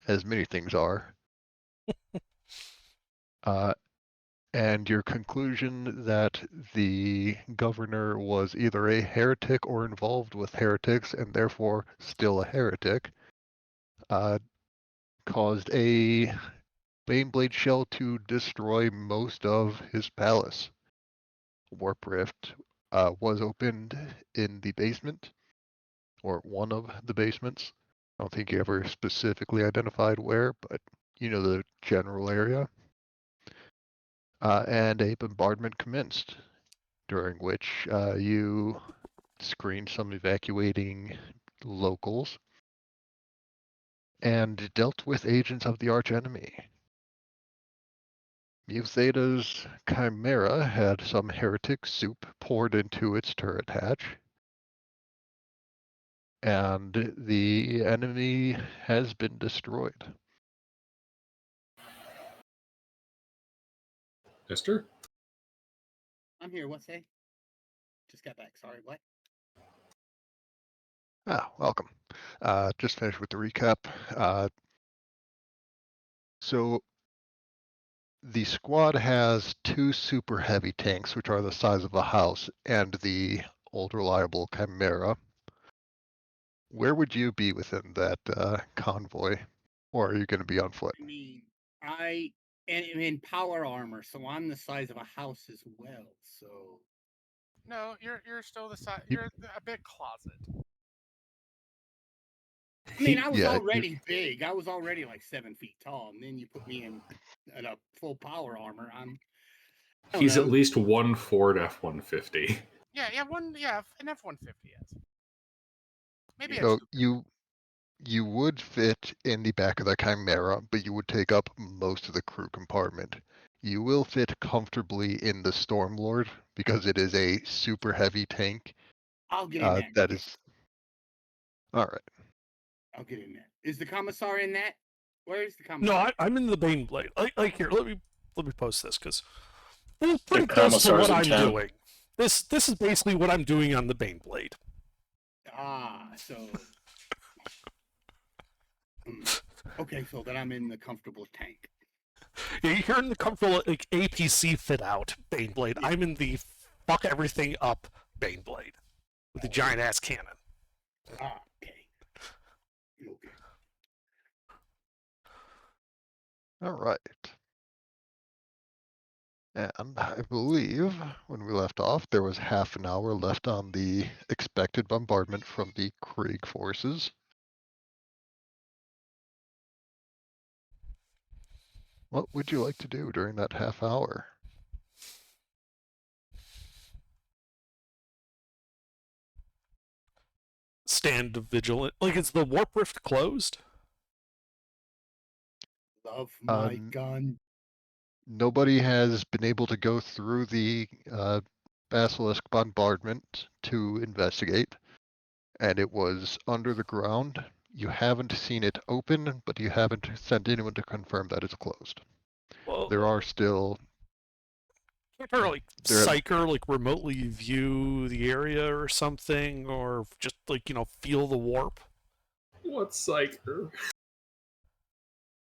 as many things are. Uh, and your conclusion that the governor was either a heretic or involved with heretics and therefore still a heretic uh, caused a Baneblade shell to destroy most of his palace. Warp Rift was opened in the basement, or one of the basements. I don't think he ever specifically identified where, but you know the general area. And a bombardment commenced, during which you screened some evacuating locals and dealt with agents of the archenemy. Mu Theta's Chimera had some heretic soup poured into its turret hatch, and the enemy has been destroyed. Mister? I'm here. What say? Just got back. Sorry. What? Welcome. Just finished with the recap. So the squad has two super heavy tanks, which are the size of a house, and the old reliable Chimera. Where would you be within that convoy, or are you going to be on foot? I mean, I am in power armor, so I'm the size of a house as well. So No, you're still the size. You're a big closet. I mean, I was Yeah, already big. I was already like 7 feet tall, and then you put me in at a full power armor. He's at least one Ford F-150. Yeah, an F-150 is. Maybe so a two. you would fit in the back of the Chimera, but you would take up most of the crew compartment. You will fit comfortably in the Stormlord because it is a super heavy tank. I'll get in that. That is all right. I'll get in that. Is the commissar in that? Where is the commissar? No, I'm in the Baneblade. Like here, let me post this because this is pretty close to what I'm doing. This is basically what I'm doing on the Baneblade. So okay, so then I'm in the comfortable tank. You're in the comfortable like APC fit out Baneblade. Yeah. I'm in the fuck everything up Baneblade with the giant ass cannon. Okay. All right. And I believe when we left off, there was half an hour left on the expected bombardment from the Krieg forces. What would you like to do during that half hour? Stand vigilant. Like, is the warp rift closed? Love my gun. Nobody has been able to go through the Basilisk bombardment to investigate, and it was under the ground. You haven't seen it open, but you haven't sent anyone to confirm that it's closed. Well, there are still... Can't like Psyker like remotely view the area or something, or just like feel the warp? What Psyker?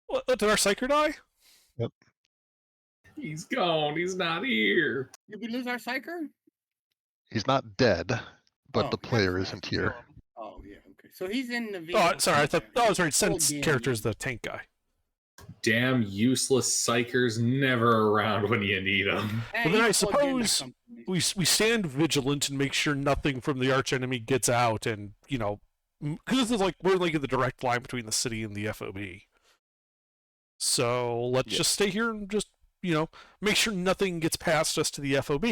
What, did our Psyker die? Yep. He's gone. He's not here. Did we lose our Psyker? He's not dead, but the player isn't here. Oh yeah, okay. So he's in the vehicle. Oh, sorry. I thought. Oh, sorry. Sense character is the tank guy. Damn useless Psychers never around when you need them. Well, then I suppose we stand vigilant and make sure nothing from the archenemy gets out, and because this is like we're like in the direct line between the city and the FOB. So let's just stay here and just make sure nothing gets past us to the FOB,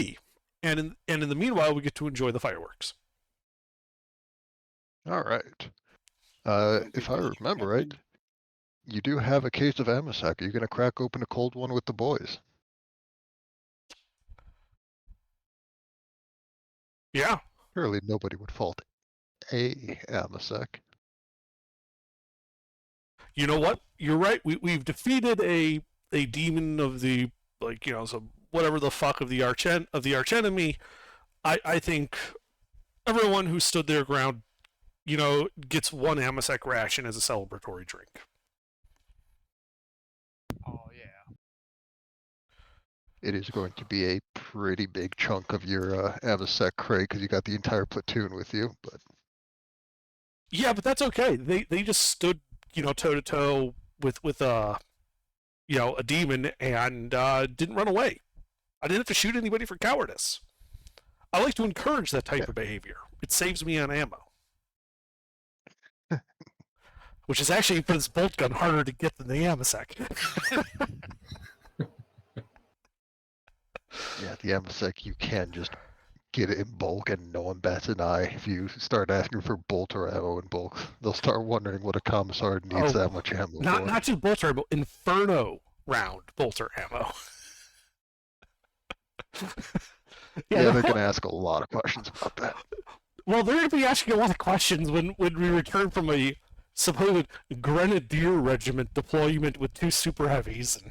and in the meanwhile we get to enjoy the fireworks. All right. If I remember right, you do have a case of Amasak. Are you going to crack open a cold one with the boys? Yeah. Surely nobody would fault a Amasak. You know what? You're right. We've defeated a demon of the so whatever the fuck of the archenemy. I think everyone who stood their ground, gets one Amasak ration as a celebratory drink. it is going to be a pretty big chunk of your AMASEC crate because you got the entire platoon with you. But Yeah, but that's okay. They just stood, toe to toe with a demon and didn't run away. I didn't have to shoot anybody for cowardice. I like to encourage that type of behavior. It saves me on ammo. Which is actually, for this bolt gun, harder to get than the AMASEC. yeah, the AMASEC, you can just get it in bulk and no one bats an eye. If you start asking for bolter ammo in bulk, they'll start wondering what a commissar needs that much ammo for. Not just bolter ammo, Inferno round bolter ammo. Yeah, they're going to ask a lot of questions about that. Well, they're going to be asking a lot of questions when we return from a supposed Grenadier Regiment deployment with 2 super heavies.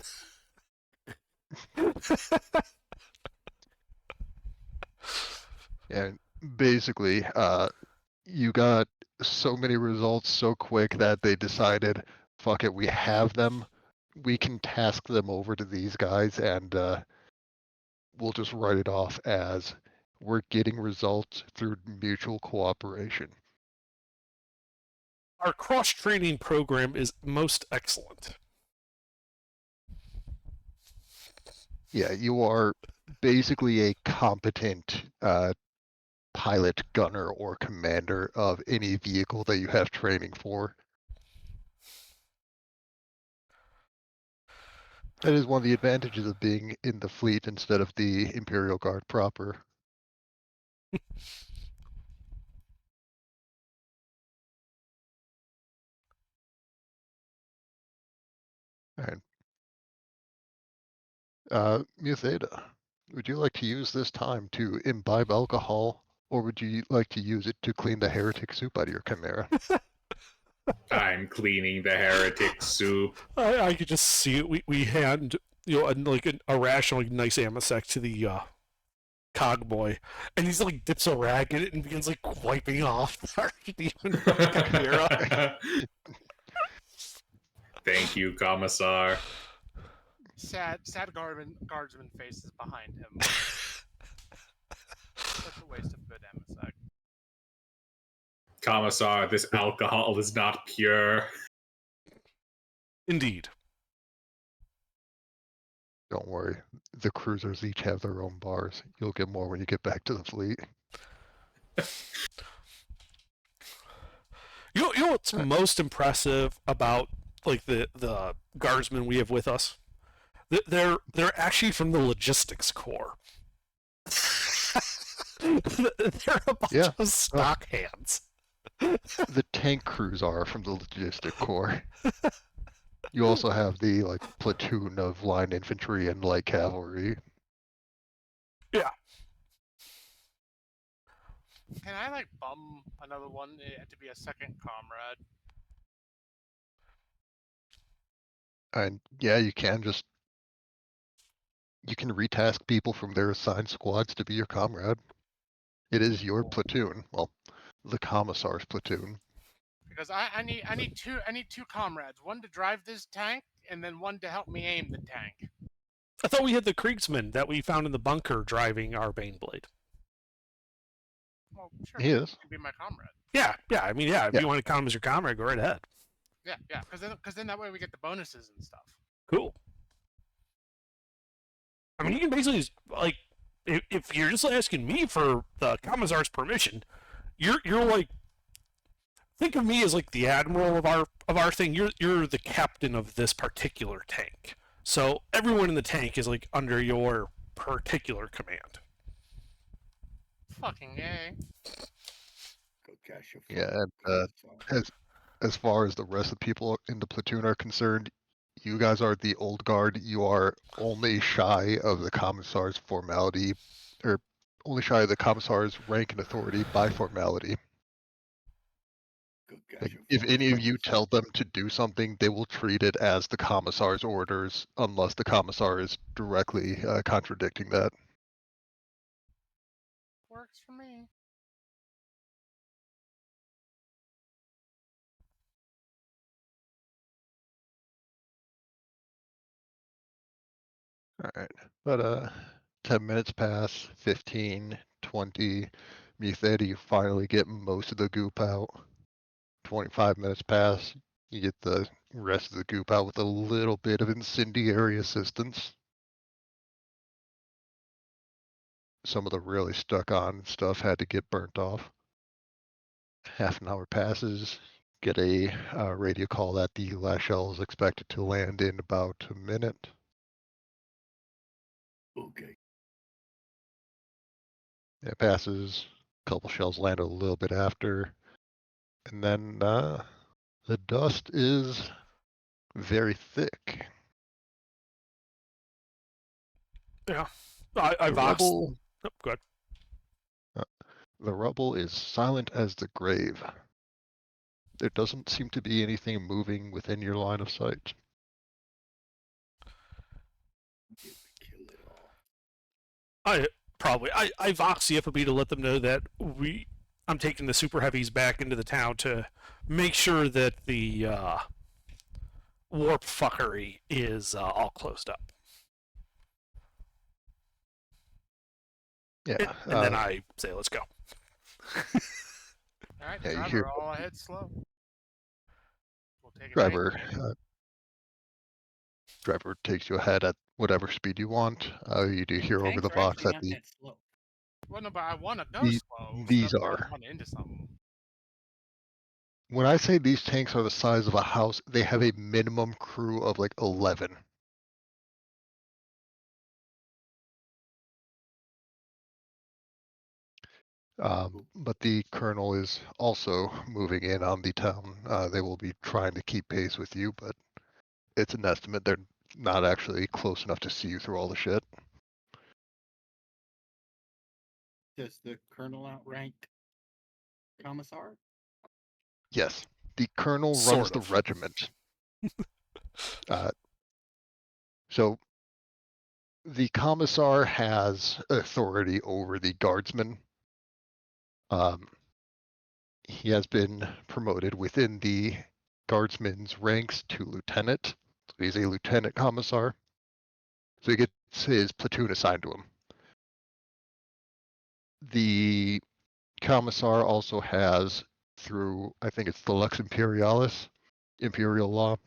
And basically, you got so many results so quick that they decided, fuck it, we have them. We can task them over to these guys and we'll just write it off as we're getting results through mutual cooperation. Our cross-training program is most excellent. Yeah, you are basically a competent pilot, gunner, or commander of any vehicle that you have training for. That is one of the advantages of being in the fleet instead of the Imperial Guard proper. Alright. Mutheda, would you like to use this time to imbibe alcohol, or would you like to use it to clean the heretic soup out of your Chimera? I'm cleaning the heretic soup. I could just see it. We hand a rational, nice AMASEC to the cog boy, and he's like dips a rag in it and begins like wiping off our demon Chimera. Thank you, Commissar. Sad guardsman faces behind him. Such a waste of good AMASEC. Commissar, this alcohol is not pure. Indeed. Don't worry, the cruisers each have their own bars. You'll get more when you get back to the fleet. You know what's most impressive about like the guardsmen we have with us? They're actually from the logistics corps. They're a bunch of stock hands. The tank crews are from the logistic corps. You also have the platoon of line infantry and light cavalry. Yeah. Can I bum another one to be a second comrade? And yeah, you can retask people from their assigned squads to be your comrade. It is your platoon. Well, the commissar's platoon. Because I need two comrades. One to drive this tank, and then one to help me aim the tank. I thought we had the Kriegsman that we found in the bunker driving our Baneblade. Well, sure. He is. He can be my comrade. Yeah. I mean, if you want to count him as your comrade, go right ahead. Yeah. Because then that way we get the bonuses and stuff. Cool. I mean, you can basically if you're just asking me for the commissar's permission, you're like, think of me as like the admiral of our thing. You're the captain of this particular tank. So everyone in the tank is like under your particular command. Fucking yay. Go cash your Yeah, phone. and as far as the rest of the people in the platoon are concerned, you guys are the old guard. You are only shy of the commissar's formality, or only shy of the commissar's rank and authority by formality. Go cash Like, your if phone. any of you tell them to do something, they will treat it as the commissar's orders, unless the commissar is directly contradicting that. Works for me. Alright. But 10 minutes pass, 15, 20. Method, you finally get most of the goop out. 25 minutes pass, you get the rest of the goop out with a little bit of incendiary assistance. Some of the really stuck on stuff had to get burnt off. Half an hour passes, get a radio call that the last shell is expected to land in about a minute. Okay. It passes, a couple shells land a little bit after, and then the dust is very thick. Yeah. I've The asked. rubble, Oh, good. the rubble is silent as the grave. There doesn't seem to be anything moving within your line of sight. Kill it all. I've asked the FOB to let them know that I'm taking the super heavies back into the town to make sure that the warp fuckery is all closed up. Yeah. And then I say, let's go. All right, Yeah, you driver, hear- all ahead slow. We'll take it. Driver takes you ahead at whatever speed you want. You do hear over Tanks the are box actually that not the that slow. Well, no, but I want to go These- slow. these so that are. I don't run into something. when I say these tanks are the size of a house, they have a minimum crew of like 11. But the colonel is also moving in on the town. They will be trying to keep pace with you, but it's an estimate. They're not actually close enough to see you through all the shit. Does the colonel outrank commissar? Yes, the colonel Sort runs the of. regiment. So the commissar has authority over the guardsmen. He has been promoted within the guardsmen's ranks to lieutenant. So he's a lieutenant commissar. So he gets his platoon assigned to him. The commissar also has, through I think it's the Lex Imperialis, imperial law,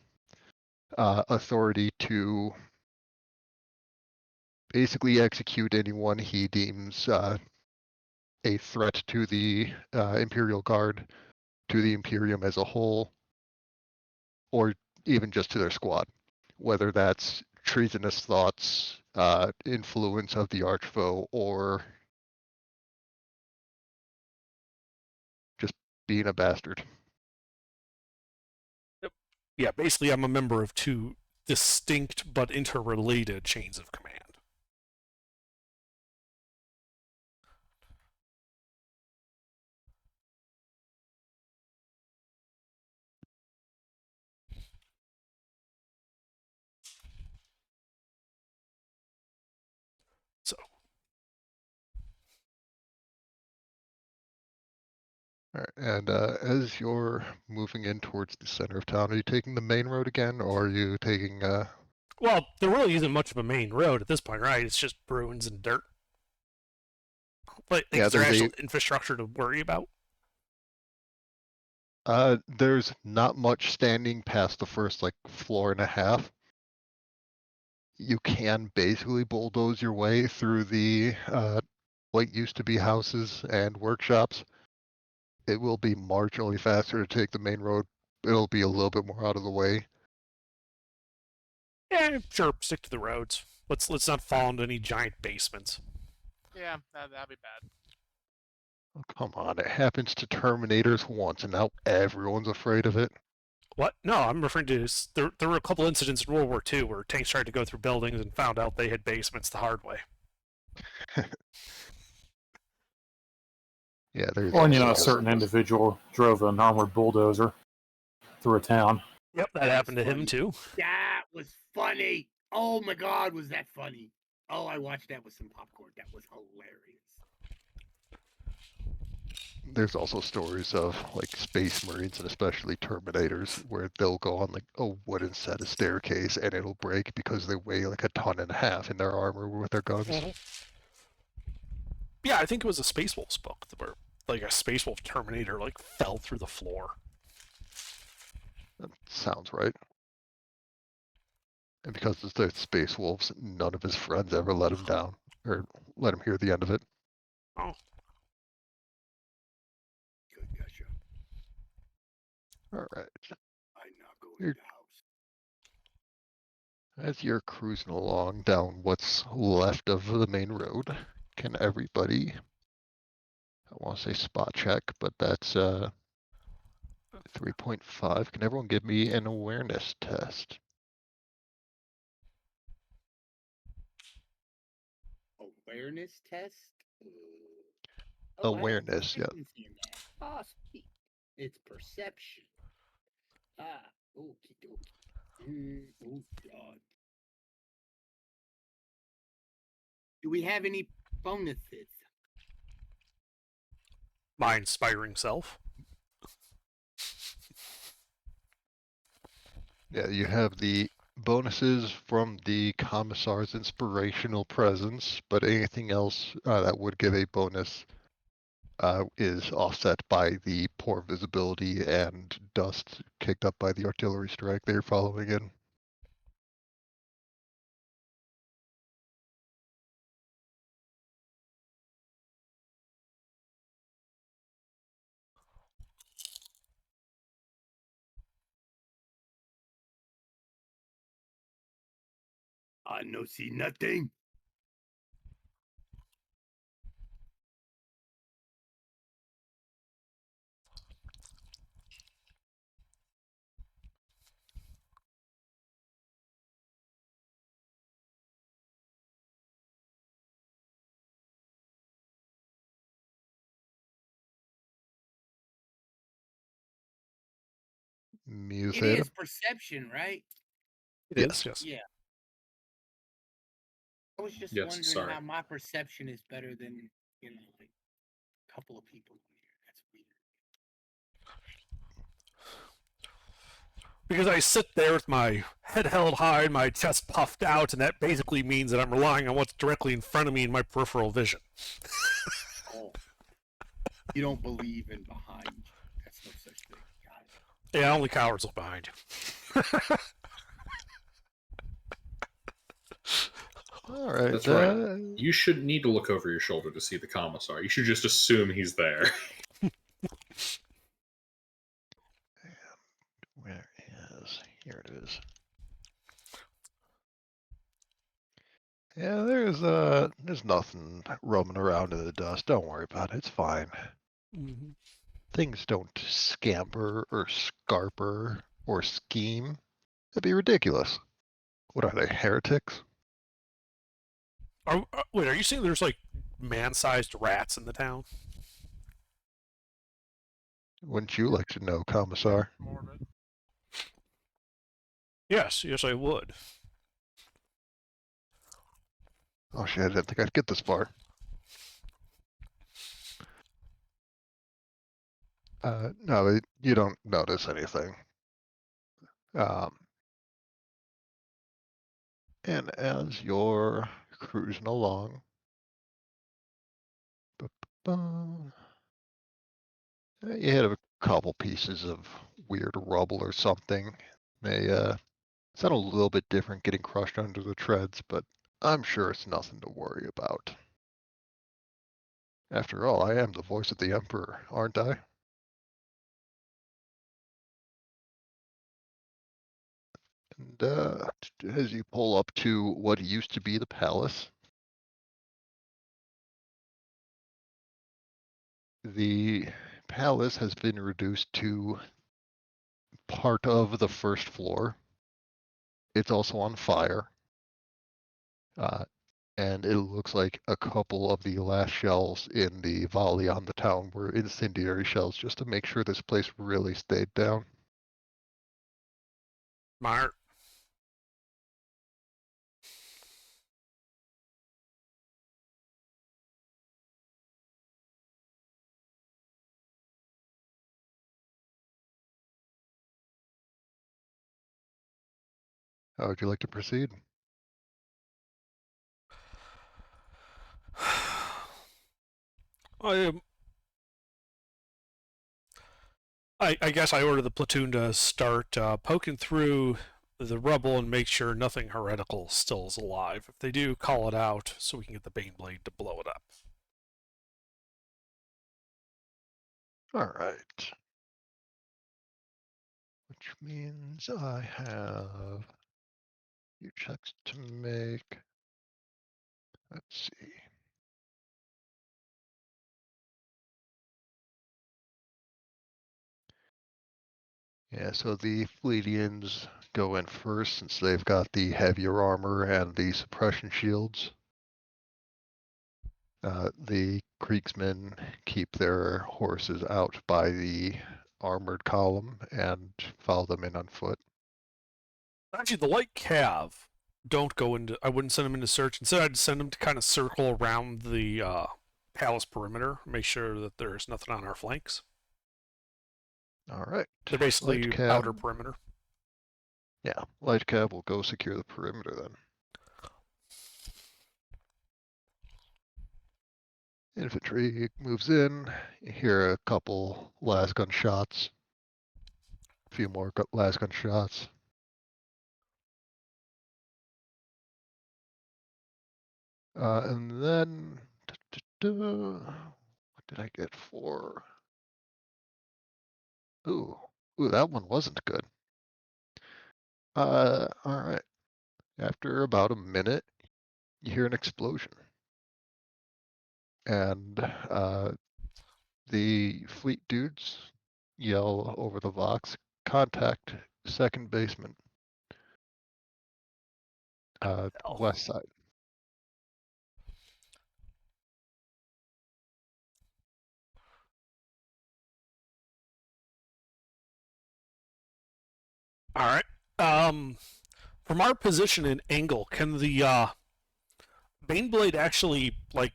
authority to basically execute anyone he deems a threat to the Imperial Guard, to the Imperium as a whole, or even just to their squad. Whether that's treasonous thoughts, influence of the archfoe, or just being a bastard. Yeah, basically, I'm a member of two distinct but interrelated chains of command. So, All right, and as you're moving in towards the center of town, are you taking the main road again, or are you taking? well, there really isn't much of a main road at this point, right? It's just ruins and dirt. But Yeah, is there there's actual infrastructure to worry about? There's not much standing past the first like floor and a half. You can basically bulldoze your way through the what used to be houses and workshops. It will be marginally faster to take the main road. It'll be a little bit more out of the way. Yeah, sure. Stick to the roads. Let's not fall into any giant basements. Yeah, that'd be bad. Oh, come on, it happens to Terminators once, and now everyone's afraid of it. What? No, I'm referring to there were a couple incidents in World War II where tanks tried to go through buildings and found out they had basements the hard way. Yeah, there's. Or, a certain individual drove an armored bulldozer through a town. Yep, that happened to him too. That was funny. Oh my god, was that funny? Oh, I watched that with some popcorn. That was hilarious. there's also stories of like Space Marines and especially Terminators where they'll go on like a wooden set of staircase and it'll break because they weigh like a ton and a half in their armor with their guns. Yeah, I think it was a Space Wolves book where like a Space Wolf Terminator like fell through the floor. That sounds right. And because it's the Space Wolves, none of his friends ever let him down or let him hear the end of it. Oh, Good, gotcha. All right. I'm not going You're- in the house. As you're cruising along down what's left of the main road, can everybody, I want to say spot check, but that's 3.5. Can everyone give me an awareness test? Awareness test? Oh, I have Awareness, yeah. proficiency in that. Ah, sweet. It's perception. Ah, okie dokie. Oh, God. Do we have any bonuses? my inspiring self. Yeah, you have the bonuses from the Commissar's inspirational presence, but anything else that would give a bonus is offset by the poor visibility and dust kicked up by the artillery strike they're following in. I no see nothing. It Muted. is perception, right? It Yes. is, yes. Yeah. I was just Yes, wondering sorry. how my perception is better than, like a couple of people in here. That's weird. Because I sit there with my head held high and my chest puffed out, and that basically means that I'm relying on what's directly in front of me in my peripheral vision. Oh. You don't believe in behind you. That's no such thing. Got it. Yeah, only cowards look behind you. All right. That's right. You shouldn't need to look over your shoulder to see the commissar. You should just assume he's there. Where is? Here it is. Yeah, there's nothing roaming around in the dust. Don't worry about it. It's fine. Mm-hmm. Things don't scamper or scarper or scheme. That'd be ridiculous. What are they, heretics? Wait, are you saying there's like man-sized rats in the town? Wouldn't you like to know, Commissar? Morbid. Yes, yes, I would. Oh shit, I didn't think I'd get this far. No, you don't notice anything. And as you're cruising along, you hit a couple pieces of weird rubble or something. May sound a little bit different getting crushed under the treads, but I'm sure it's nothing to worry about. After all, I am the voice of the Emperor, aren't I? And as you pull up to what used to be the palace, the palace has been reduced to part of the first floor. It's also on fire. And it looks like a couple of the last shells in the volley on the town were incendiary shells just to make sure this place really stayed down. Mart. How would you like to proceed? I guess I order the platoon to start poking through the rubble and make sure nothing heretical still is alive. If they do, call it out so we can get the Baneblade to blow it up. All right. Which means I have a few checks to make. Let's see. Yeah, so the Fleetians go in first since they've got the heavier armor and the suppression shields. The Kriegsmen keep their horses out by the armored column and follow them in on foot. Actually, the light cav don't go into. I wouldn't send them into search. Instead, I'd send them to kind of circle around the palace perimeter, make sure that there's nothing on our flanks. All right. They're basically Light cab. outer perimeter. Yeah, light cab will go secure the perimeter then. Infantry moves in. You hear a couple last gun shots. A few more last gun shots. And then, what did I get for? Ooh, that one wasn't good. All right. After about a minute, you hear an explosion. And the fleet dudes yell over the Vox, contact second basement. West side. All right. From our position and angle, can the Baneblade actually like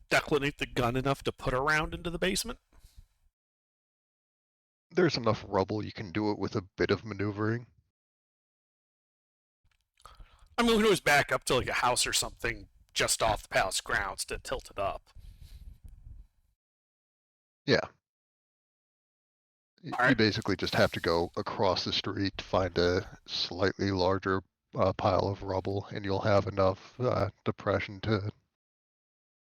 declinate the gun enough to put a round into the basement? There's enough rubble you can do it with a bit of maneuvering. I mean, we can always back up to like a house or something just off the palace grounds to tilt it up. Yeah. You Alright. basically just have to go across the street to find a slightly larger pile of rubble, and you'll have enough depression to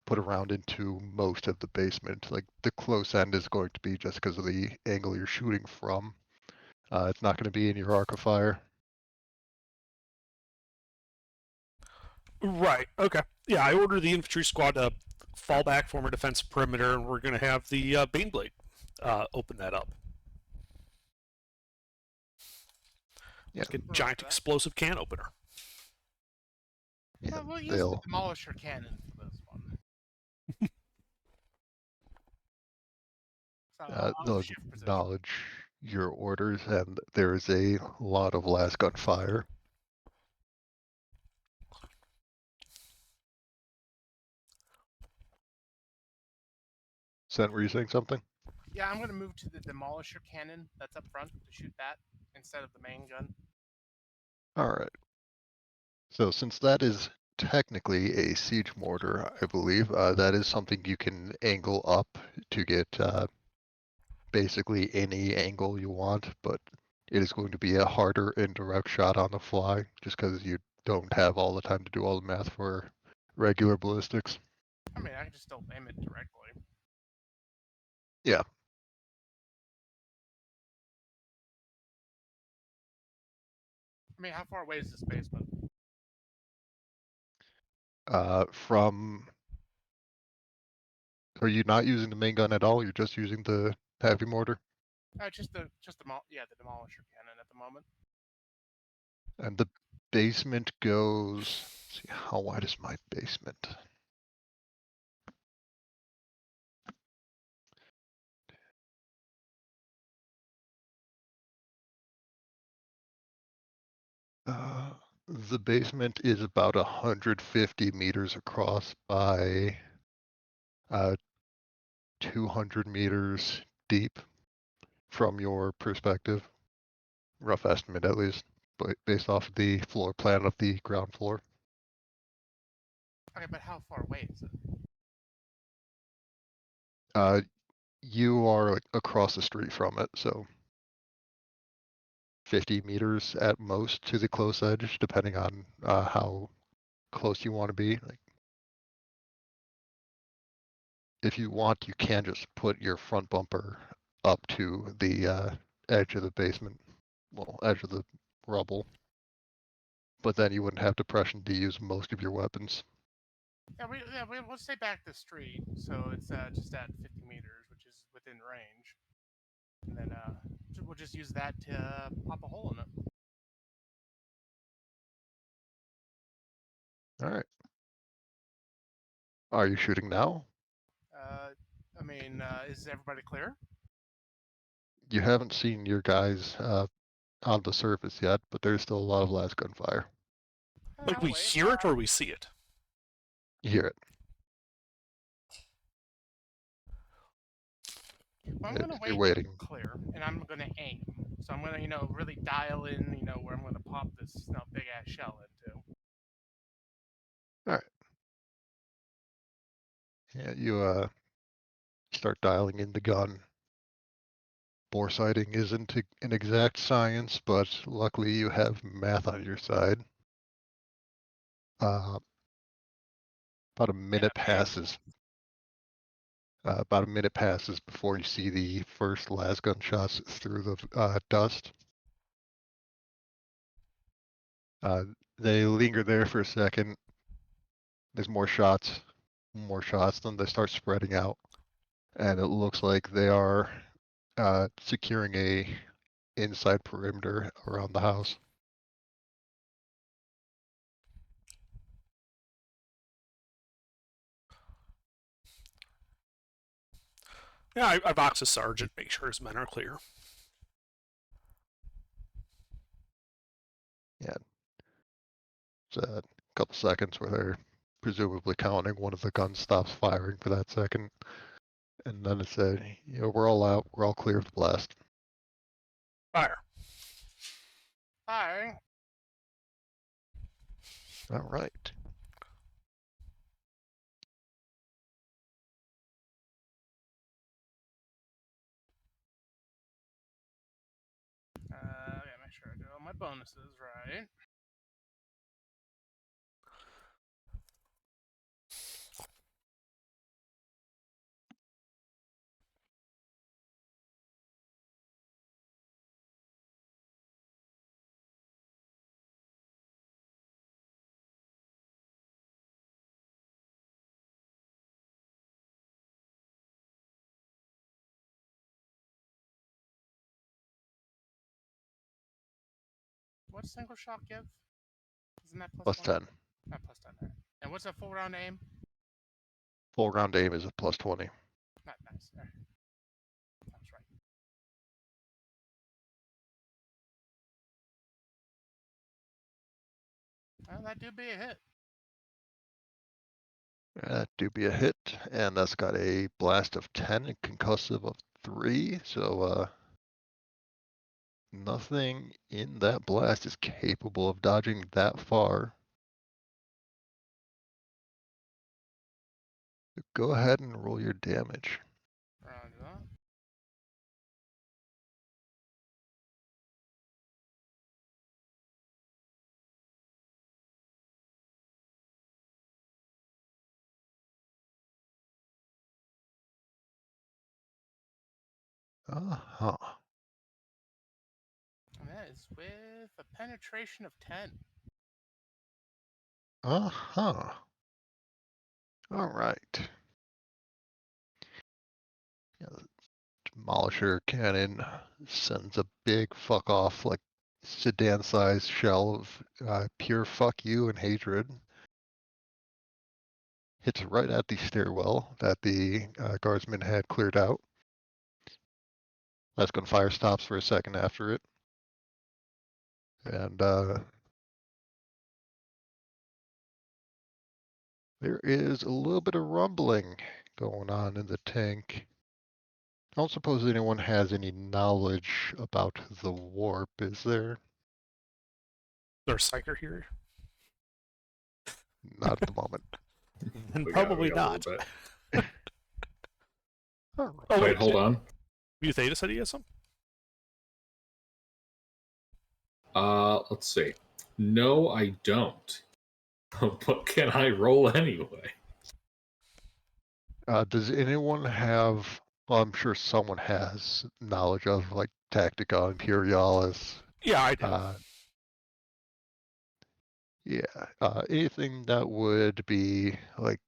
put around into most of the basement. Like the close end is going to be just because of the angle you're shooting from. It's not going to be in your arc of fire. Right. Okay. Yeah, I ordered the infantry squad to fall back, form a defensive perimeter, and we're going to have the Baneblade open that up. Yeah. Like a giant explosive can opener. Yeah, We'll use the demolisher cannon for this one. So they'll acknowledge your orders, and there is a lot of last gun fire. Sent, were you saying something? Yeah, I'm gonna move to the demolisher cannon that's up front to shoot that instead of the main gun. All right. So since that is technically a siege mortar, I believe, that is something you can angle up to get basically any angle you want, but it is going to be a harder indirect shot on the fly just because you don't have all the time to do all the math for regular ballistics. I mean, I can just still aim it directly. Yeah. I mean, how far away is this basement? From... Are you not using the main gun at all? You're just using the heavy mortar? Just the demolisher cannon at the moment. And the basement goes... Let's see, how wide is my basement? The basement is about 150 meters across by 200 meters deep from your perspective. Rough estimate, at least. based off of the floor plan of the ground floor. Okay, but how far away is it? You are like, across the street from it, so 50 meters at most to the close edge, depending on how close you want to be. Like, if you want, you can just put your front bumper up to the edge of the basement, well, edge of the rubble. But then you wouldn't have depression to use most of your weapons. We'll stay back the street, so it's just at 50 meters, which is within range. And then we'll just use that to pop a hole in it. All right. Are you shooting now? I mean, is everybody clear? You haven't seen your guys on the surface yet, but there's still a lot of las gunfire. Like I'll we wait. hear it or we see it? You hear it. Well, I'm gonna You're wait waiting. clear, and I'm gonna aim. So I'm gonna, really dial in, where I'm gonna pop this, big ass shell into. Yeah, you start dialing in the gun. Bore sighting isn't an exact science, but luckily you have math on your side. About a minute passes. About a minute passes before you see the first las gun shots through the dust. They linger there for a second. There's more shots, then they start spreading out. And it looks like they are securing a inside perimeter around the house. Yeah, I box the sergeant, make sure his men are clear. Yeah. It's a couple seconds where they're presumably counting. One of the guns stops firing for that second. And then it said, we're all out. We're all clear of the blast. Fire. Firing. All right. Okay, make sure I do all my bonuses right. What's single shot give? Isn't that Plus +1? 10. Not +10. Right. And what's a full round aim? Full round aim is a plus 20. Not nice. Right. That's right. Well, that do be a hit. That do be a hit, and that's got a blast of 10 and concussive of 3. So nothing in that blast is capable of dodging that far. Go ahead and roll your damage. Roger that. Uh-huh. And that is with a penetration of 10. Uh-huh. All right. Yeah, the Demolisher cannon sends a big fuck off, like sedan-sized shell of pure fuck you and hatred. Hits right at the stairwell that the guardsman had cleared out. Las gunfire stops for a second after it. And there is a little bit of rumbling going on in the tank. I don't suppose anyone has any knowledge about the warp, is there? There's a psyker here? Not at the moment. Then We probably got a not. little bit. All right. Oh, Wait, hold on. Theta said he has some? Let's see. No, I don't. But can I roll anyway? Does anyone have? Well, I'm sure someone has knowledge of like Tactica Imperialis. Yeah, I do. Yeah. Anything that would be like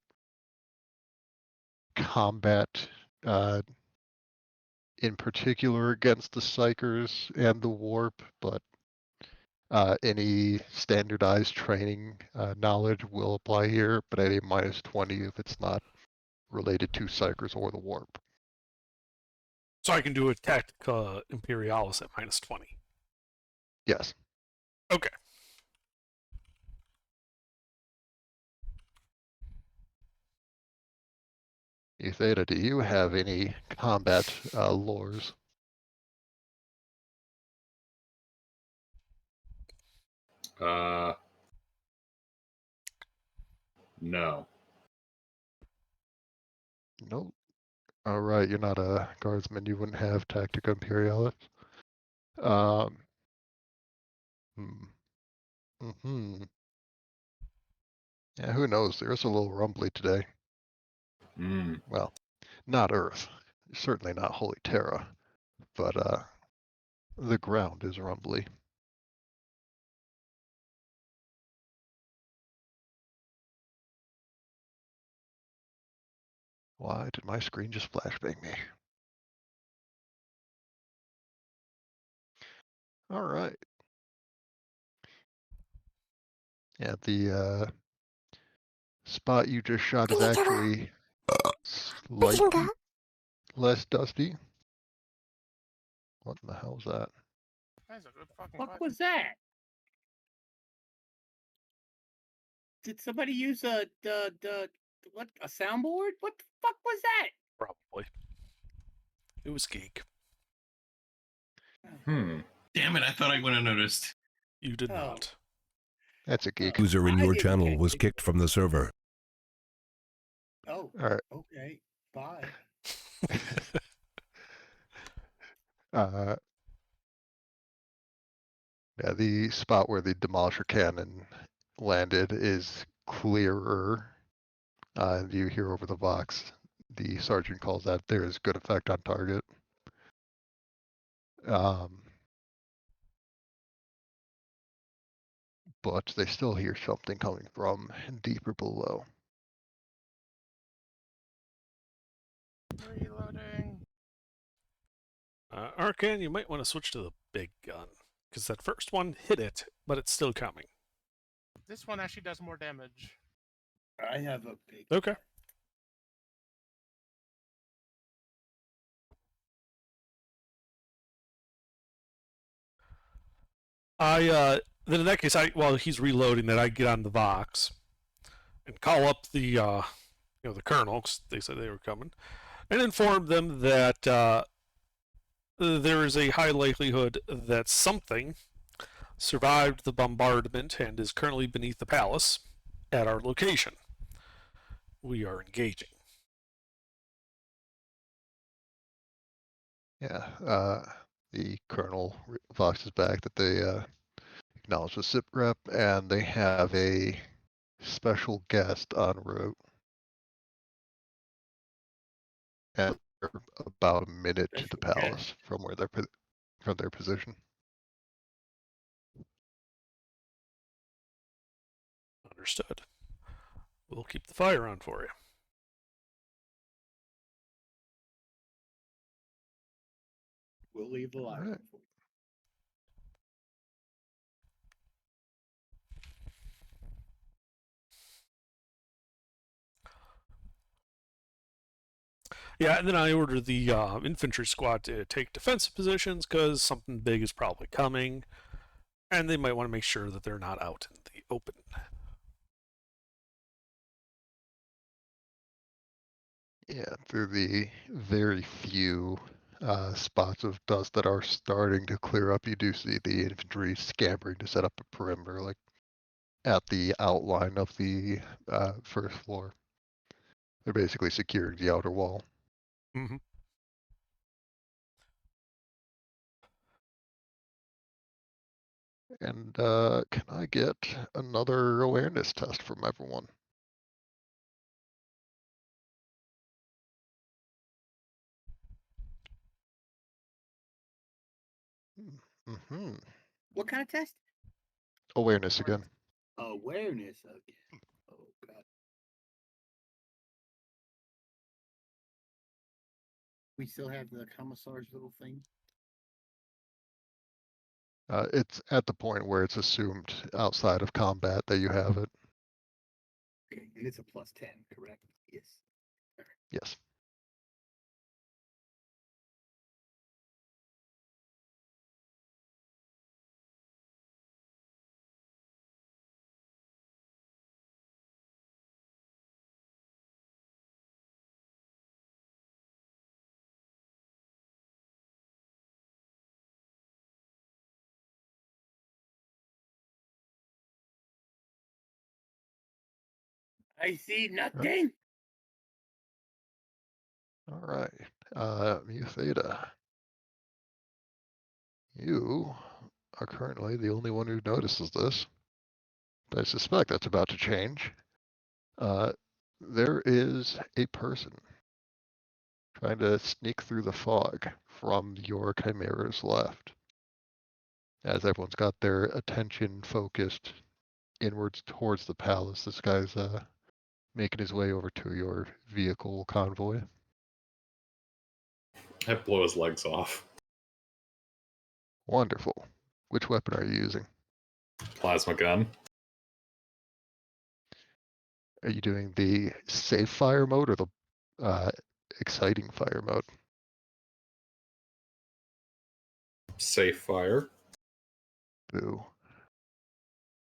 combat, in particular against the Psychers and the Warp, but any standardized training knowledge will apply here, but at a -20 if it's not related to Psychers or the Warp. So I can do a Tactica Imperialis at -20. Yes. Okay. Theta, do you have any combat lores? No. Nope. All right, you're not a guardsman. You wouldn't have Tactica Imperialis. Um. Yeah, who knows? There's a little rumbly today. Mm. Well, not Earth. Certainly not Holy Terra. But the ground is rumbly. Why did my screen just flashbang me? All right. Yeah, the spot you just shot is actually slightly less dusty. What in the hell is that? That's a good fucking What question. was that? Did somebody use a soundboard? What the fuck was that? Probably. It was Geek. Damn it, I thought I would have noticed. You did Oh. not. That's a geek. User in I your didn't channel catch was it. kicked from the server. Oh, All right. okay. Bye. Yeah, the spot where the demolisher cannon landed is clearer. You hear over the Vox, the sergeant calls that there is good effect on target. But they still hear something coming from deeper below. Reloading. Arcan, you might want to switch to the big gun, because that first one hit it, but it's still coming. This one actually does more damage. I have a big. Okay. Then in that case, while he's reloading that, I get on the Vox and call up the the colonel, 'cause they said they were coming, and inform them that there is a high likelihood that something survived the bombardment and is currently beneath the palace at our location. We are engaging. Yeah, the colonel voxes back that they acknowledge the SIP rep, and they have a special guest en route. And they're about a minute to the Special palace from where they're from their position. Understood. We'll keep the fire on for you. We'll leave the light. Alright. Yeah, and then I order the infantry squad to take defensive positions because something big is probably coming, and they might want to make sure that they're not out in the open. Yeah, through the very few spots of dust that are starting to clear up. You do see the infantry scampering to set up a perimeter, like at the outline of the first floor. They're basically securing the outer wall. Mm-hmm. And can I get another awareness test from everyone? Mm-hmm. What kind of test? Awareness again. Awareness. Okay. Oh god. We still have the commissar's little thing. It's at the point where it's assumed outside of combat that you have it. Okay, and it's a +10, correct? Yes. Yes. I see nothing. All right. Mu Theta. You are currently the only one who notices this. But I suspect that's about to change. There is a person trying to sneak through the fog from your chimera's left. As everyone's got their attention focused inwards towards the palace, this guy's making his way over to your vehicle convoy. I blow his legs off. Wonderful. Which weapon are you using? Plasma gun. Are you doing the safe fire mode or the exciting fire mode? Safe fire. Boo.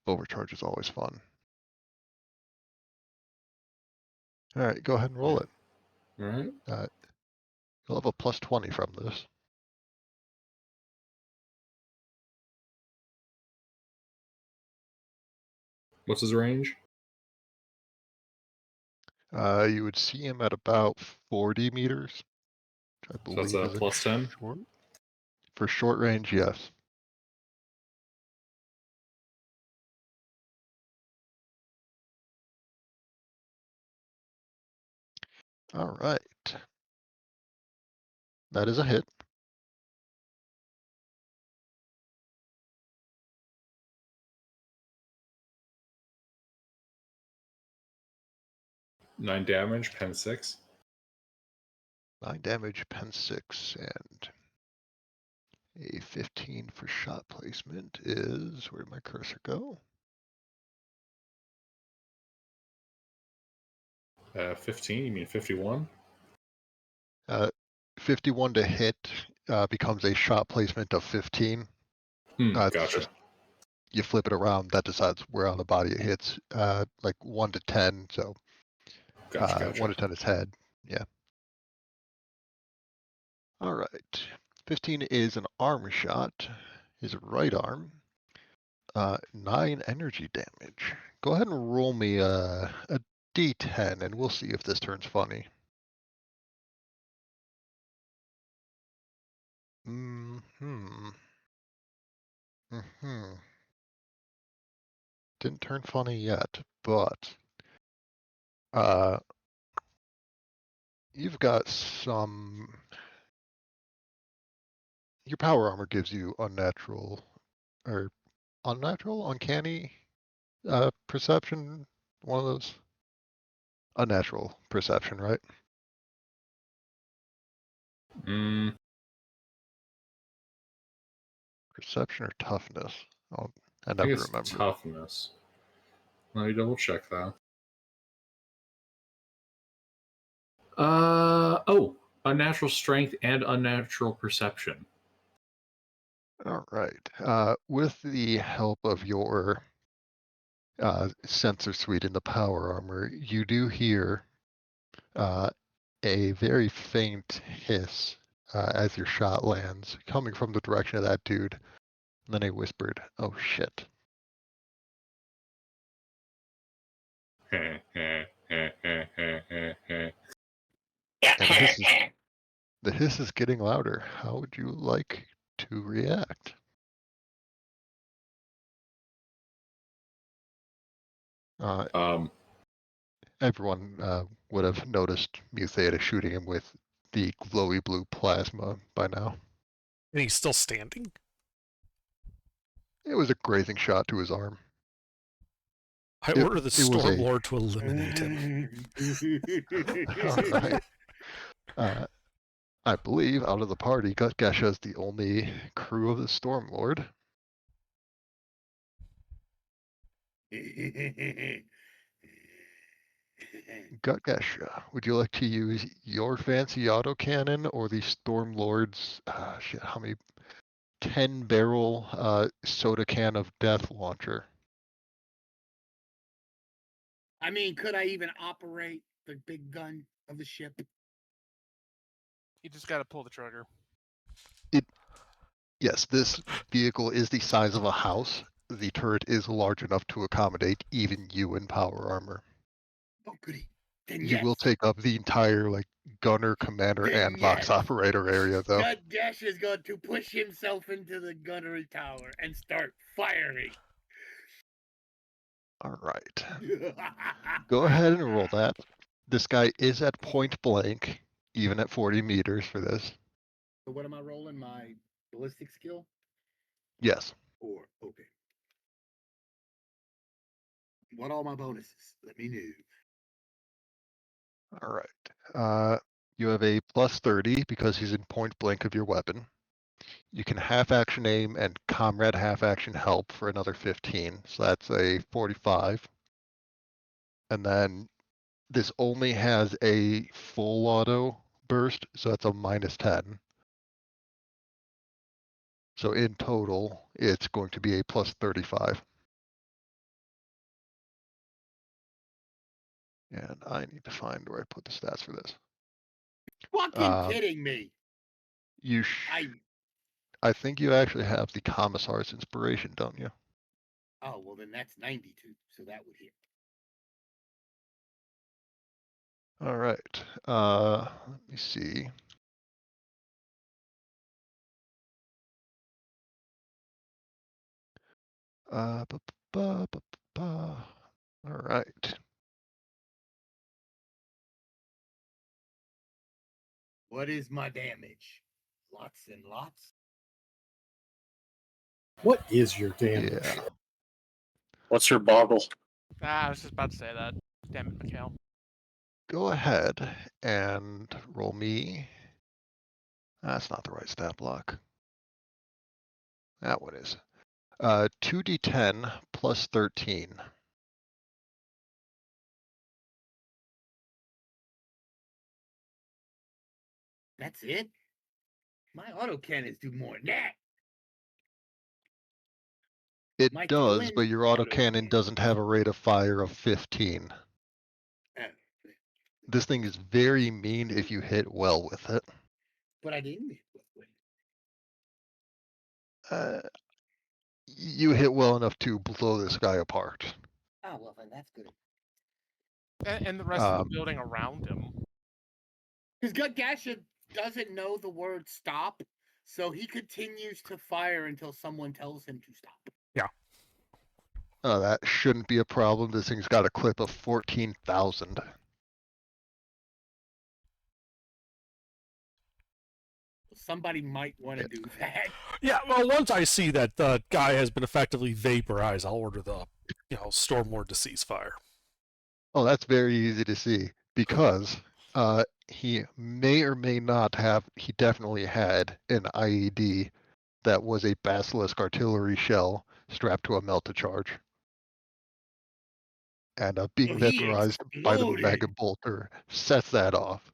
Overcharge is always fun. All right, go ahead and roll it. All right. You'll have a +20 from this. What's his range? You would see him at about 40 meters, which I So that's believe a is +10? short. For short range, yes. All right. That is a hit. Nine damage, pen 6. 9 damage, pen 6, and a 15 for shot placement is, where did my cursor go? 15, you mean 51? 51 to hit becomes a shot placement of 15. It's Gotcha. just, you flip it around, that decides where on the body it hits. Like 1 to 10, so Gotcha. 1 to 10 is head. Yeah. All right. 15 is an arm shot. His right arm. 9 energy damage. Go ahead and roll me a d10, and we'll see if this turns funny. Didn't turn funny yet, but you've got some. Your power armor gives you uncanny perception. One of those. Unnatural perception, right? Perception or toughness? Oh, I I never think it's remember. toughness. Let me double check that. Unnatural strength and unnatural perception. All right. With the help of your sensor suite in the power armor, you do hear a very faint hiss as your shot lands, coming from the direction of that dude. And then he whispered, "Oh shit." And the hiss is getting louder. How would you like to react? Everyone would have noticed Mutheta shooting him with the glowy blue plasma by now. And he's still standing? It was a grazing shot to his arm. I order the it was a- Stormlord to eliminate him. Alright. I believe out of the party, Gutgesha is the only crew of the Stormlord. Gutgesha, would you like to use your fancy autocannon or the Stormlord's, shit, how many? 10-barrel soda can of death launcher? I mean, could I even operate the big gun of the ship? You just got to pull the trigger. Yes, this vehicle is the size of a house. The turret is large enough to accommodate even you in power armor. Oh, goody. Then You will take up the entire gunner, commander, Then and box yes. operator area, though. Dash is going to push himself into the gunnery tower and start firing. All right. Go ahead and roll that. This guy is at point blank, even at 40 meters for this. So what am I rolling? My ballistic skill? Yes. 4. Okay. What are my bonuses? Let me know. All right. You have a plus 30 because he's in point blank of your weapon. You can half action aim and comrade half action help for another 15. So that's a 45. And then this only has a full auto burst, so that's a minus 10. So in total, it's going to be a plus 35. And I need to find where I put the stats for this. Fucking kidding me. You I think you actually have the Commissar's inspiration, don't you? Oh, well then that's 92, so that would hit. All right. Let me see. All right. What is my damage? Lots and lots. What is your damage? Yeah. What's your boggle? I was just about to say that. Damn it, Mikhail. Go ahead and roll me. That's not the right stat block. That one is. 2d10 plus 13. That's it? My autocannons do more than that. It My does, twin but your autocannon autocannon. doesn't have a rate of fire of 15. This thing is very mean if you hit well with it. But I didn't hit with it. You hit well enough to blow this guy apart. Oh, well, then that's good. And the rest of the building around him. Because Gutgasha doesn't know the word stop, so he continues to fire until someone tells him to stop. Yeah. That shouldn't be a problem. This thing's got a clip of 14,000. Somebody might want to do that. Yeah, well, once I see that the guy has been effectively vaporized, I'll order the, Stormlord to cease fire. Oh, that's very easy to see because he may or may not have, he definitely had an IED that was a Basilisk artillery shell strapped to a melt-to-charge. And being vaporized by the Mega Bolter sets that off.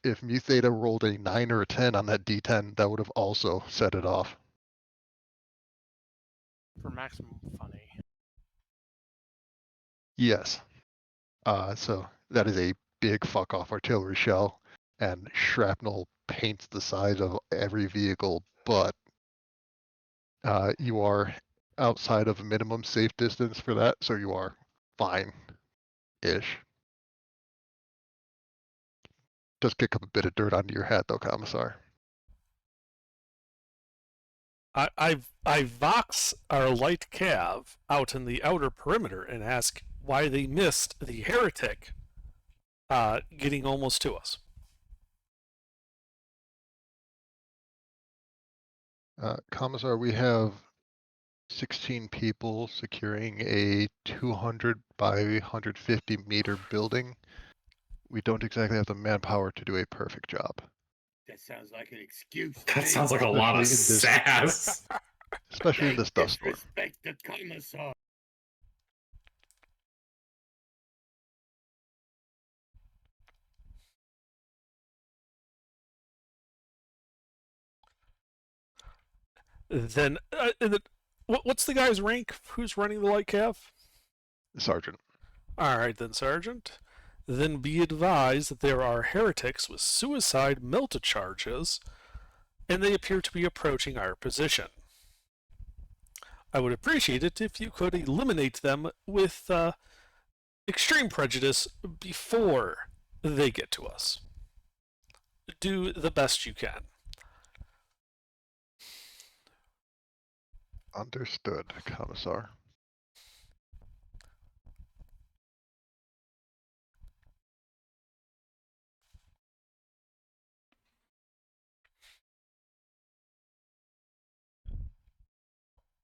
If Mutheta rolled a 9 or a 10 on that D10, that would have also set it off. For maximum funny. Yes. So that is a big fuck-off artillery shell. and shrapnel paints the side of every vehicle, but you are outside of minimum safe distance for that, so you are fine-ish. Just kick up a bit of dirt onto your hat, though, Commissar. I vox our light cav out in the outer perimeter and ask why they missed the heretic getting almost to us. Commissar, we have 16 people securing a 200 by 150 meter building. We don't exactly have the manpower to do a perfect job. That sounds like an excuse. That sounds like a lot of Especially in this- sass. Especially in this dust storm. Disrespect the commissar. Then, what's the guy's rank? Who's running the light cav? Sergeant. All right, then, Sergeant. Then be advised that there are heretics with suicide melta charges, and they appear to be approaching our position. I would appreciate it if you could eliminate them with extreme prejudice before they get to us. Do the best you can. Understood, Commissar.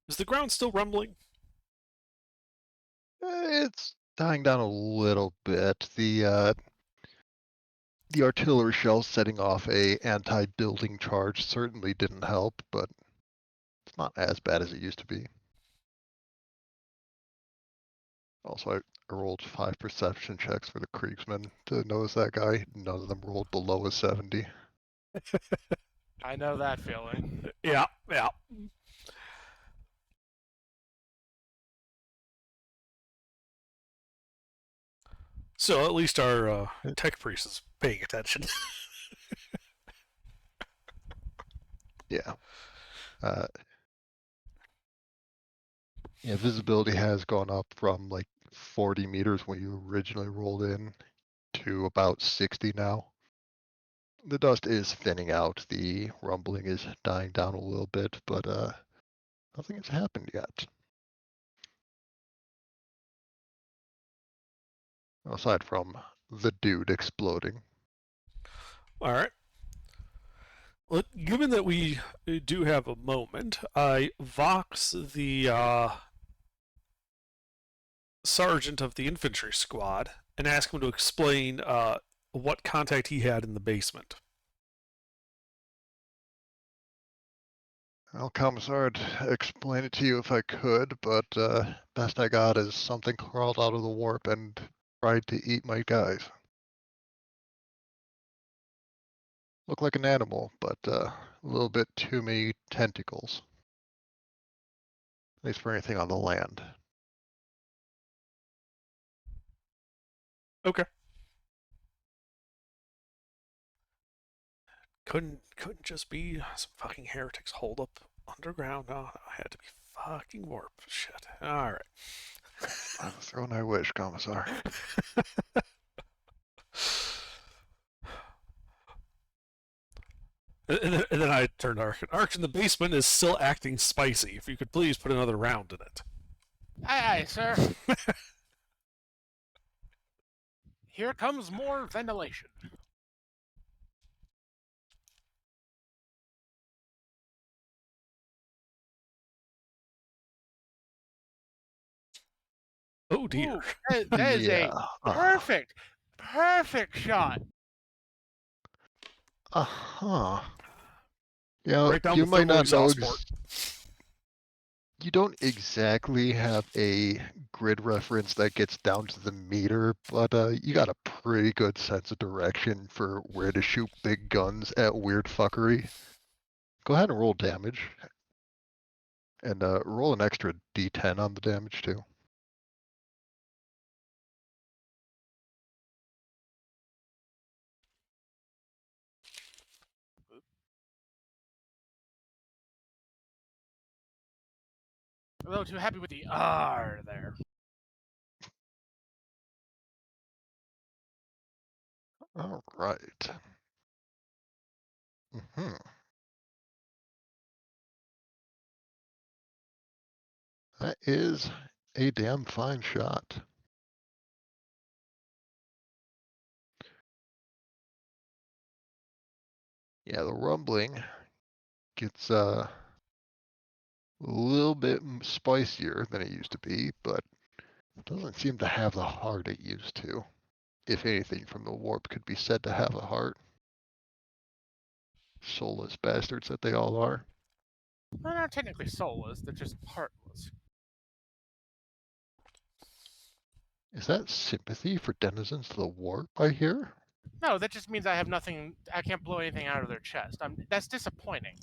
Is the ground still rumbling? It's dying down a little bit. The artillery shells setting off a anti-building charge certainly didn't help, but it's not as bad as it used to be. Also, I rolled 5 perception checks for the Kriegsman to notice that guy. None of them rolled below a 70. I know that feeling. Yeah. So at least our tech priest is paying attention. Yeah. Yeah, visibility has gone up from like 40 meters when you originally rolled in to about 60 now. The dust is thinning out. The rumbling is dying down a little bit, but nothing has happened yet. Aside from the dude exploding. All right. Well, given that we do have a moment, I vox the sergeant of the infantry squad and ask him to explain what contact he had in the basement. Well, Commissar, I'd explain it to you if I could, but best I got is something crawled out of the warp and tried to eat my guys. Look like an animal, but a little bit too many tentacles. At least for anything on the land. Okay. Couldn't just be some fucking heretics holed up underground. No, I had to be fucking warp. Shit. All right. On the throne I wish, Commissar. And then I turned to Arkin. Arkin, the basement is still acting spicy. If you could please put another round in it. Aye, aye, sir. Here comes more ventilation. Oh dear. Ooh, that is Yeah, a perfect shot. Uh-huh. Yeah, Right down you the might thermal not know. exhaust port. You don't exactly have a grid reference that gets down to the meter, but you got a pretty good sense of direction for where to shoot big guns at weird fuckery. Go ahead and roll damage. And roll an extra d10 on the damage too. A little too happy with the R there. All right. Hmm. That is a damn fine shot. Yeah, the rumbling gets a little bit spicier than it used to be, but doesn't seem to have the heart it used to. If anything from the warp could be said to have a heart. Soulless bastards that they all are. They're not technically soulless, they're just heartless. Is that sympathy for denizens of the warp, I hear? No, that just means I have nothing. I can't blow anything out of their chest. That's disappointing.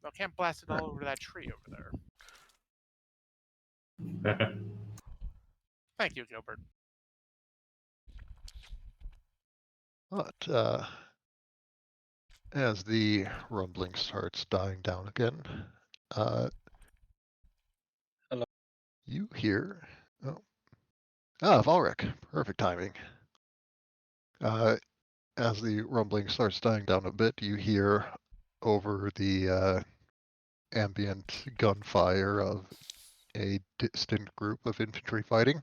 I can't blast it all over that tree over there. Thank you, Gilbert. But as the rumbling starts dying down again, Hello. you hear. Valric. Perfect timing. As the rumbling starts dying down a bit, you hear over the ambient gunfire of a distant group of infantry fighting.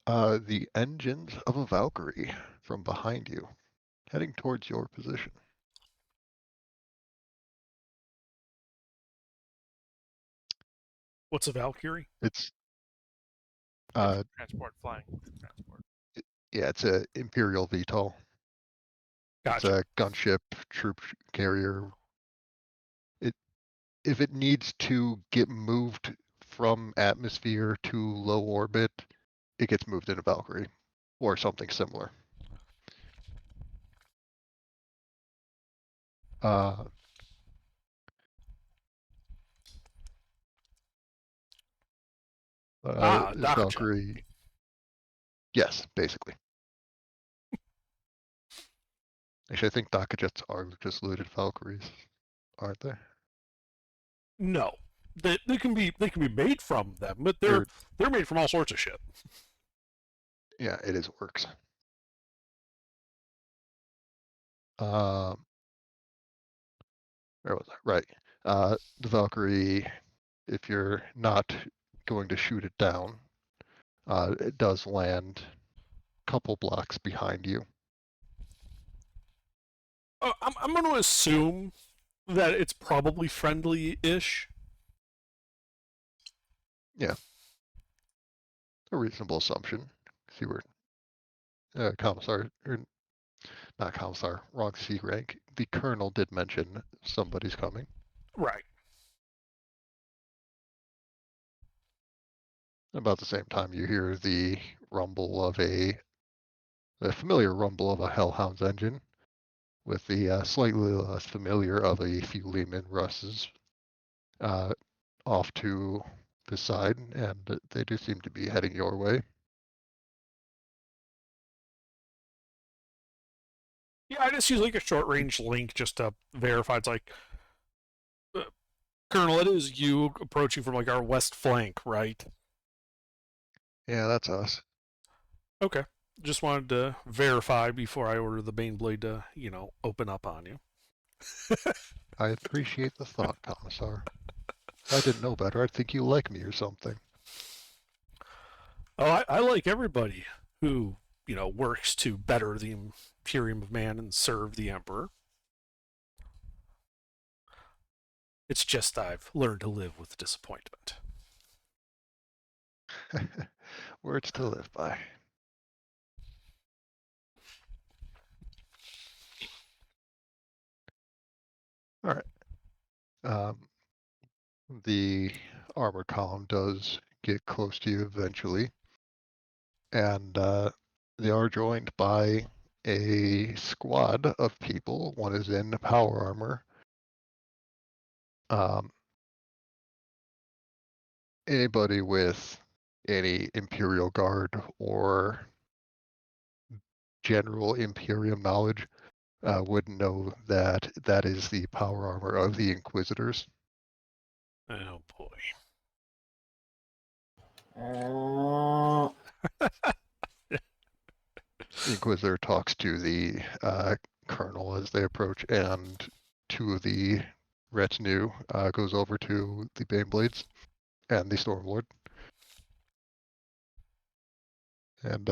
The engines of a Valkyrie from behind you, heading towards your position. What's a Valkyrie? It's Transport, flying transport. yeah, it's a Imperial VTOL. It's Gotcha. a gunship, troop carrier. If it needs to get moved from atmosphere to low orbit, it gets moved into Valkyrie or something similar. Dakka. Valkyrie. Yes, basically. Actually, I think Dakka jets are just looted Valkyries, aren't they? No, they can be made from them, but they're made from all sorts of shit. Yeah, it is works. Where was I? Right. The Valkyrie, if you're not going to shoot it down, it does land a couple blocks behind you. I'm going to assume that it's probably friendly-ish. Yeah. A reasonable assumption. See where Commissar, or not Commissar, wrong C rank. The Colonel did mention somebody's coming. Right. About the same time, you hear the rumble of the familiar rumble of a Hellhound's engine, with the slightly less familiar of a few Lehman Russes off to the side, and they do seem to be heading your way. Yeah, I just use like a short range link just to verify. It's like, Colonel, it is you approaching from like our west flank, right? Yeah, that's us. Okay. Just wanted to verify before I order the Baneblade to, open up on you. I appreciate the thought, Commissar. If I didn't know better, I'd think you like me or something. Oh, I like everybody who, works to better the Imperium of Man and serve the Emperor. It's just I've learned to live with disappointment. Words to live by. All right. The armor column does get close to you eventually, and they are joined by a squad of people. One is in power armor. Anybody with any Imperial Guard or general Imperium knowledge would know that that is the power armor of the Inquisitors. Oh boy. The Inquisitor talks to the Colonel as they approach, and two of the retinue goes over to the Baneblades and the Stormlord. And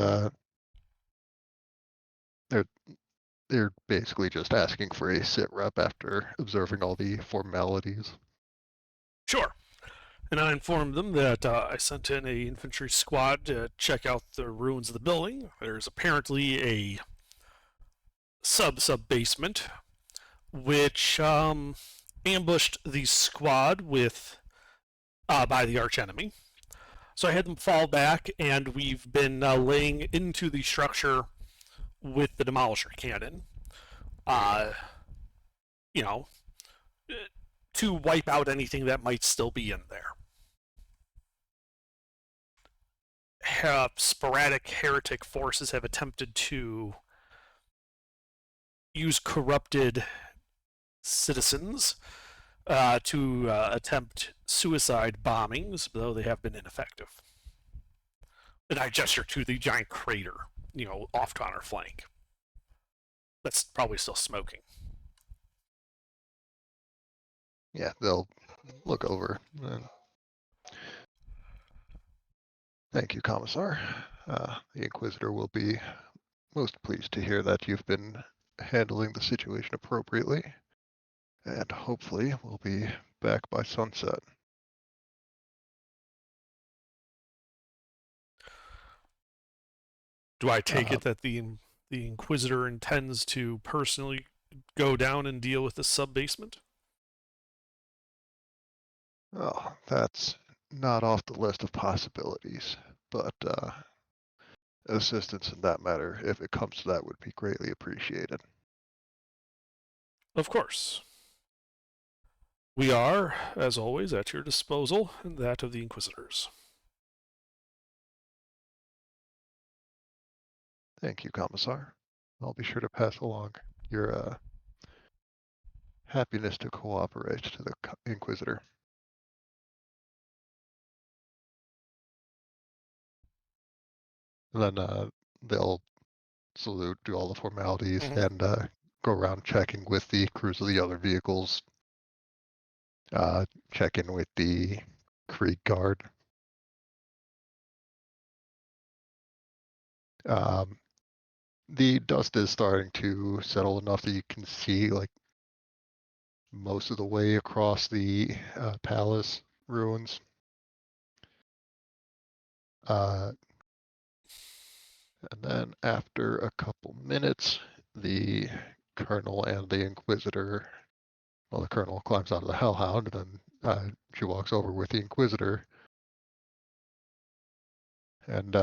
they're basically just asking for a sit rep after observing all the formalities. Sure. And I informed them that I sent in a infantry squad to check out the ruins of the building. There's apparently a sub-basement, which ambushed the squad with by the archenemy. So I had them fall back, and we've been laying into the structure with the demolisher cannon. To wipe out anything that might still be in there. Sporadic heretic forces have attempted to use corrupted citizens to attempt suicide bombings, though they have been ineffective. And I gesture to the giant crater, off on our flank. That's probably still smoking. Yeah, they'll look over. Thank you, Commissar. The Inquisitor will be most pleased to hear that you've been handling the situation appropriately, and hopefully we'll be back by sunset. Do I take it that the Inquisitor intends to personally go down and deal with the sub-basement? Oh, that's not off the list of possibilities, but assistance in that matter, if it comes to that, would be greatly appreciated. Of course. We are, as always, at your disposal and that of the Inquisitors. Thank you, Commissar. I'll be sure to pass along your happiness to cooperate to the Inquisitor. And then they'll salute, do all the formalities, and go around checking with the crews of the other vehicles. Check in with the Krieg Guard. The dust is starting to settle enough that you can see like most of the way across the palace ruins. And then after a couple minutes, the Colonel and the Inquisitor, well, the Colonel climbs out of the Hellhound, and then she walks over with the Inquisitor. And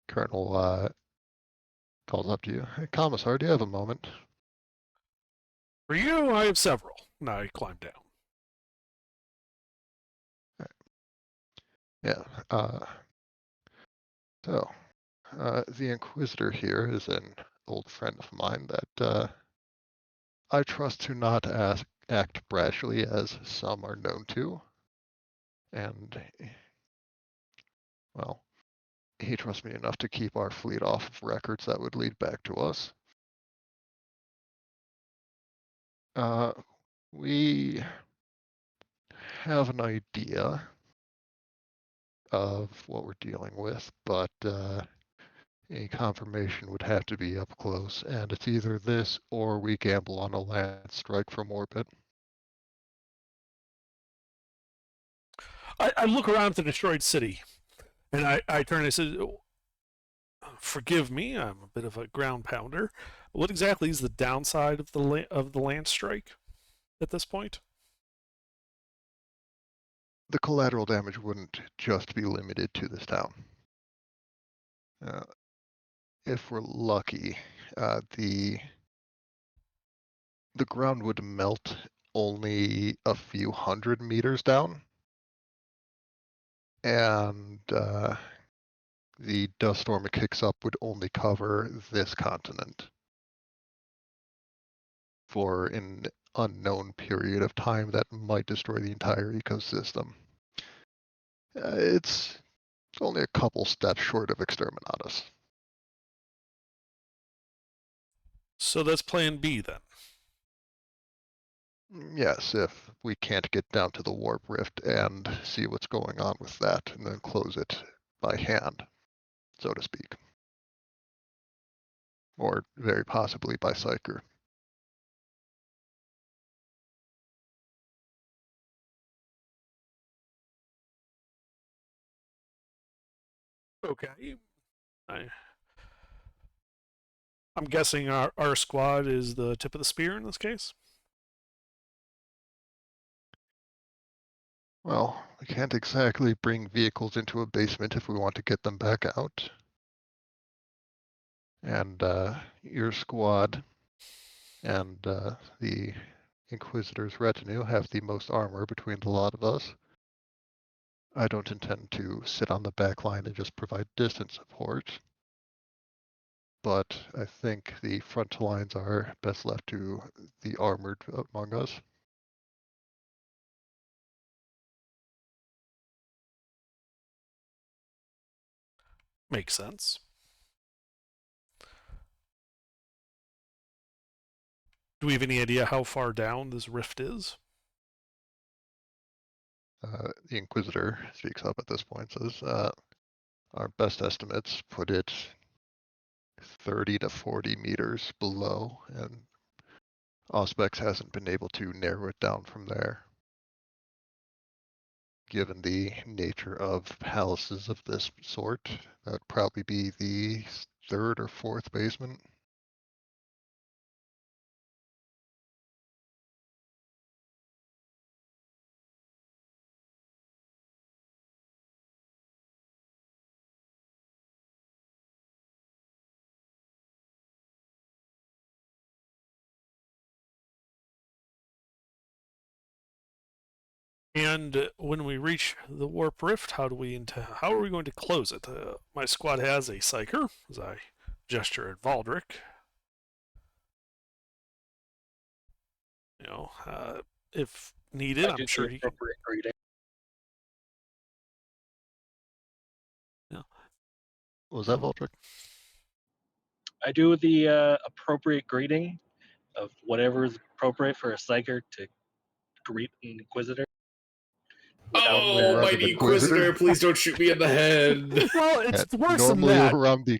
Colonel calls up to you. Hey, Commissar, do you have a moment? For you, I have several. And I climb down. Yeah. So, the Inquisitor here is an old friend of mine that I trust to not act brashly as some are known to. And, well, he trusts me enough to keep our fleet off of records that would lead back to us. We have an idea of what we're dealing with, but a confirmation would have to be up close, and it's either this or we gamble on a land strike from orbit. I look around at the destroyed city, and I turn and I say, forgive me, I'm a bit of a ground pounder. What exactly is the downside of the land strike at this point? The collateral damage wouldn't just be limited to this town. If we're lucky, the ground would melt only a few hundred meters down, and the dust storm it kicks up would only cover this continent for an unknown period of time that might destroy the entire ecosystem. It's only a couple steps short of Exterminatus. So that's plan B then. Yes, if we can't get down to the warp rift and see what's going on with that, and then close it by hand, so to speak. Or very possibly by Psyker. Okay. I'm guessing our squad is the tip of the spear in this case? Well, we can't exactly bring vehicles into a basement if we want to get them back out. And your squad and the Inquisitor's retinue have the most armor between the lot of us. I don't intend to sit on the back line and just provide distance support. But I think the front lines are best left to the armored among us. Makes sense. Do we have any idea how far down this rift is? The Inquisitor speaks up at this point, says, our best estimates put it 30 to 40 meters below, and Auspex hasn't been able to narrow it down from there. Given the nature of palaces of this sort, that would probably be the third or fourth basement. And when we reach the warp rift, how are we going to close it? My squad has a psyker, as I gesture at Valdric. You know, if needed, I'm sure he. Yeah. What was that, Valdric? I do the appropriate greeting of whatever is appropriate for a psyker to greet an Inquisitor. Oh, around mighty the Inquisitor. Inquisitor, please don't shoot me in the head. Well, it's worse than Normally that. around the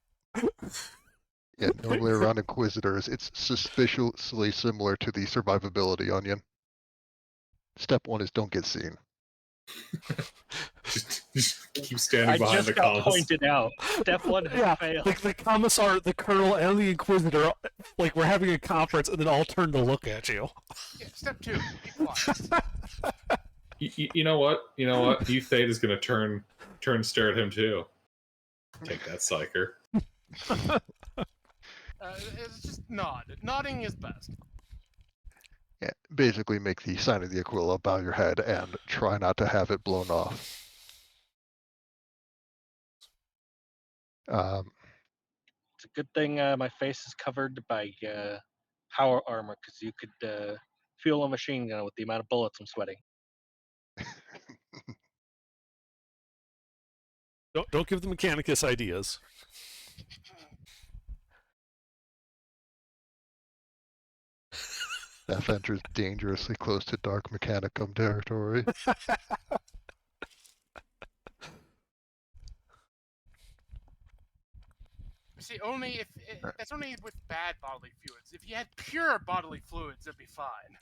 normally around Inquisitors, it's suspiciously similar to the survivability onion. Step 1 is don't get seen. just keep standing I behind just the got comms. pointed out. Step 1 has Yeah, failed. like the commissar, the colonel, and the Inquisitor, like we're having a conference, and then all turn to look at you. Yeah, step 2, be quiet. You know what? You know what? Euthate is going to turn and stare at him too. Take that, Psyker. It's just nod. Nodding is best. Yeah, basically make the sign of the Aquila, bow your head, and try not to have it blown off. It's a good thing my face is covered by power armor, because you could fuel a machine gun with the amount of bullets I'm sweating. Don't give the Mechanicus ideas. F enters dangerously close to Dark Mechanicum territory. See, only if that's only with bad bodily fluids. If you had pure bodily fluids, it'd be fine.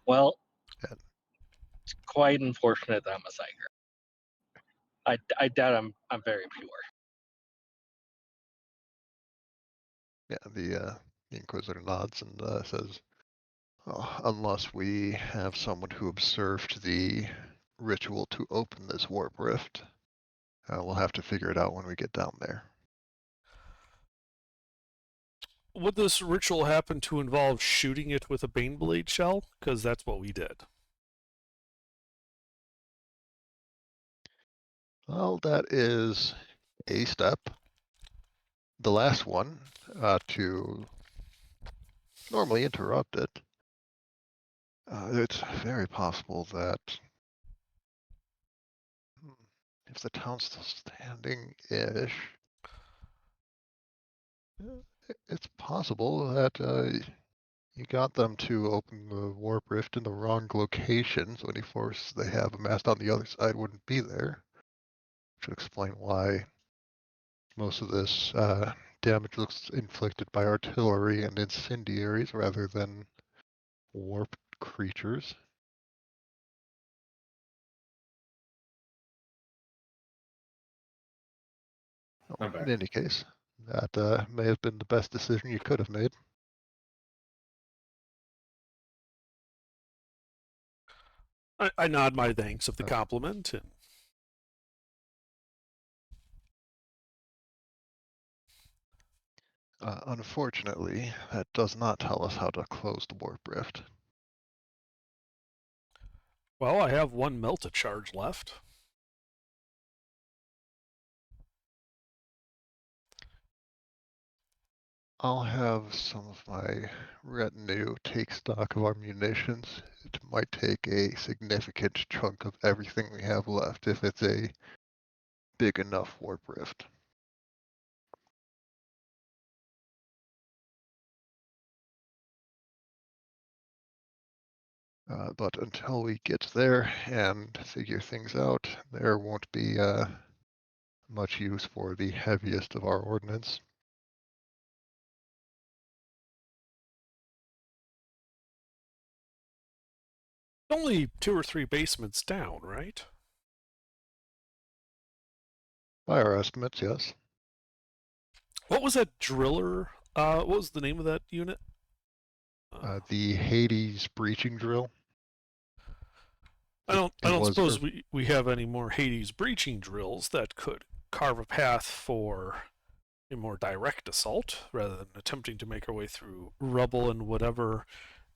Well, Yeah. it's quite unfortunate that I'm a psyker. I doubt I'm very pure. Yeah, the Inquisitor nods and says, oh, unless we have someone who observed the ritual to open this warp rift, we'll have to figure it out when we get down there. Would this ritual happen to involve shooting it with a Baneblade shell? Because that's what we did. Well, that is a step. The last one, to normally interrupt it. It's very possible that if the town's still standing-ish, it's possible that you got them to open the warp rift in the wrong location, so any force they have amassed on the other side wouldn't be there. Which would explain why most of this damage looks inflicted by artillery and incendiaries rather than warp creatures. I'm back. In any case, that may have been the best decision you could have made. I nod my thanks of the compliment, and Unfortunately, that does not tell us how to close the warp rift. well, I have one melta charge left. I'll have some of my retinue take stock of our munitions. It might take a significant chunk of everything we have left if it's a big enough warp rift. But until we get there and figure things out, there won't be much use for the heaviest of our ordnance. Only 2 or 3 basements down, right? By our estimates, yes. What was that driller? What was the name of that unit? The Hades breaching drill. I don't was suppose we have any more Hades breaching drills that could carve a path for a more direct assault rather than attempting to make our way through rubble and whatever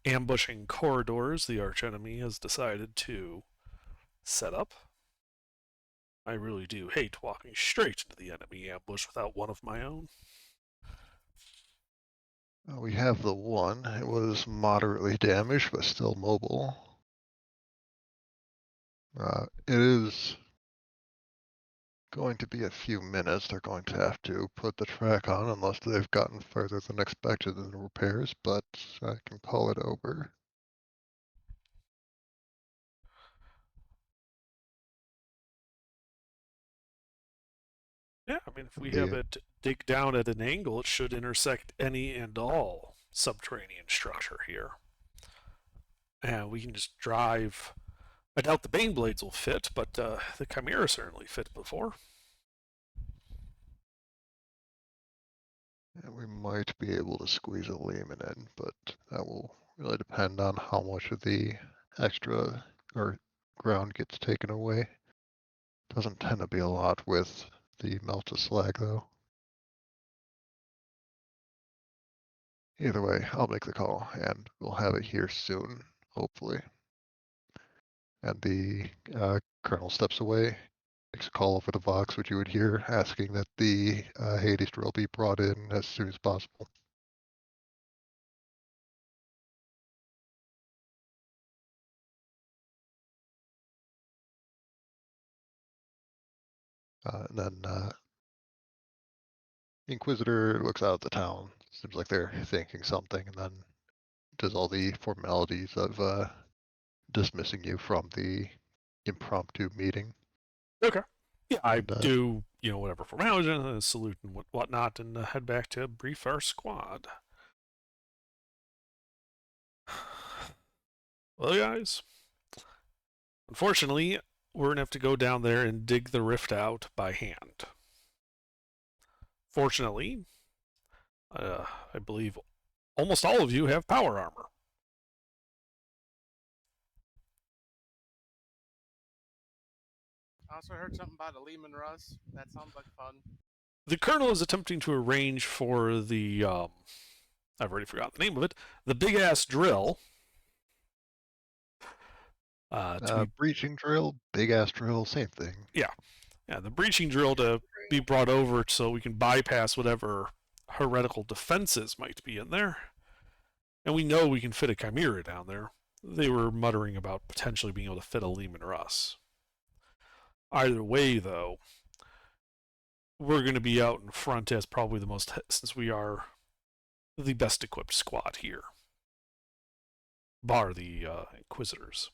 ambushing corridors the archenemy has decided to set up. I really do hate walking straight into the enemy ambush without one of my own. We have the one. It was moderately damaged, but still mobile. It is going to be a few minutes. They're going to have to put the track on unless they've gotten further than expected in the repairs, but I can call it over. Yeah, I mean, if we have it dig down at an angle, it should intersect any and all subterranean structure here. And we can just drive. I doubt the Bane Blades will fit, but the Chimera certainly fit before. And we might be able to squeeze a Lehman in, but that will really depend on how much of the extra or ground gets taken away. Doesn't tend to be a lot with the melted slag, though. Either way, I'll make the call, and we'll have it here soon, hopefully. And the colonel steps away, makes a call over the Vox, which you would hear, asking that the Hades drill be brought in as soon as possible. And then Inquisitor looks out at the town. Seems like they're thinking something, and then does all the formalities of dismissing you from the impromptu meeting. Okay. Yeah, I do, whatever formalities, salute and whatnot, and head back to brief our squad. Well, guys, unfortunately, we're going to have to go down there and dig the rift out by hand. Fortunately, I believe almost all of you have power armor. I also heard something about a Lehman Russ. That sounds like fun. The colonel is attempting to arrange for the, I've already forgotten the name of it, the big-ass drill. Breaching drill, big-ass drill, same thing. Yeah. Yeah, the breaching drill to be brought over so we can bypass whatever heretical defenses might be in there. And we know we can fit a Chimera down there. They were muttering about potentially being able to fit a Leman Russ. Either way, though, we're going to be out in front as probably the most, since we are the best equipped squad here. Bar the Inquisitors.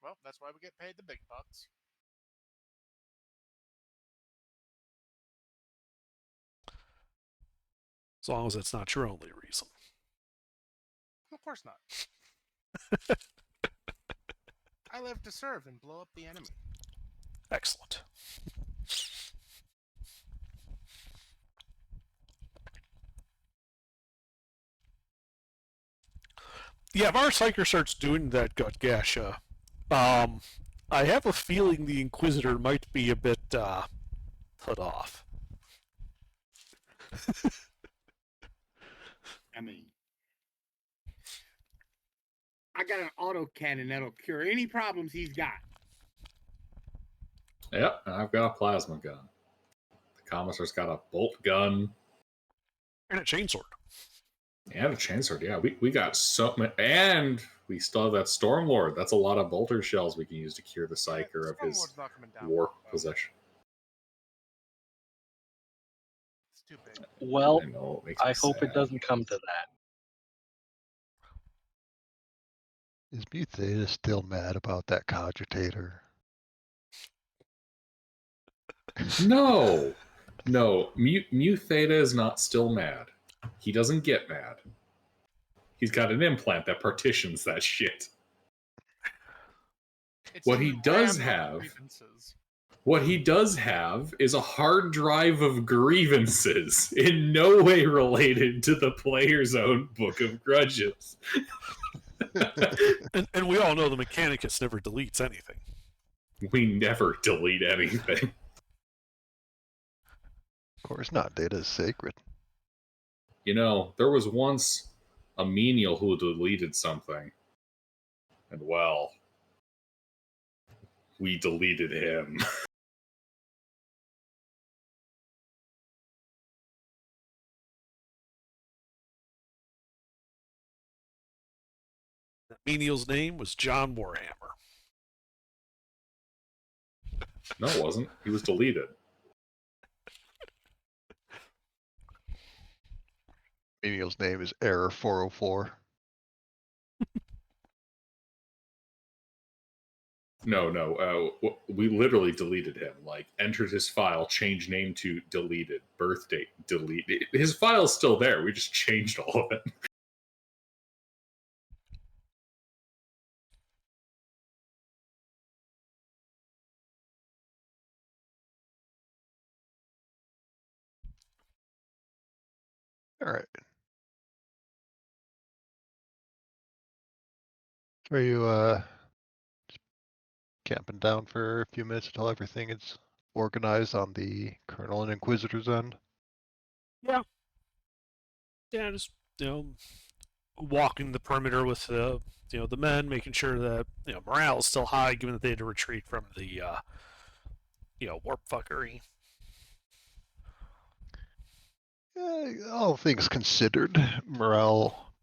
Well, that's why we get paid the big bucks. As long as it's not your only reason. Of course not. I live to serve and blow up the enemy. Excellent. Yeah, if our Psyker starts doing that Gut Gasha, I have a feeling the Inquisitor might be a bit put off. I mean, I got an autocannon that'll cure any problems he's got. Yep, and I've got a plasma gun. The commissar's got a bolt gun And a chainsword. and a chainsword. Yeah, we got so many, and we still have that Stormlord. That's a lot of bolter shells we can use to cure the Psyker of his Stormlord's not coming down. warp possession. It's too big. Well, I know, it makes I me hope it sad. doesn't come to that. Is Mutheta still mad about that cogitator? No, Mu Theta is not still mad. He doesn't get mad. He's got an implant that partitions that shit. It's What too he does random have- grievances. What he does have is a hard drive of grievances, in no way related to the player's own book of grudges. And we all know the Mechanicus never deletes anything. We never delete anything. Of course not. Data is sacred. You know, there was once a menial who deleted something. And well, we deleted him. That menial's name was John Warhammer. No, it wasn't. He was deleted. Menial's name is Error 404. No. We literally deleted him. Like, entered his file, changed name to deleted, birth date deleted. His file's still there. We just changed all of it. All right. Are you just camping down for a few minutes until everything is organized on the Colonel and Inquisitor's end? Yeah, just walking the perimeter with the the men, making sure that morale is still high, given that they had to retreat from the warp fuckery. All things considered, morale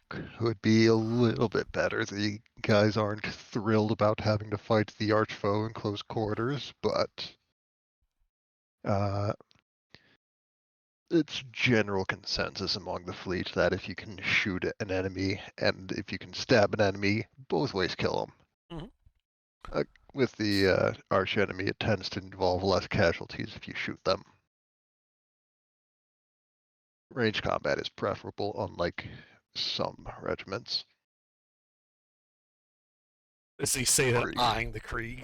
could be a little bit better. The guys aren't thrilled about having to fight the archfoe in close quarters, but it's general consensus among the fleet that if you can shoot an enemy and if you can stab an enemy, both ways kill them. With the arch enemy, it tends to involve less casualties if you shoot them. Range combat is preferable, unlike some regiments. As they say that, Krieg. eyeing the Krieg.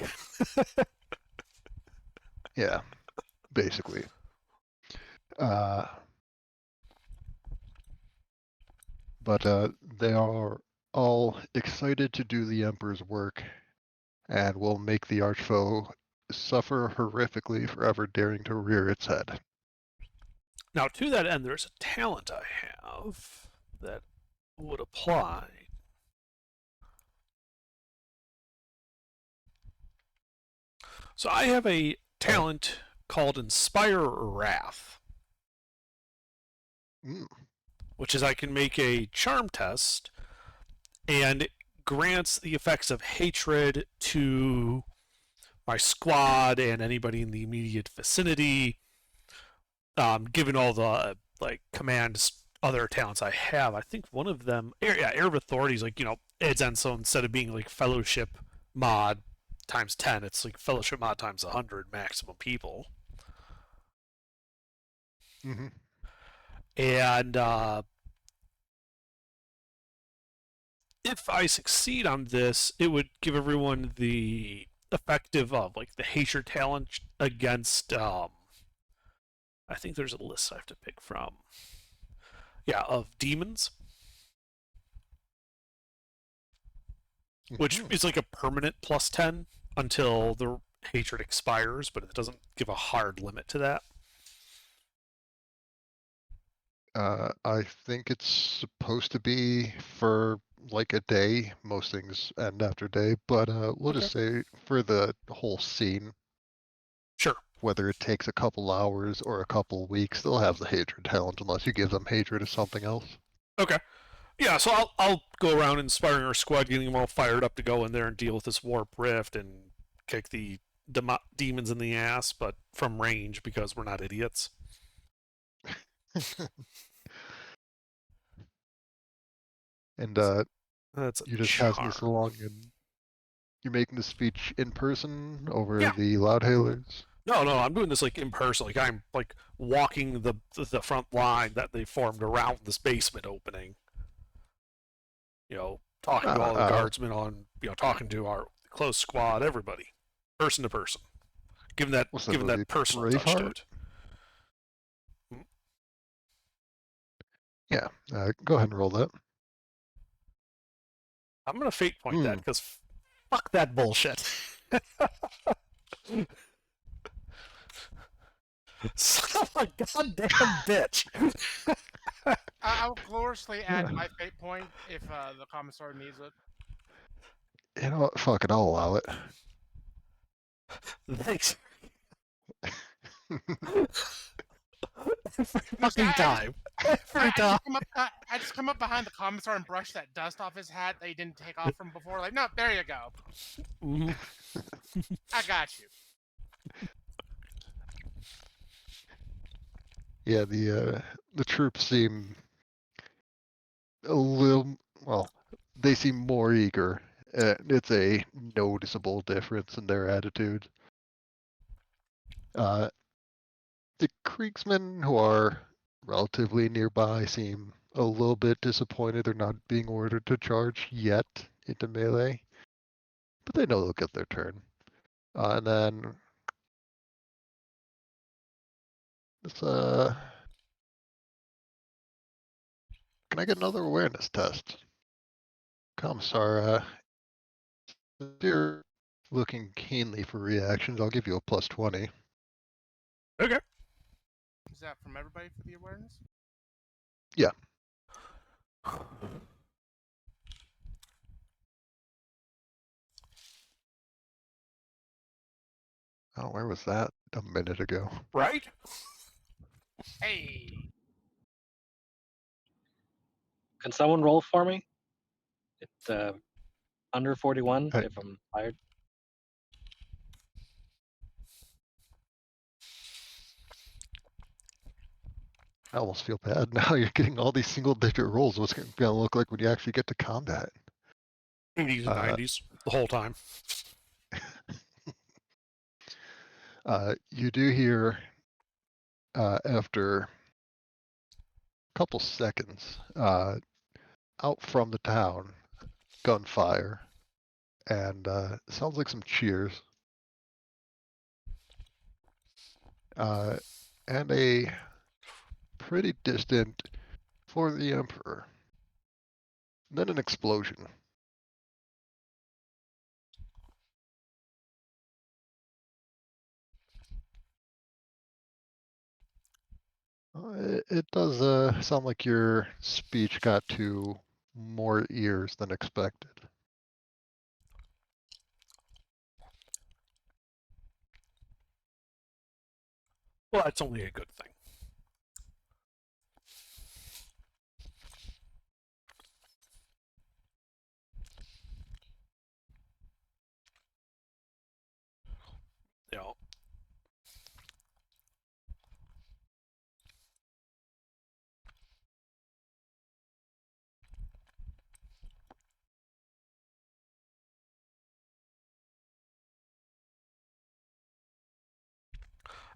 Yeah, basically. But they are all excited to do the Emperor's work and will make the archfoe suffer horrifically for ever daring to rear its head. Now, to that end, there's a talent I have that would apply. So I have a talent called Inspire Wrath, Mm. which is I can make a charm test, and it grants the effects of hatred to my squad and anybody in the immediate vicinity. Given all the like commands, other talents I have, I think one of them, Air of Authority, is like adds on. So instead of being like Fellowship mod times 10, it's like Fellowship mod times 100 maximum people. Mm-hmm. And if I succeed on this, it would give everyone the effective of like the hatred talent against. I think there's a list I have to pick from. Yeah, of demons, which Mhm. is like a permanent plus 10 until the hatred expires, but it doesn't give a hard limit to that. I think it's supposed to be for like a day. Most things end after a day, but we'll Okay. just say for the whole scene, Sure. whether it takes a couple hours or a couple weeks, they'll have the hatred talent unless you give them hatred or something else. Okay. Yeah, so I'll go around inspiring our squad, getting them all fired up to go in there and deal with this warp rift and kick the demons in the ass, but from range because we're not idiots. And That's a you just passing this charm. along, and you're making the speech in person over Yeah. the loudhailers. No, I'm doing this like in person. Like I'm like walking the front line that they formed around this basement opening. Talking to all the guardsmen on, talking to our close squad, everybody, person to person, giving that What's that movie? that personal touch to Braveheart? it. Yeah. Go ahead and roll that. I'm gonna fate point that because fuck that bullshit. Son of a goddamn bitch. I'll gloriously add my fate point if the commissar needs it. You know what? Fuck it. I'll allow it. Thanks. Every Look, fucking time. Every time. I just come up behind the commissar and brush that dust off his hat that he didn't take off from before. Like, no, there you go. Mhm. I got you. Yeah, the troops seem a little, well, they seem more eager. It's a noticeable difference in their attitudes. The Kriegsmen, who are relatively nearby, seem a little bit disappointed they're not being ordered to charge yet into melee, but they know they'll get their turn. And then this, can I get another awareness test? Commissar, if you're looking keenly for reactions, I'll give you a plus 20. Okay. Is that from everybody for the awareness? Yeah. Oh, where was that a minute ago? Right? Hey. Can someone roll for me? It's under 41 Hey. if I'm fired. I almost feel bad now. You're getting all these single-digit rolls. What's it gonna look like when you actually get to combat? 80s and 90s the whole time. You do hear after a couple seconds out from the town, gunfire, and sounds like some cheers, and a pretty distant "For the Emperor." Then an explosion. It does sound like your speech got to more ears than expected. Well, that's only a good thing. You know,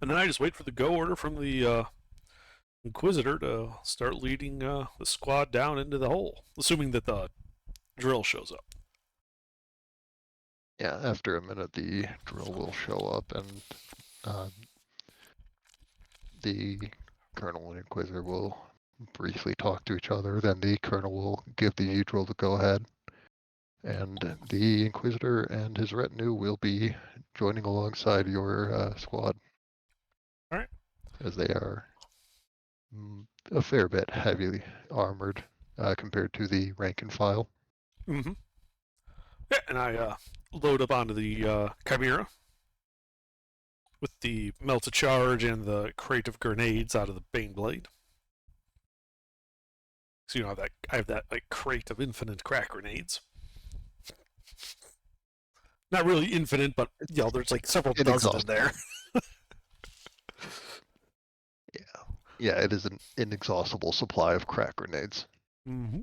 and then I just wait for the go order from the Inquisitor to start leading the squad down into the hole, assuming that the drill shows up. Yeah, after a minute, the drill will show up, and the Colonel and Inquisitor will briefly talk to each other. Then the Colonel will give the drill the go-ahead, and the Inquisitor and his retinue will be joining alongside your squad. All right. As they are a fair bit heavily armored compared to the rank and file. Mm-hmm. Yeah, and I load up onto the Chimera with the melted charge and the crate of grenades out of the Baneblade. So you know I have that like crate of infinite crack grenades. Not really infinite, but you know, there's like several dozen in there. Yeah, it is an inexhaustible supply of crack grenades. Mm-hmm.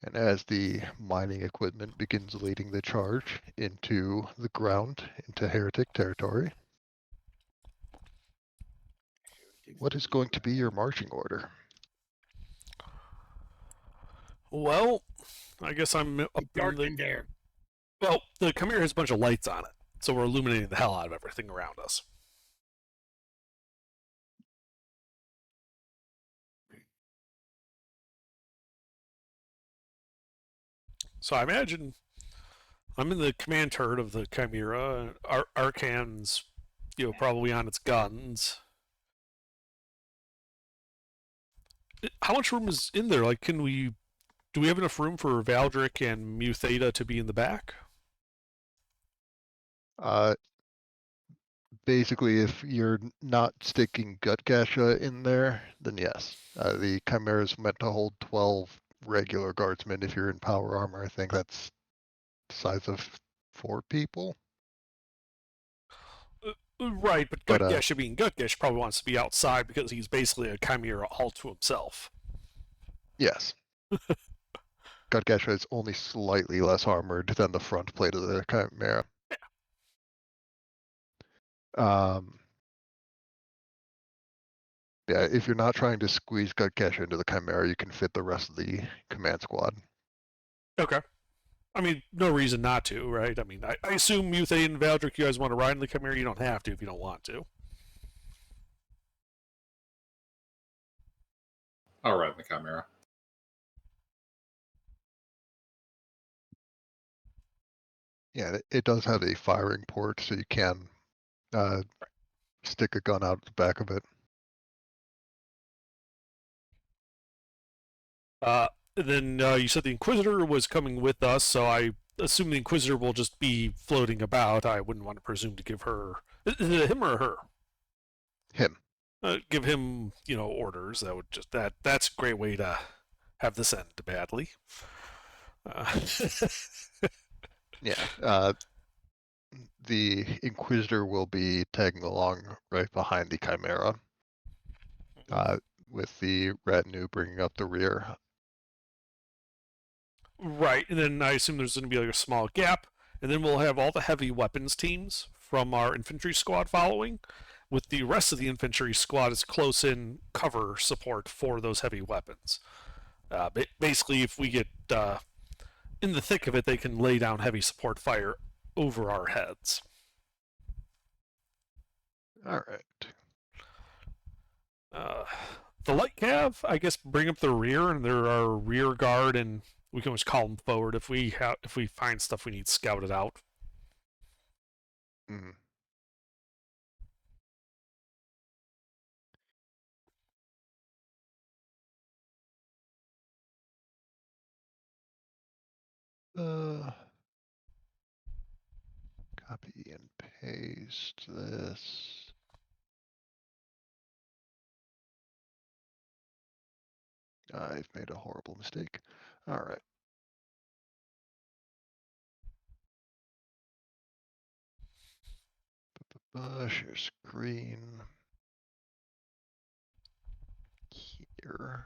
And as the mining equipment begins leading the charge into the ground, into heretic territory, what is going to be your marching order? Well, I guess I'm up Dark in in there. Well, the Chimera has a bunch of lights on it, so we're illuminating the hell out of everything around us. So I imagine I'm in the command turret of the Chimera. Arcan's, you know, probably on its guns. How much room is in there? Like, do we have enough room for Valdric and Mu Theta to be in the back? Basically, if you're not sticking Gut Gasha in there, then yes. The Chimera is meant to hold 12 regular guardsmen. If you're in power armor, I think that's the size of 4 people. Right, but But, Gutgesh being Gutgesh probably wants to be outside because he's basically a Chimera all to himself. Yes. Gut Gasha is only slightly less armored than the front plate of the Chimera. Yeah, if you're not trying to squeeze Gut Gasha into the Chimera, you can fit the rest of the command squad. Okay. I mean, no reason not to, right? I mean, I assume Muthay and Valdric, you guys want to ride in the Chimera. You don't have to if you don't want to. I'll ride in the Chimera. Yeah, it does have a firing port, so you can stick a gun out the back of it. Then you said the Inquisitor was coming with us, so I assume the Inquisitor will just be floating about. I wouldn't want to presume to give her... Is it him or her? Him. Give him, you know, orders. That would just... That's a great way to have this end badly. Yeah. The Inquisitor will be tagging along right behind the Chimera, with the retinue bringing up the rear. Right, and then I assume there's going to be like a small gap, and then we'll have all the heavy weapons teams from our infantry squad following, with the rest of the infantry squad as close-in cover support for those heavy weapons. Basically, if we get in the thick of it, they can lay down heavy support fire over our heads. All right. The light cav, I guess, bring up the rear, and they're our rear guard, and we can always call them forward if we find stuff we need scouted out. Mm-hmm. Copy and paste this. I've made a horrible mistake. All right. Share screen. Here.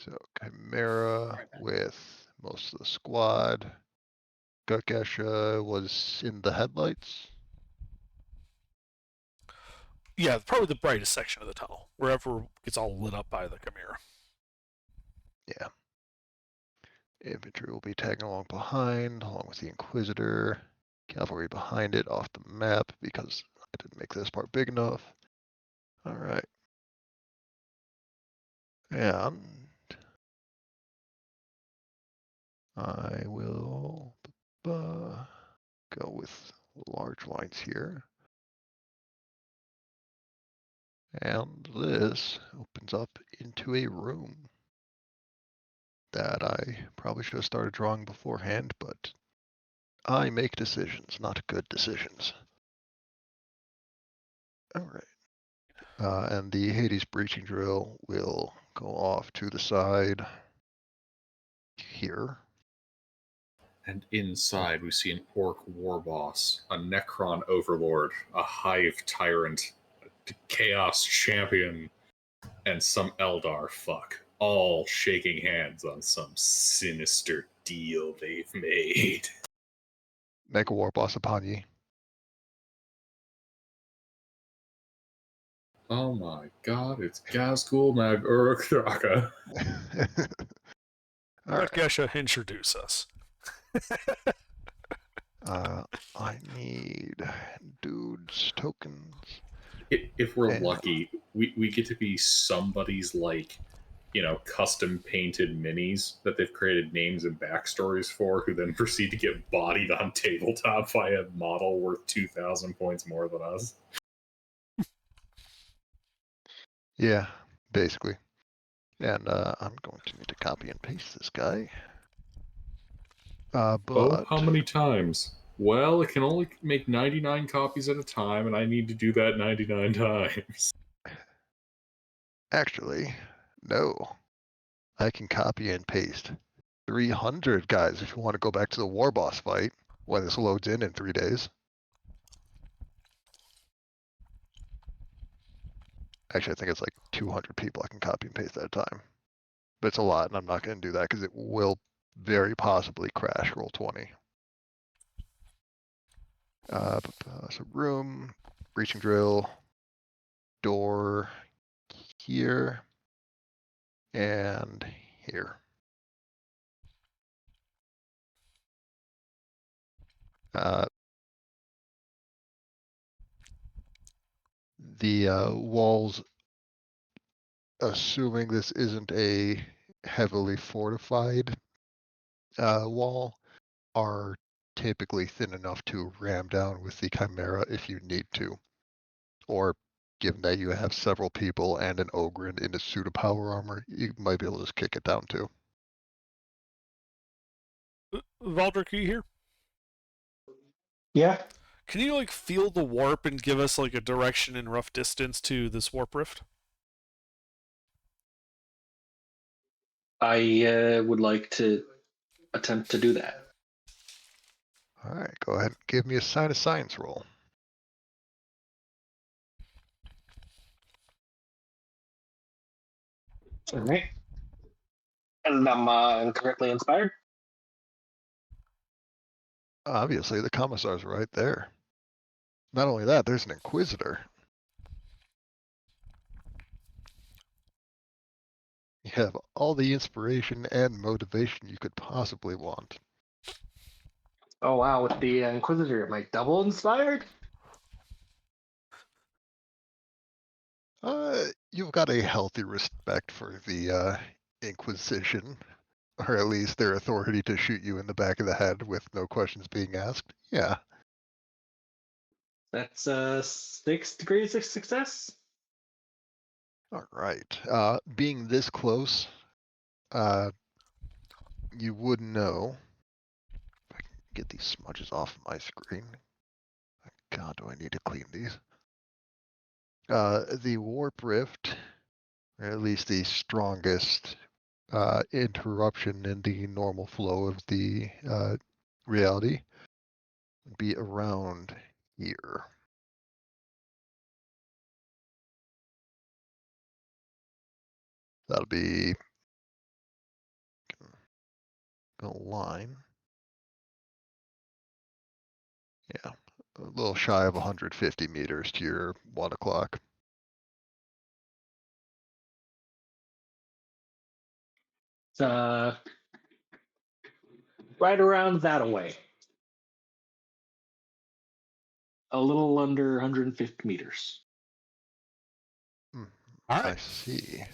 So Chimera with most of the squad. Gutgesha was in the headlights. Yeah, probably the brightest section of the tunnel, wherever it's all lit up by the Chimera. Yeah. Infantry will be tagging along behind, along with the Inquisitor. Cavalry behind it off the map because I didn't make this part big enough. All right. And I will go with large lines here. And this opens up into a room that I probably should have started drawing beforehand, but I make decisions, not good decisions. All right. And the Hades breaching drill will go off to the side here. And inside, we see an orc war boss, a Necron overlord, a hive tyrant, a chaos champion, and some Eldar fuck, all shaking hands on some sinister deal they've made. Make a war boss upon ye. Oh my god, it's Gazgul Mag Uruk Thraka. All right. Gesha, introduce us. I need dudes tokens. If we're And- lucky, we get to be somebody's, like, you know, custom painted minis that they've created names and backstories for, who then proceed to get bodied on tabletop by a model worth 2,000 points more than us. Yeah, basically. And I'm going to need to copy and paste this guy. But Oh, how many times? Well, it can only make 99 copies at a time, and I need to do that 99 times. actually, no. I can copy and paste 300 guys if you want to go back to the war boss fight when this loads in 3 days. Actually, I think it's like 200 people I can copy and paste at a time. But it's a lot, and I'm not going to do that because it will very possibly crash Roll20. So room, breaching drill, door here, and here. The walls, assuming this isn't a heavily fortified wall, are typically thin enough to ram down with the Chimera if you need to. Or given that you have several people and an Ogre in a suit of power armor, you might be able to just kick it down too. Valdrick, are you here? Yeah. Can you like feel the warp and give us like a direction and rough distance to this warp rift? I would like to attempt to do that. All right, go ahead and give me a sign of science roll. All right. And I'm incorrectly inspired. Obviously, the commissar's right there. Not only that, there's an Inquisitor. You have all the inspiration and motivation you could possibly want. Oh wow, with the Inquisitor, am I double inspired? You've got a healthy respect for the Inquisition, or at least their authority to shoot you in the back of the head with no questions being asked. Yeah. That's 6 degrees of success. All right. Being this close, you would know these smudges off my screen. God, do I need to clean these? The warp rift, or at least the strongest interruption in the normal flow of the reality, would be around here. That'll be a line. Yeah, a little shy of 150 meters to your 1 o'clock. It's right around that away. A little under 150 meters. All I right. see.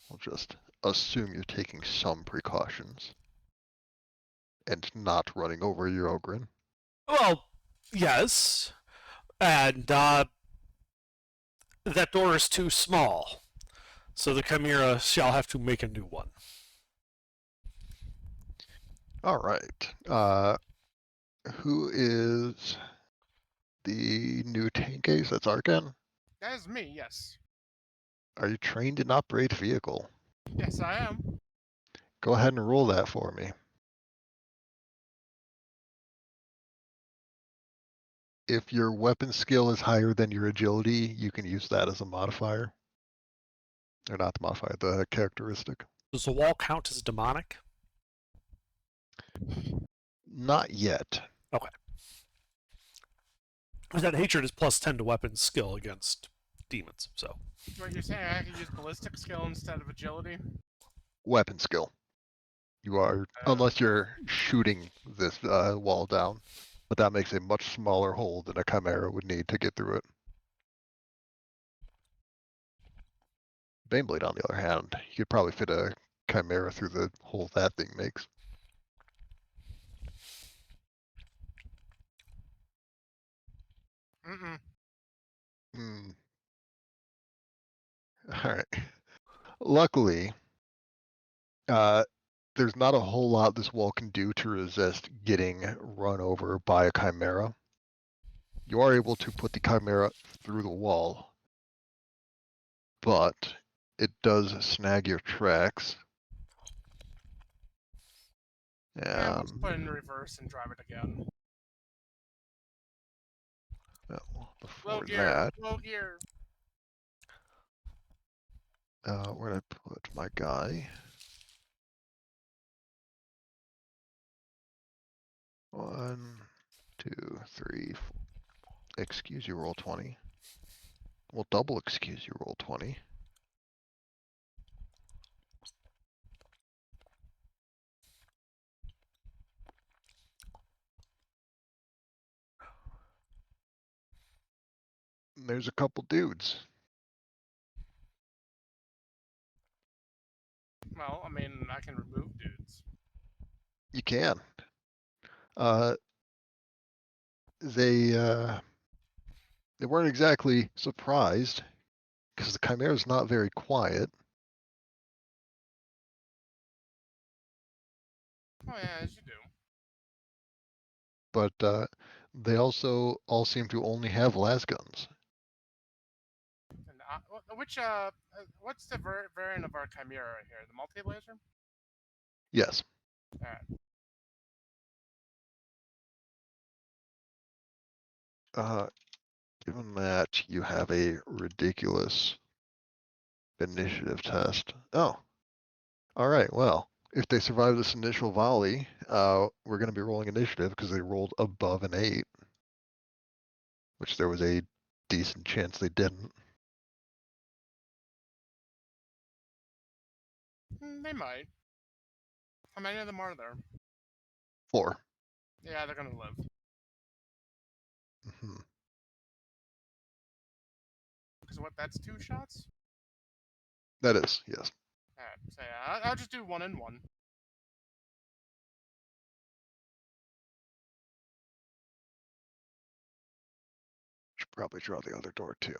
We'll just assume you're taking some precautions and not running over your Ogren. Well, yes, and that door is too small, so the Chimera shall have to make a new one. All right. Who is the new tank ace? That's Arkan. That is me, yes. Are you trained in operate vehicle? Yes, I am. Go ahead and roll that for me. If your weapon skill is higher than your agility, you can use that as a modifier. Or not the modifier, the characteristic. Does the wall count as demonic? Not yet. Okay. Because that hatred is plus 10 to weapon skill against demons, so. What you're saying, I could use ballistic skill instead of agility? Weapon skill. You are, unless you're shooting this wall down. But that makes a much smaller hole than a Chimera would need to get through it. Baneblade, on the other hand, you could probably fit a Chimera through the hole that thing makes. Mm-mm. Alright. Luckily, there's not a whole lot this wall can do to resist getting run over by a Chimera. You are able to put the Chimera through the wall, but it does snag your tracks. Yeah, let's put it in reverse and drive it again. Well, Low before gear, that, low gear. where did I put my guy? 1, 2, 3, 4. Excuse you, roll 20. Well, double excuse you, roll 20. And there's a couple dudes. Well, I mean, I can remove dudes. You can. They weren't exactly surprised because the Chimera's not very quiet. Oh yeah, as you do. But they also all seem to only have las guns. And what's the variant of our Chimera here? The multi-laser? Yes. Alright. Given that you have a ridiculous initiative test. Oh. Alright, well, if they survive this initial volley, we're going to be rolling initiative because they rolled above an 8. Which there was a decent chance they didn't. They might. How many of them are there? 4. Yeah, they're gonna live. Mm-hmm. Because what, that's 2 shots? That is, yes. Alright, so yeah, I'll just do 1 and 1. Should probably draw the other door too.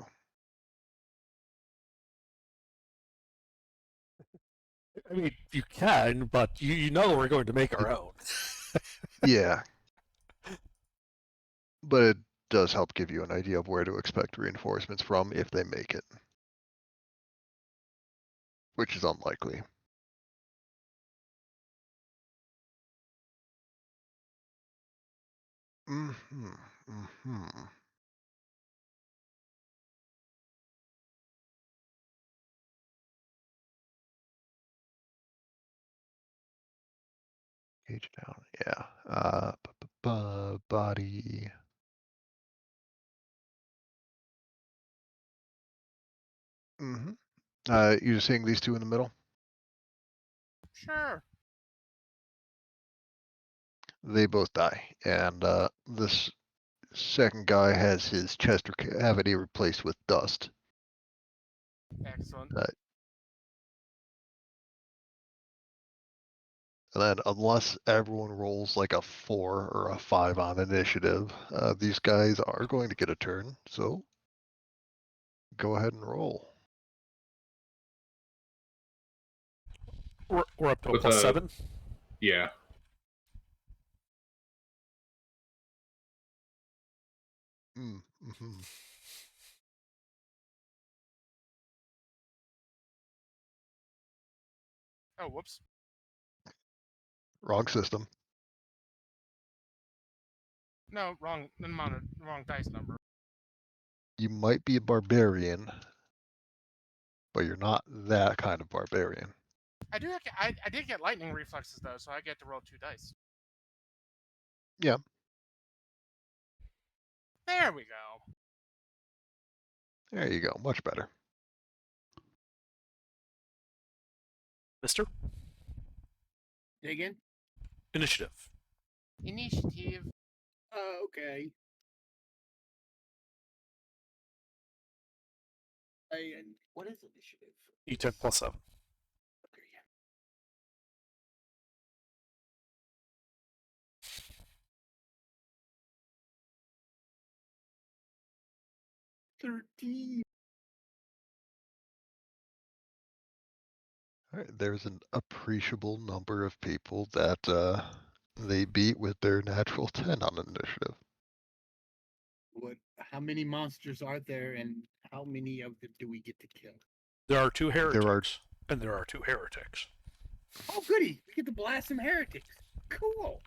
I mean, you can, but you know we're going to make our own. Yeah. But it does help give you an idea of where to expect reinforcements from if they make it. Which is unlikely. Mm-hmm. Mm-hmm. Gauge down, yeah. Body. Mm-hmm. You're seeing these two in the middle? Sure. They both die, and this second guy has his chest cavity replaced with dust. Excellent. And then, unless everyone rolls like a 4 or a 5 on initiative, these guys are going to get a turn. So, go ahead and roll. We're up to a With plus a- 7. Yeah. Mm-hmm. Oh, whoops. Wrong system. No, wrong dice number. You might be a barbarian, but you're not that kind of barbarian. I did get lightning reflexes though, so I get to roll 2 dice. Yeah. There we go. There you go. Much better. Mister? Say again? Initiative. Initiative. Okay. And what is initiative? E10 plus 7. Okay, yeah. 13. All right, there's an appreciable number of people that they beat with their natural 10 on initiative. How many monsters are there, and how many of them do we get to kill? There are 2 heretics. And there are 2 heretics. Oh, goody! We get to blast some heretics. Cool.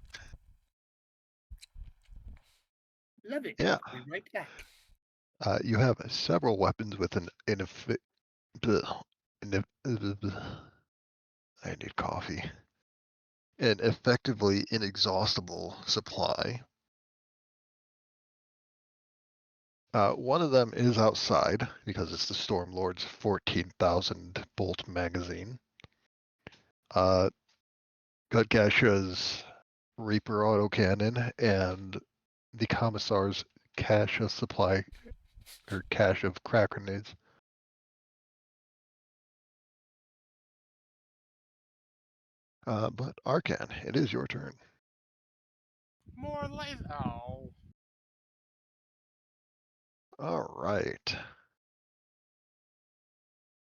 Love it. Yeah. I'll be right back. You have several weapons with an I need coffee. An effectively inexhaustible supply. One of them is outside because it's the Stormlord's 14,000 bolt magazine. Gutgasha's Reaper autocannon and the Commissar's cache of supply or cache of crack grenades. But Arcan, it is your turn. More life. Oh. All right.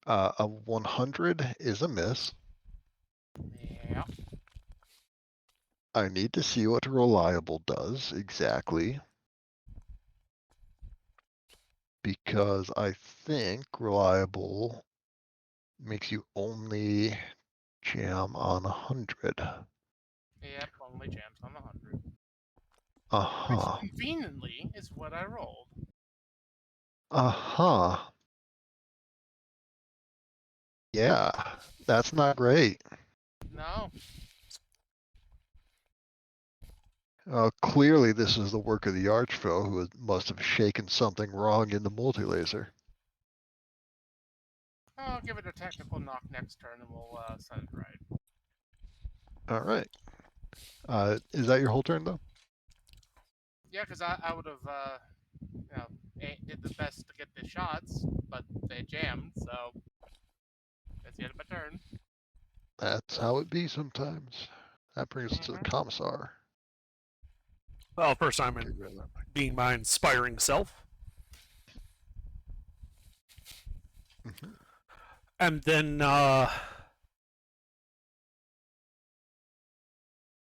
A 100 is a miss. Yeah. I need to see what reliable does exactly. Because I think reliable makes you only jam on 100. Yep, only jams on the 100. Uh-huh. Which conveniently is what I rolled. Uh-huh. Yeah, that's not great. No. Clearly this is the work of the Archfoe, who must have shaken something wrong in the multi-laser. I'll give it a technical knock next turn and we'll set it right. All right. Is that your whole turn, though? Yeah, because I would have, did the best to get the shots, but they jammed, so that's the end of my turn. That's how it be sometimes. That brings us to the Commissar. Well, first I'm being my inspiring self. Mhm. And then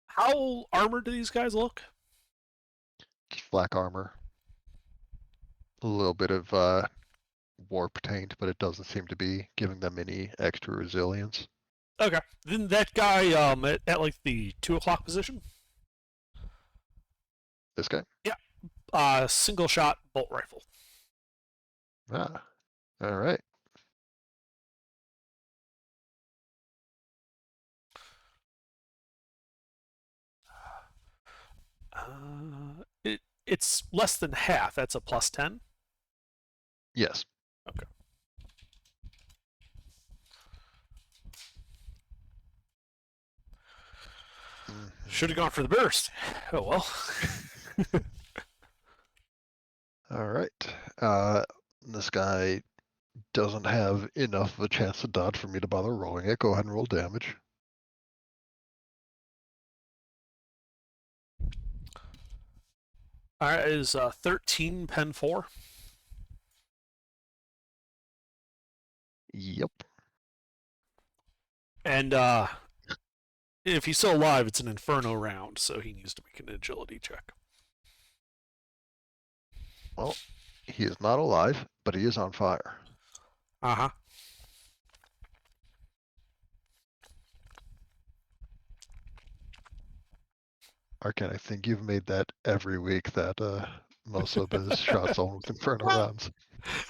How armored do these guys look? Just flak armor. A little bit of warp taint, but it doesn't seem to be giving them any extra resilience. Okay. Then that guy at like the 2 o'clock position? This guy? Single shot bolt rifle. Ah, all right. It's less than half. That's a +10. Yes. Okay. Should have gone for the burst. Oh well. All right. This guy doesn't have enough of a chance to dodge for me to bother rolling it. Go ahead and roll damage. All right, is 13 pen 4. Yep. And if he's still alive, it's an Inferno round, so he needs to make an agility check. Well, he is not alive, but he is on fire. Uh-huh. Arcan, I think you've made that every week that most of his shots on with Inferno Well, rounds.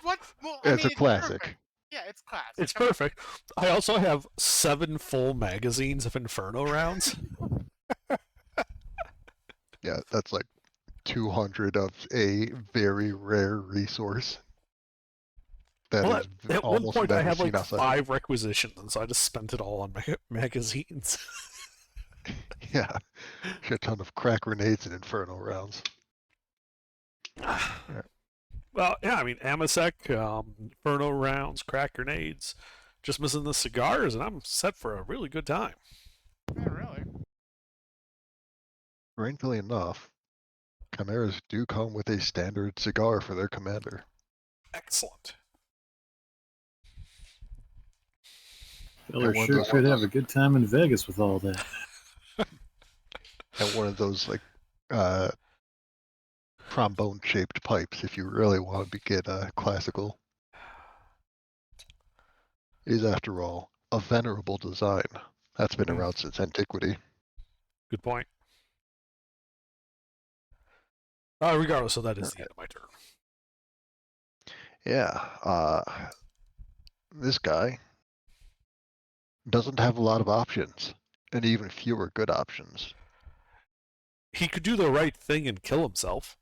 What? Well, I It's mean, a classic. perfect. Yeah, it's classic. It's I mean, perfect. I also have 7 full magazines of Inferno rounds. Yeah, that's like 200 of a very rare resource. That Well, is at one almost point, I never had seen like outside. 5 requisitions, and so I just spent it all on magazines. Yeah, shit ton of crack grenades and Inferno rounds. Well, yeah, I mean, Amasec, Inferno rounds, crack grenades. Just missing the cigars, and I'm set for a really good time. yeah, really. Strangely enough, Chimeras do come with a standard cigar for their commander. Excellent. Feller one of sure those could ones. have a good time in Vegas with all that. And one of those like trombone shaped pipes if you really want to get classical. It is, after all, a venerable design that's been around since antiquity. Good point. Regardless, so that is the end of my turn. Yeah, this guy doesn't have a lot of options, and even fewer good options. He could do the right thing and kill himself.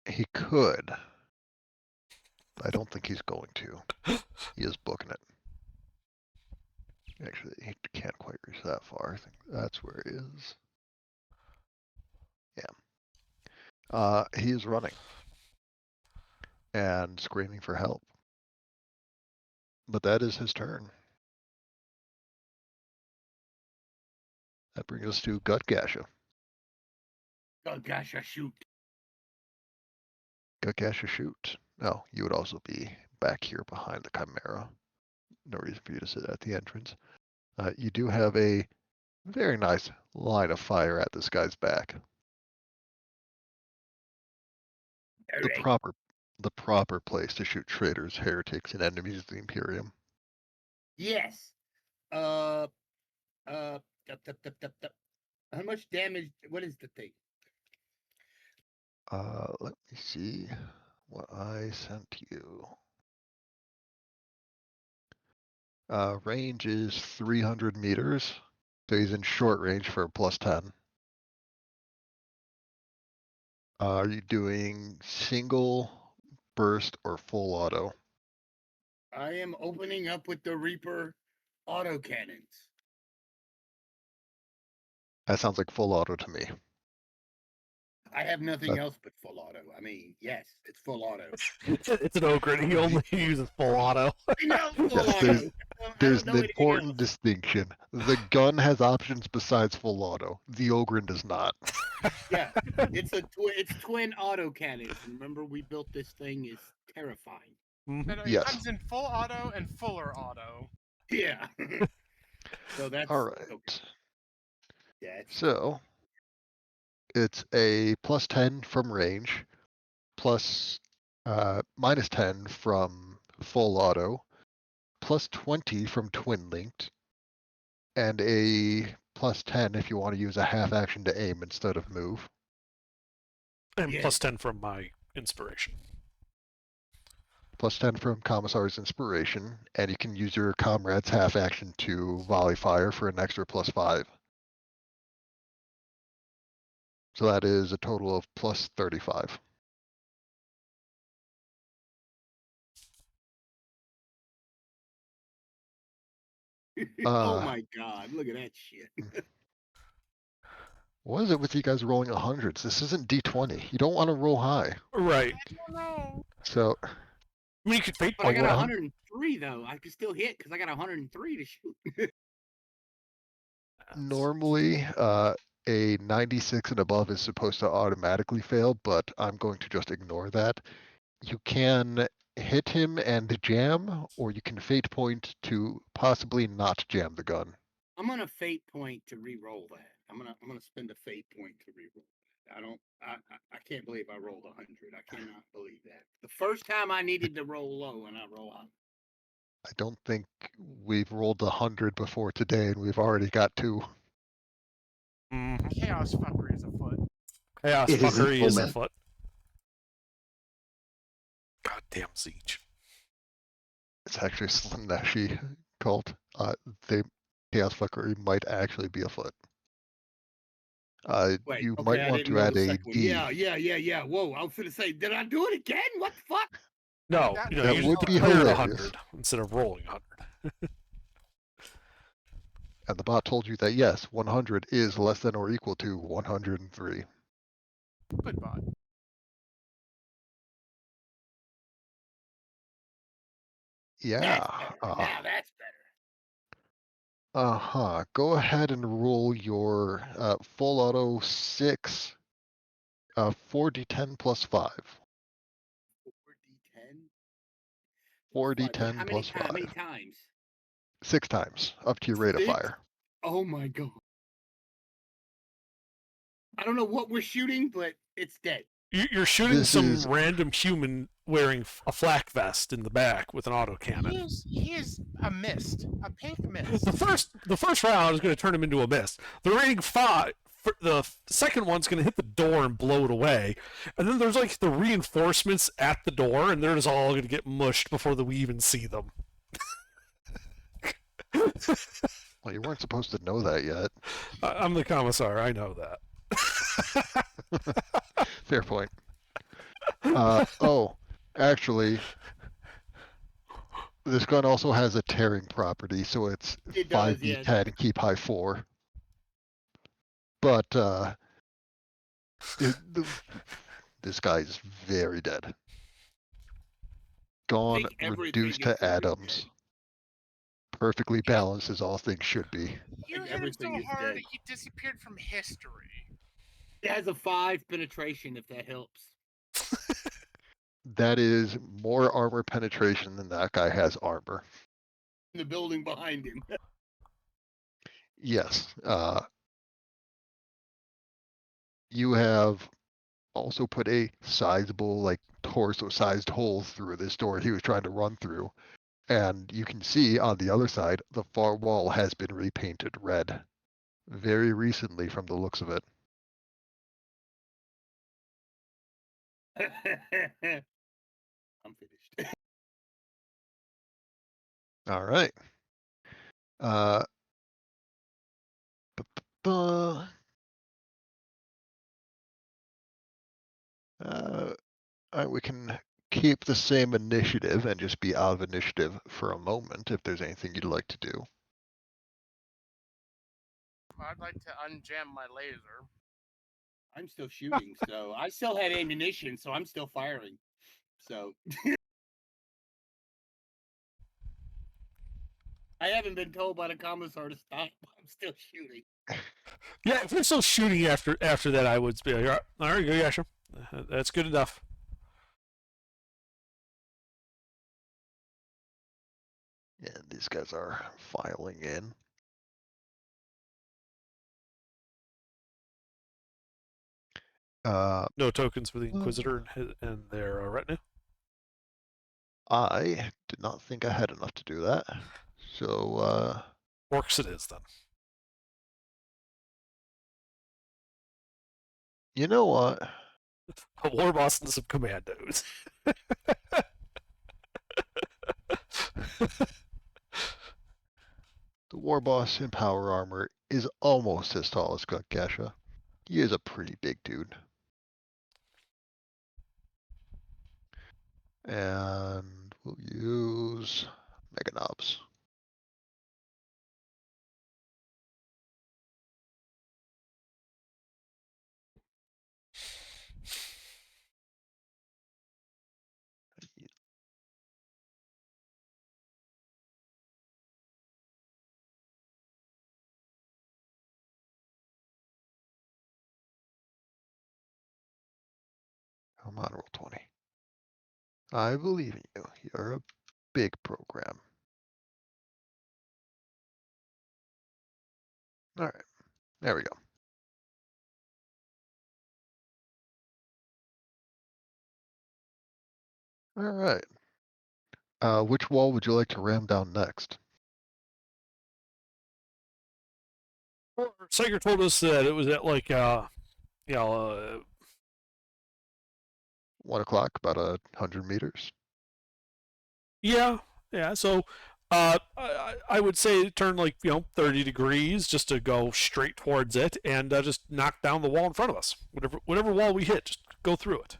He could. I don't think he's going to. He is booking it. Actually, he can't quite reach that far. I think that's where he is. Yeah. He is running and screaming for help. But that is his turn. That brings us to Gut Gasha. Oh gosh, I shoot. Gut Gasha shoot. Oh, you would also be back here behind the Chimera. No reason for you to sit at the entrance. You do have a very nice line of fire at this guy's back. All The right. proper place to shoot traitors, heretics, and enemies of the Imperium. Yes. How much damage? What is the thing? Let me see what I sent you. Range is 300 meters, so he's in short range for a +10. Are you doing single, burst, or full auto? I am opening up with the Reaper autocannons. That sounds like full auto to me. I have nothing That- else but full auto. I mean, yes, it's full auto. It's an ogre, and he only uses full auto. I know full Yes, auto. There's I don't know an anything important else. distinction. The gun has options besides full auto. The Ogren does not. Yeah, it's twin autocannons. Remember, we built this thing. Is terrifying. Mhm. No, it Yes. comes in full auto and fuller auto. Yeah. So that's All right. okay. That's So it's a plus 10 from range, plus minus 10 from full auto, plus 20 from twin linked, and a plus 10 if you want to use a half action to aim instead of move. And Yeah. plus 10 from my inspiration. Plus 10 from Commissar's Inspiration, and you can use your comrade's half action to volley fire for an extra plus 5. So that is a total of plus 35. Oh my god, look at that shit. What is it with you guys rolling 100s? This isn't D20. You don't want to roll high. Right. I don't know. So, I mean, you could fate But I got what- 103 though. I can still hit because I got 103 to shoot. normally, a 96 and above is supposed to automatically fail, but I'm going to just ignore that. You can hit him and jam, or you can fate point to possibly not jam the gun. I'm gonna fate point to re-roll that. I'm gonna spend a fate point to re-roll that. I can't believe I rolled 100. I cannot believe that. The first time I needed to roll low and I roll high. I don't think we've rolled 100 before today, and we've already got 2. Mhm. Chaos fuckery is afoot. Chaos It is an fuckery is omen. afoot. Goddamn Siege. It's actually Slaneshi cult. They Chaos Fuckery might actually be afoot. Wait, You okay, might I want didn't to roll add the a second one. D. Yeah. Whoa, I was gonna say, did I do it again? What the fuck? No, That- you know, that you would just be declared hilarious. 100 instead of rolling 100. And the bot told you that yes, 100 is less than or equal to 103. Good bot. Yeah. That's better. Now that's better. Go ahead and roll your full auto 6, 4d10 plus 5. 4d10. 4d10 How many plus times? How many 5. times? 6 times, up to your rate of 6? fire. Oh my god. I don't know what we're shooting, but it's dead. You're shooting This some is- random human wearing a flak vest in the back with an autocannon. He is a mist, a pink mist. The first round is going to turn him into a mist. The remaining 5, the second one's going to hit the door and blow it away, and then there's like the reinforcements at the door, and they're just all going to get mushed before we even see them. Well, you weren't supposed to know that yet. I'm the commissar. I know that. Fair point. Actually, this gun also has a tearing property, so it's It does, 5d10, keep high 4. But this guy is very dead. Gone, think everything reduced is to very atoms. dead. Perfectly balanced as all things should be. You hit him everything so is hard dead. he disappeared from history. It has a 5 penetration, if that helps. That is more armor penetration than that guy has armor. In the building behind him. Yes. You have also put a sizable, like, torso-sized hole through this door he was trying to run through. And you can see on the other side, the far wall has been repainted red. Very recently from the looks of it. I'm finished. All right. All right, we can keep the same initiative and just be out of initiative for a moment if there's anything you'd like to do. I'd like to unjam my laser. I'm still shooting, so I still had ammunition, so I'm still firing. So I haven't been told by the commissar to stop. I'm still shooting. Yeah, if we're still shooting after that, I would be like, all right, go, yeah, sure. That's good enough. And these guys are filing in. No tokens for the Inquisitor and their retinue. I did not think I had enough to do that. So, Orcs it is then. you know what? A war boss and some commandos. The war boss in power armor is almost as tall as Gasha. He is a pretty big dude. And we'll use Mega Knobs. Come on, roll 20. I believe in you. You're a big program. All right. There we go. All right. Which wall would you like to ram down next? Well, Sager told us that it was at like 1 o'clock, about 100 meters. yeah. So I would say turn like 30 degrees just to go straight towards it and just knock down the wall in front of us. Whatever wall we hit, just go through it.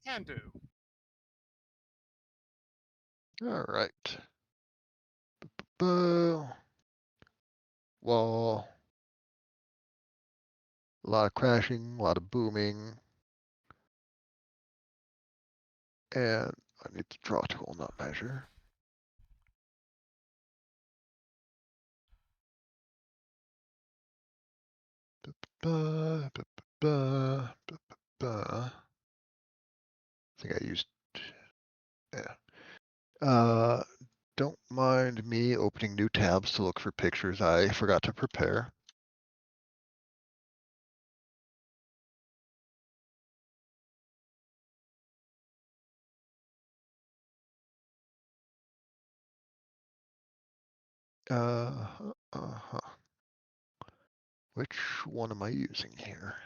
Can do. All right. Wall. A lot of crashing, a lot of booming. And I need to draw tool, not measure. I think I used, yeah. Don't mind me opening new tabs to look for pictures I forgot to prepare. Which one am I using here?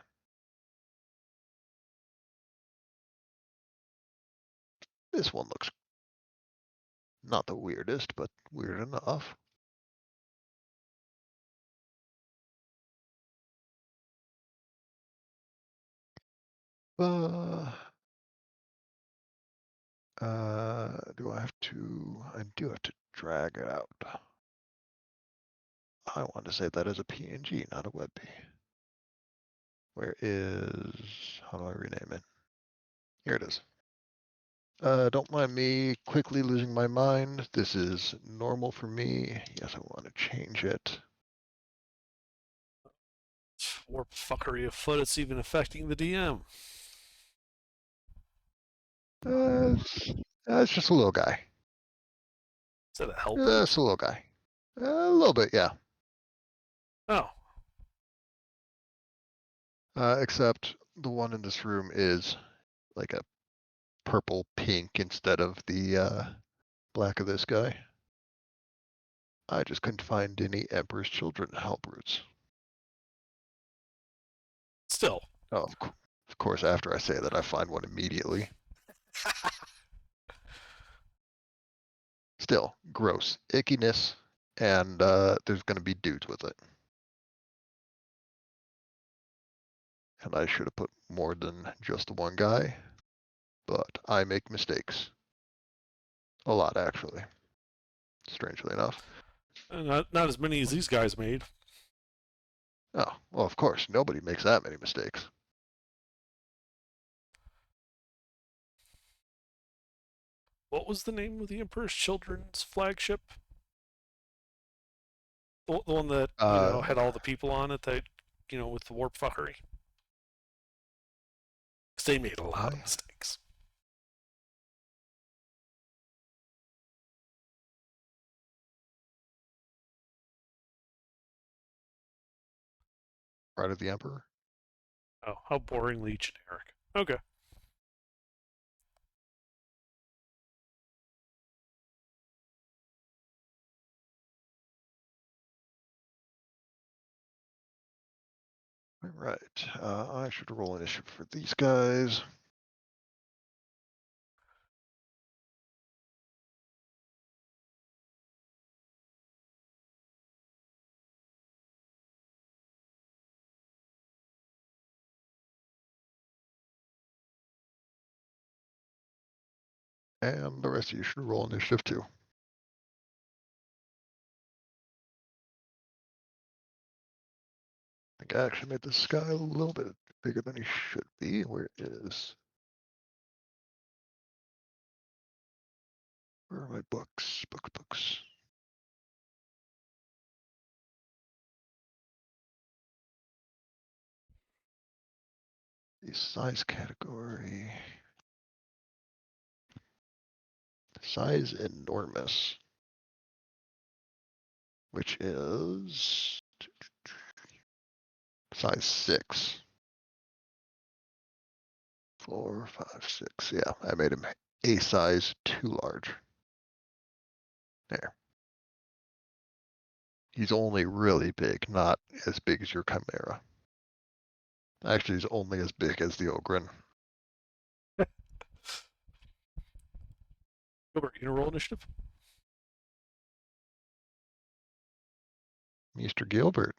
This one looks not the weirdest, but weird enough. Do I have to? I do have to drag it out. I want to say that is a PNG, not a WebP. Where is? How do I rename it? Here it is. Don't mind me quickly losing my mind. This is normal for me. Yes, I want to change it. Warp fuckery afoot. It's even affecting the DM. It's just a little guy. Is that a help? It's a little guy. A little bit, yeah. Oh. Except the one in this room is like a purple pink instead of the black of this guy. I just couldn't find any Emperor's Children help roots. Still. Oh, of course, after I say that, I find one immediately. Still, gross. Ickiness, and there's going to be dudes with it. And I should have put more than just the one guy, but I make mistakes. A lot, actually. Strangely enough. Not as many as these guys made. Oh, well, of course, nobody makes that many mistakes. What was the name of the Emperor's Children's flagship? The one that had all the people on it that with the warp fuckery. Because they made a lot of mistakes. Pride of the Emperor? Oh, how boringly generic. Okay. All right. I should roll initiative for these guys. And the rest of you should roll initiative too. I think I actually made this guy a little bit bigger than he should be. Where is? Where are my books? Books. The size category. Size enormous. Which is size 6. 4, 5, 6. Yeah, I made him a size too large. There. He's only really big, not as big as your Chimera. Actually, he's only as big as the Ogryn. Gilbert, you gonna roll initiative? Mr. Gilbert,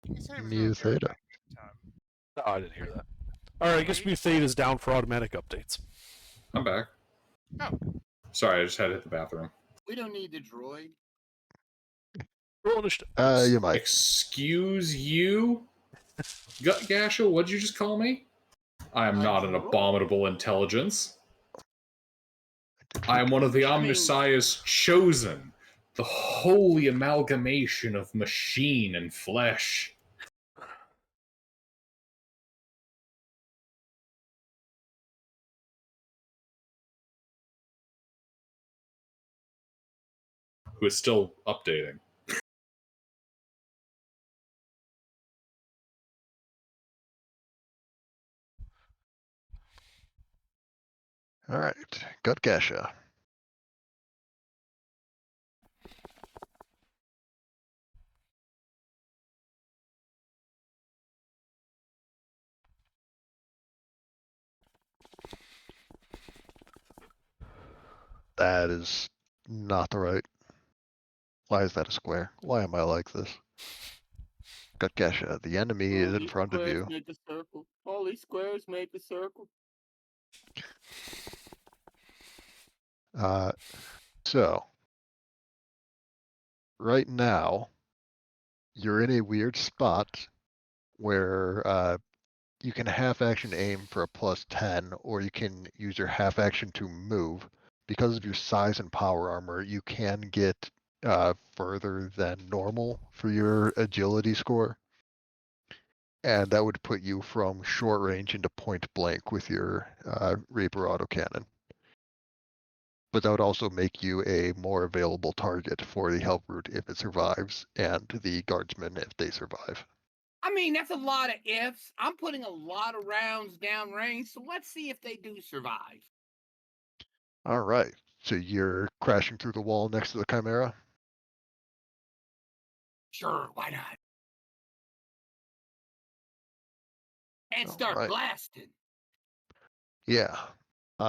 You said he was Mu doing Theta. everything at the time. No, I didn't hear that. All right, I guess Mu Theta is down for automatic updates. I'm back. Oh. Sorry, I just had to hit the bathroom. We don't need the droid. Roll initiative. You might. Excuse you? Gut Gasha, what'd you just call me? I am not an abominable intelligence. I am one of the Omnissiah's chosen, the holy amalgamation of machine and flesh. Who is still updating. All right, Gut Gasha. That is not the right. Why is that a square? Why am I like this? Gut Gasha, the enemy is in front of you. Make a circle. All these squares make a circle. So right now, you're in a weird spot where you can half action aim for a +10, or you can use your half action to move. Because of your size and power armor, you can get further than normal for your agility score. And that would put you from short range into point blank with your Reaper autocannon. But that would also make you a more available target for the help route if it survives, and the guardsmen if they survive. I mean, that's a lot of ifs. I'm putting a lot of rounds down range, so let's see if they do survive. All right. So you're crashing through the wall next to the Chimera? Sure, why not? And All start right. blasting. Yeah.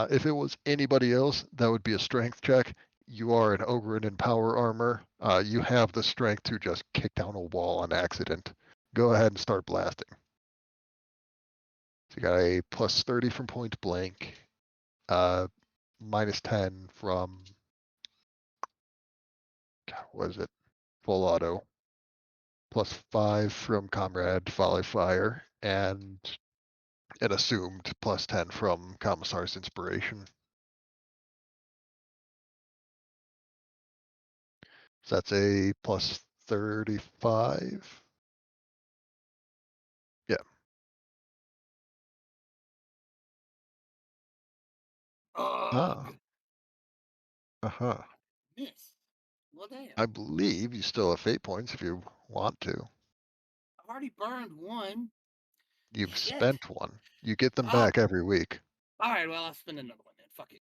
If it was anybody else, that would be a strength check. You are an Ogryn in power armor. You have the strength to just kick down a wall on accident. Go ahead and start blasting. So you got a +30 from point blank, -10 from, what is it? Full auto, +5 from Comrade Volley Fire, and an assumed +10 from Commissar's Inspiration. So that's a +35. Yeah. Ah. Uh-huh. Miss. Well, damn. I believe you still have fate points if you want to. I've already burned one. You've Shit. spent one. You get them Oh. back every week. All right, well, I'll spend another one then. Fuck it.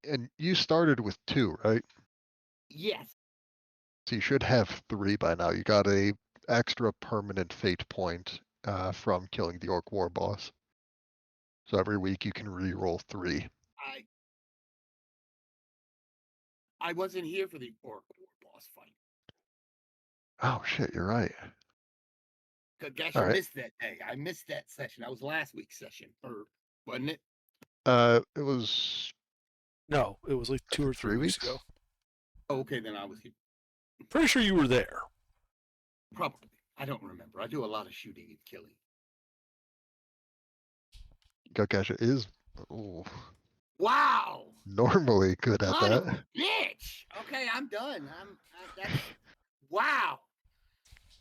And you started with 2, right? Yes. So you should have 3 by now. You got a extra permanent fate point from killing the Orc War Boss. So every week you can re-roll 3. I wasn't here for the Orc War Boss fight. Oh shit, you're right. Gosh, All I right. missed that day. I missed that session. That was last week's session, or wasn't it? It was No, it was like 2 or 3 3 weeks weeks ago. Oh, okay, then I was here. Pretty sure you were there. Probably. I don't remember. I do a lot of shooting and killing. Gakasha is ooh, Wow! normally good at Son of that. a bitch! Okay, I'm done. That's wow.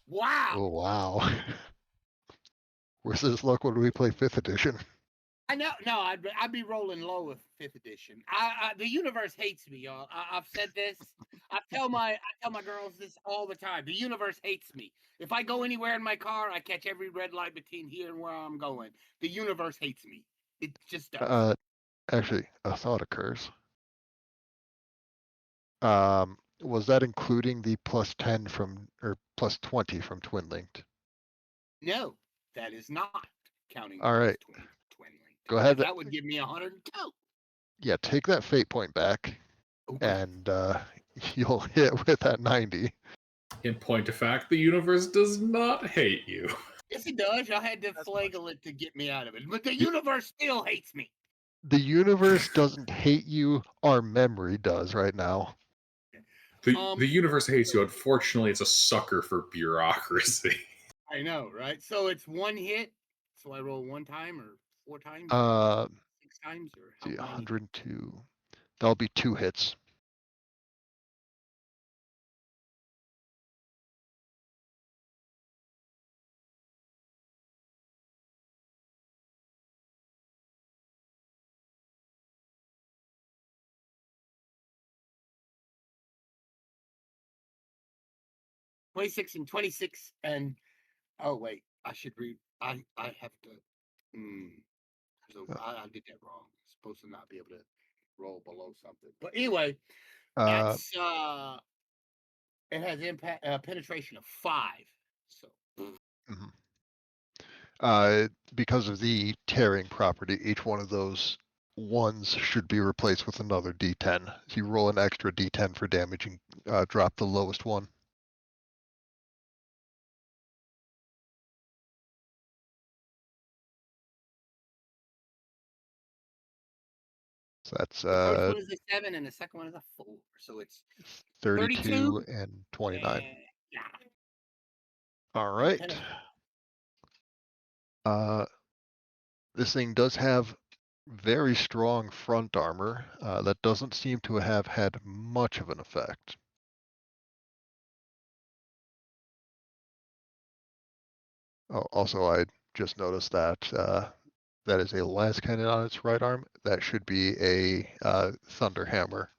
Wow. Oh wow. Where's this luck when we play 5th edition? I know. No, I'd be rolling low with 5th edition. The universe hates me, y'all. I've said this. I tell my girls this all the time. The universe hates me. If I go anywhere in my car, I catch every red light between here and where I'm going. The universe hates me. It just does. Actually, a thought occurs. Was that including the +10 from or +20 from Twin Linked? No, that is not counting. All right. Twin link. Go ahead. That would give me 102. Yeah, take that fate point back, Okay. and you'll hit with that 90. In point of fact, the universe does not hate you. Yes, it does. I had to flagel it to get me out of it, but the universe still hates me. The universe doesn't hate you. Our memory does right now. The universe hates you. Unfortunately, it's a sucker for bureaucracy. I know, right? So it's 1 hit. So I roll 1 time or 4 times? 6 times or how See, many? 102. That'll be 2 hits. $26 and $26 and oh wait, I should read. I have to. So I did that wrong. I'm supposed to not be able to roll below something. But anyway, that's it has impact penetration of 5. So because of the tearing property, each one of those ones should be replaced with another D10. So you roll an extra D10 for damage and drop the lowest one. So that's the first one is a 7 and the second one is a 4. So it's 32 and 29. Yeah. All right. This thing does have very strong front armor that doesn't seem to have had much of an effect. Oh, also, I just noticed that that is a last cannon on its right arm. That should be a thunder hammer.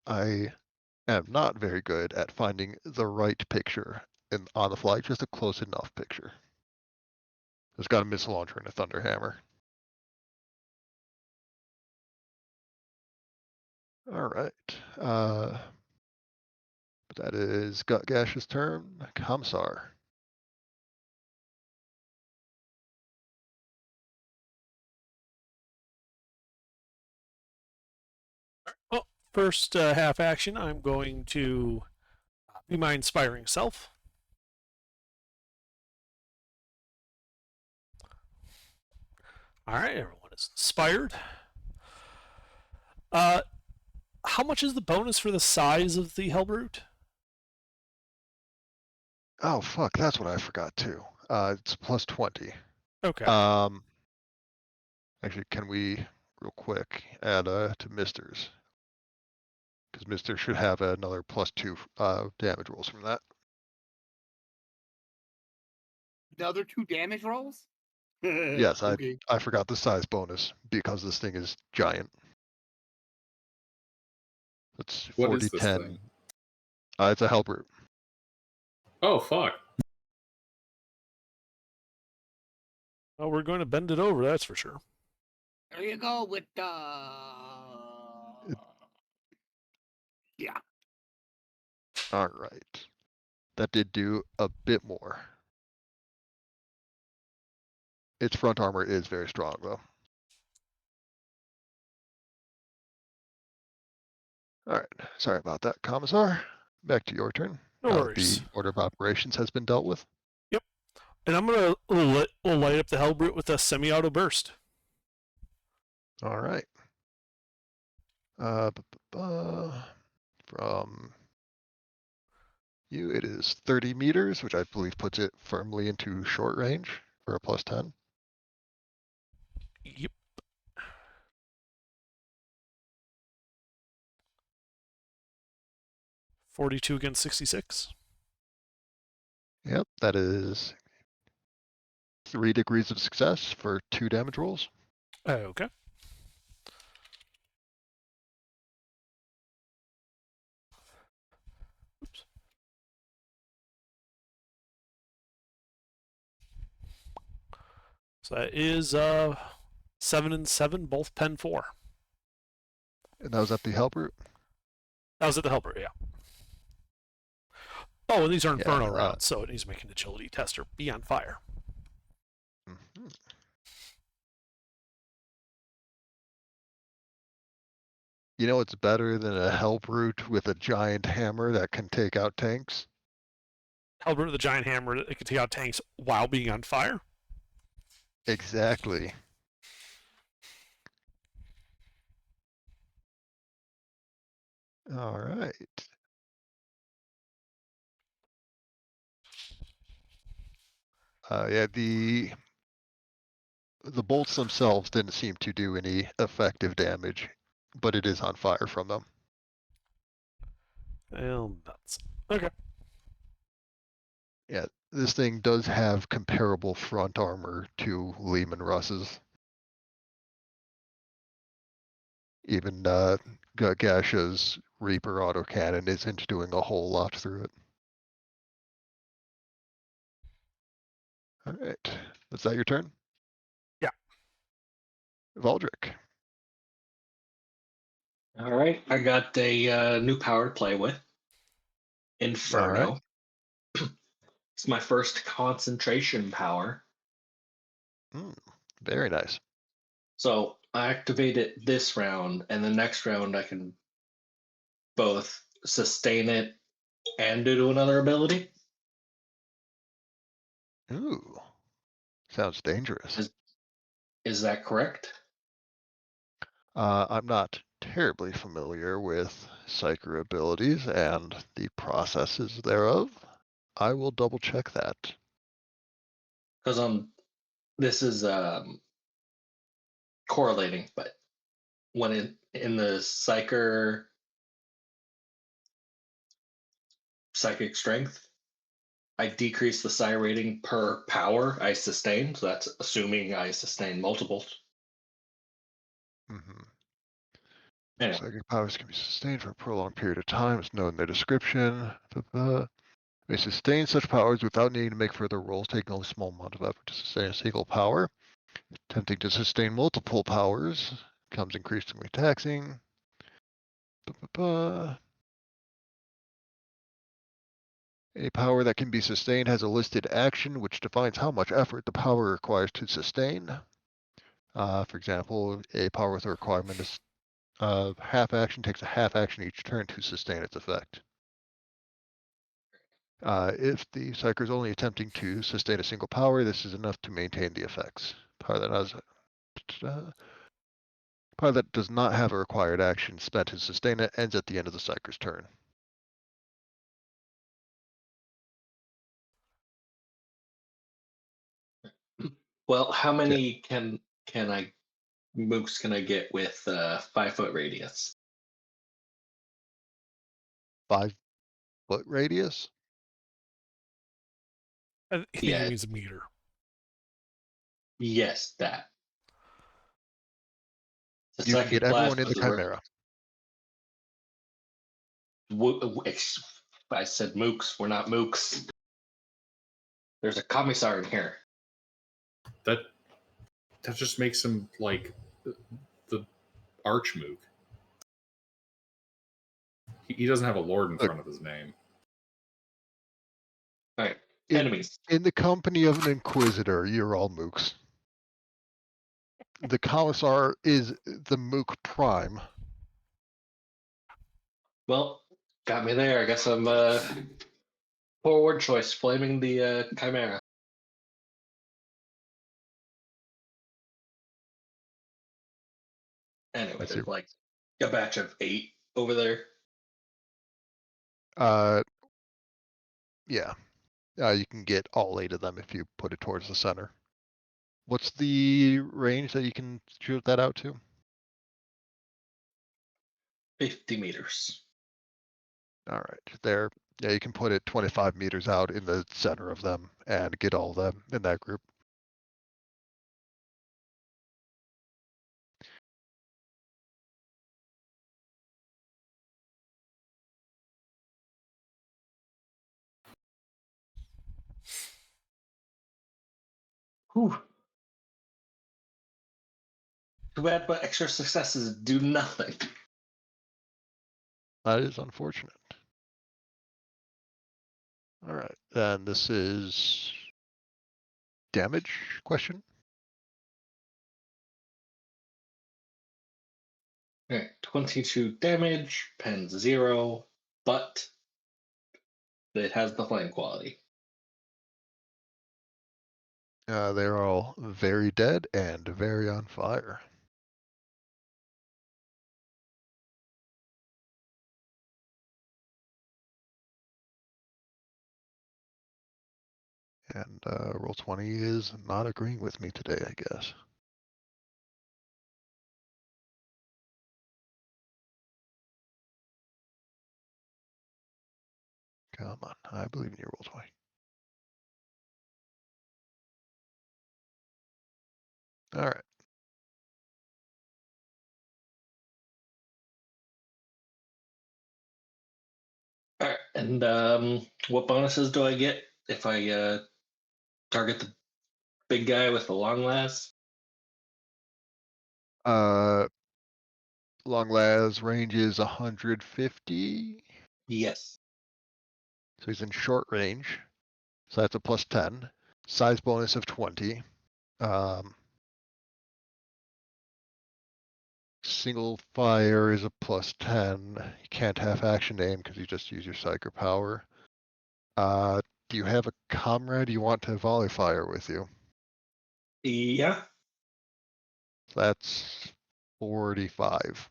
I am not very good at finding the right picture on the fly, just a close enough picture. It's got a missile launcher and a thunder hammer. All right. That is Gutgash's turn. Kamsar. Well, first half action, I'm going to be my inspiring self. All right, everyone is inspired. How much is the bonus for the size of the Hellbrute? Oh fuck, that's what I forgot too. It's plus 20. Okay. Actually, can we real quick add to Mister's? Because Mister should have another plus 2 damage rolls from that. Another 2 damage rolls? Yes, Okay. I forgot the size bonus because this thing is giant. It's What 40, is this 10. thing? It's a Hellbrute. Oh fuck! Well, we're going to bend it over, that's for sure. There you go with yeah. All right. That did do a bit more. Its front armor is very strong, though. All right. Sorry about that, Commissar. Back to your turn. No Now that worries. the order of operations has been dealt with. And I'm going to light up the Hellbrute with a semi-auto burst. All right. From you, it is 30 meters, which I believe puts it firmly into short range for a +10. Yep. $42 against 66. Yep, that is 3 degrees of success for 2 damage rolls. Okay. Oops. So that is 7 and 7, both pen 4. And that was at the Hellbrute. That was at the Helper, yeah. Oh, and these are Inferno Yeah, rounds, so it needs to make an agility test or be on fire. Mhm. You know what's better than a Hellbrute with a giant hammer that can take out tanks? Hellbrute with a giant hammer that can take out tanks while being on fire. Exactly. All right. Yeah, the bolts themselves didn't seem to do any effective damage, but it is on fire from them. Well, nuts. Okay. Yeah, this thing does have comparable front armor to Lehman Russ's. Even Gasha's Reaper autocannon isn't doing a whole lot through it. All right, is that your turn? Yeah. Valdrick. All right, I got a new power to play with. Inferno. It's my first concentration power. Very nice. So I activate it this round, and the next round I can both sustain it and do another ability. Ooh, sounds dangerous. Is that correct? I'm not terribly familiar with Psyker abilities and the processes thereof. I will double check that. Because this is correlating, but when in the psychic strength, I decrease the psi rating per power I sustain. So that's assuming I sustain multiples. Mm-hmm. Anyway. Psychic powers can be sustained for a prolonged period of time, as noted in their description. May sustain such powers without needing to make further rolls, taking only a small amount of effort to sustain a single power. Attempting to sustain multiple powers becomes increasingly taxing. A power that can be sustained has a listed action which defines how much effort the power requires to sustain. For example, a power with a requirement of half action takes a half action each turn to sustain its effect. If the Psyker is only attempting to sustain a single power, this is enough to maintain the effects. Power that does not have a required action spent to sustain it ends at the end of the Psyker's turn. Well, how many mooks can I get with 5 foot radius? 5 foot radius? I think Yeah. it means a meter. Yes, that. The You can psychic get everyone blast in the was a Chimera. I said mooks. We're not mooks. There's a commissar in here. That just makes him like the Archmook. He doesn't have a lord in Look. front of his name. All right. In, Enemies. in the company of an inquisitor, you're all mooks. The commissar is the mook prime. Well, got me there. I guess I'm forward choice, flaming the chimera. Anyway, Let's there's see. like a batch of 8 over there. Yeah. You can get all 8 of them if you put it towards the center. What's the range that you can shoot that out to? 50 meters. All right, there. Yeah, you can put it 25 meters out in the center of them and get all of them in that group. Whew. Too bad, but extra successes do nothing. That is unfortunate. All right, then this is damage question. Alright, 22 damage, pen 0, but it has the flame quality. They're all very dead and very on fire. And Roll20 is not agreeing with me today, I guess. Come on, I believe in you, Roll20. All right. Alright, and what bonuses do I get if I target the big guy with the long last? Long las range is 150. Yes. So he's in short range. So that's a +10. Size bonus of 20. Single fire is a +10. You can't have action aim because you just use your psychic power. Do you have a comrade you want to volley fire with you? Yeah. That's 45.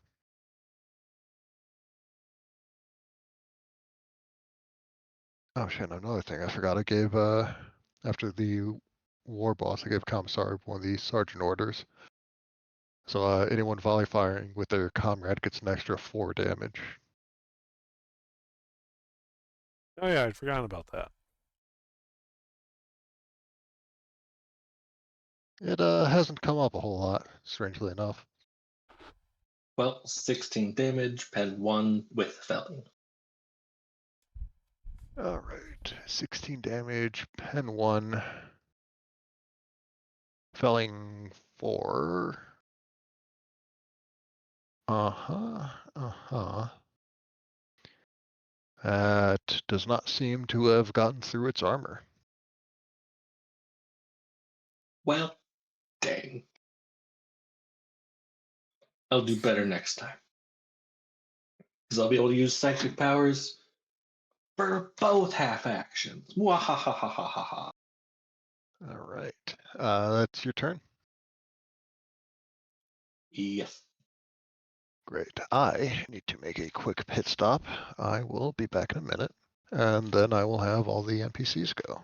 Oh shit, another thing. I forgot I gave after the war boss, I gave Commissar one of the sergeant orders. So anyone volley firing with their comrade gets an extra 4 damage. Oh yeah, I'd forgotten about that. It hasn't come up a whole lot, strangely enough. Well, 16 damage, pen 1 with felling. Alright, 16 damage, pen 1. Felling 4. That does not seem to have gotten through its armor. Well, dang. I'll do better next time. Because I'll be able to use psychic powers for both half actions. Mwahahahaha. Alright, that's your turn. Yes. Great. I need to make a quick pit stop. I will be back in a minute, and then I will have all the NPCs go.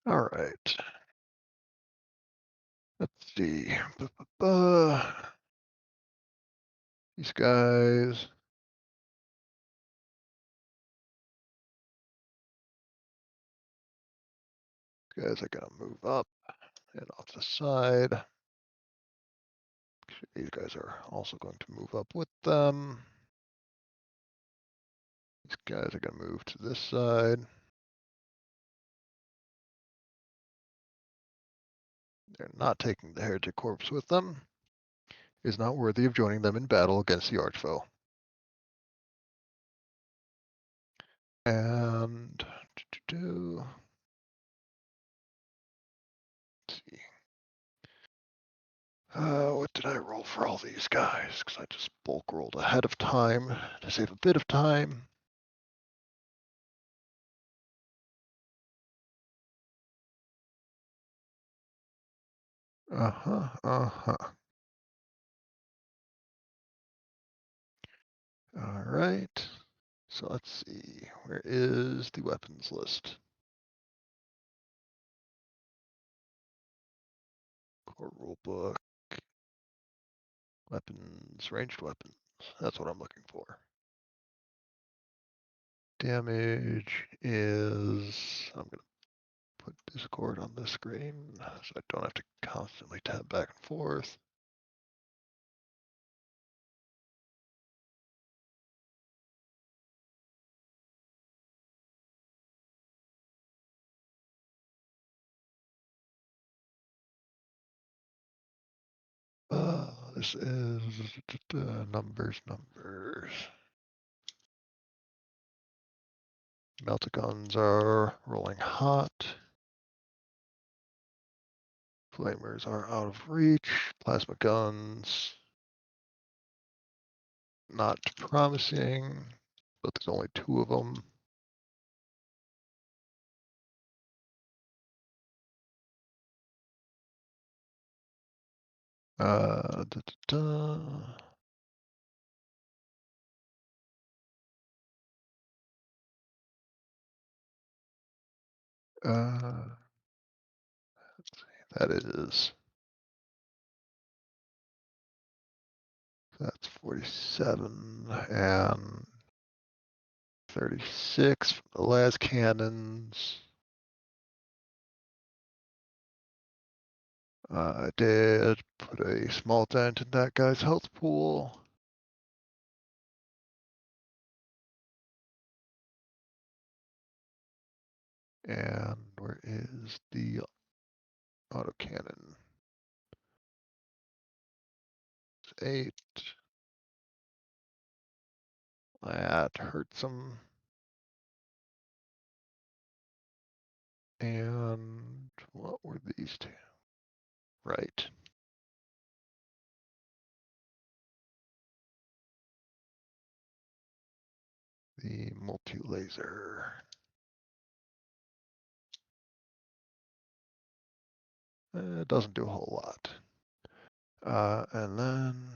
All right. Let's see. Ba-ba-ba. These guys. Guys are gonna move up and off the side. These guys are also going to move up with them. These guys are gonna move to this side. They're not taking the heretic corpse with them. Is not worthy of joining them in battle against the archfoe. And let's see. What did I roll for all these guys? Because I just bulk rolled ahead of time to save a bit of time. Uh-huh. All right. So let's see. Where is the weapons list? Core rulebook. Weapons, ranged weapons. That's what I'm looking for. Damage is, I'm going to put Discord on this screen so I don't have to constantly tab back and forth. This is numbers. Meltaguns are rolling hot. Flamers are out of reach. Plasma guns, not promising, but there's only 2 of them. Da, da, da. Let's see, that is, that's 47 and 36 from the las cannons. I did put a small dent in that guy's health pool. And where is the autocannon? 8. That hurts him. And what were these 2? Right. The multi-laser. It doesn't do a whole lot. And then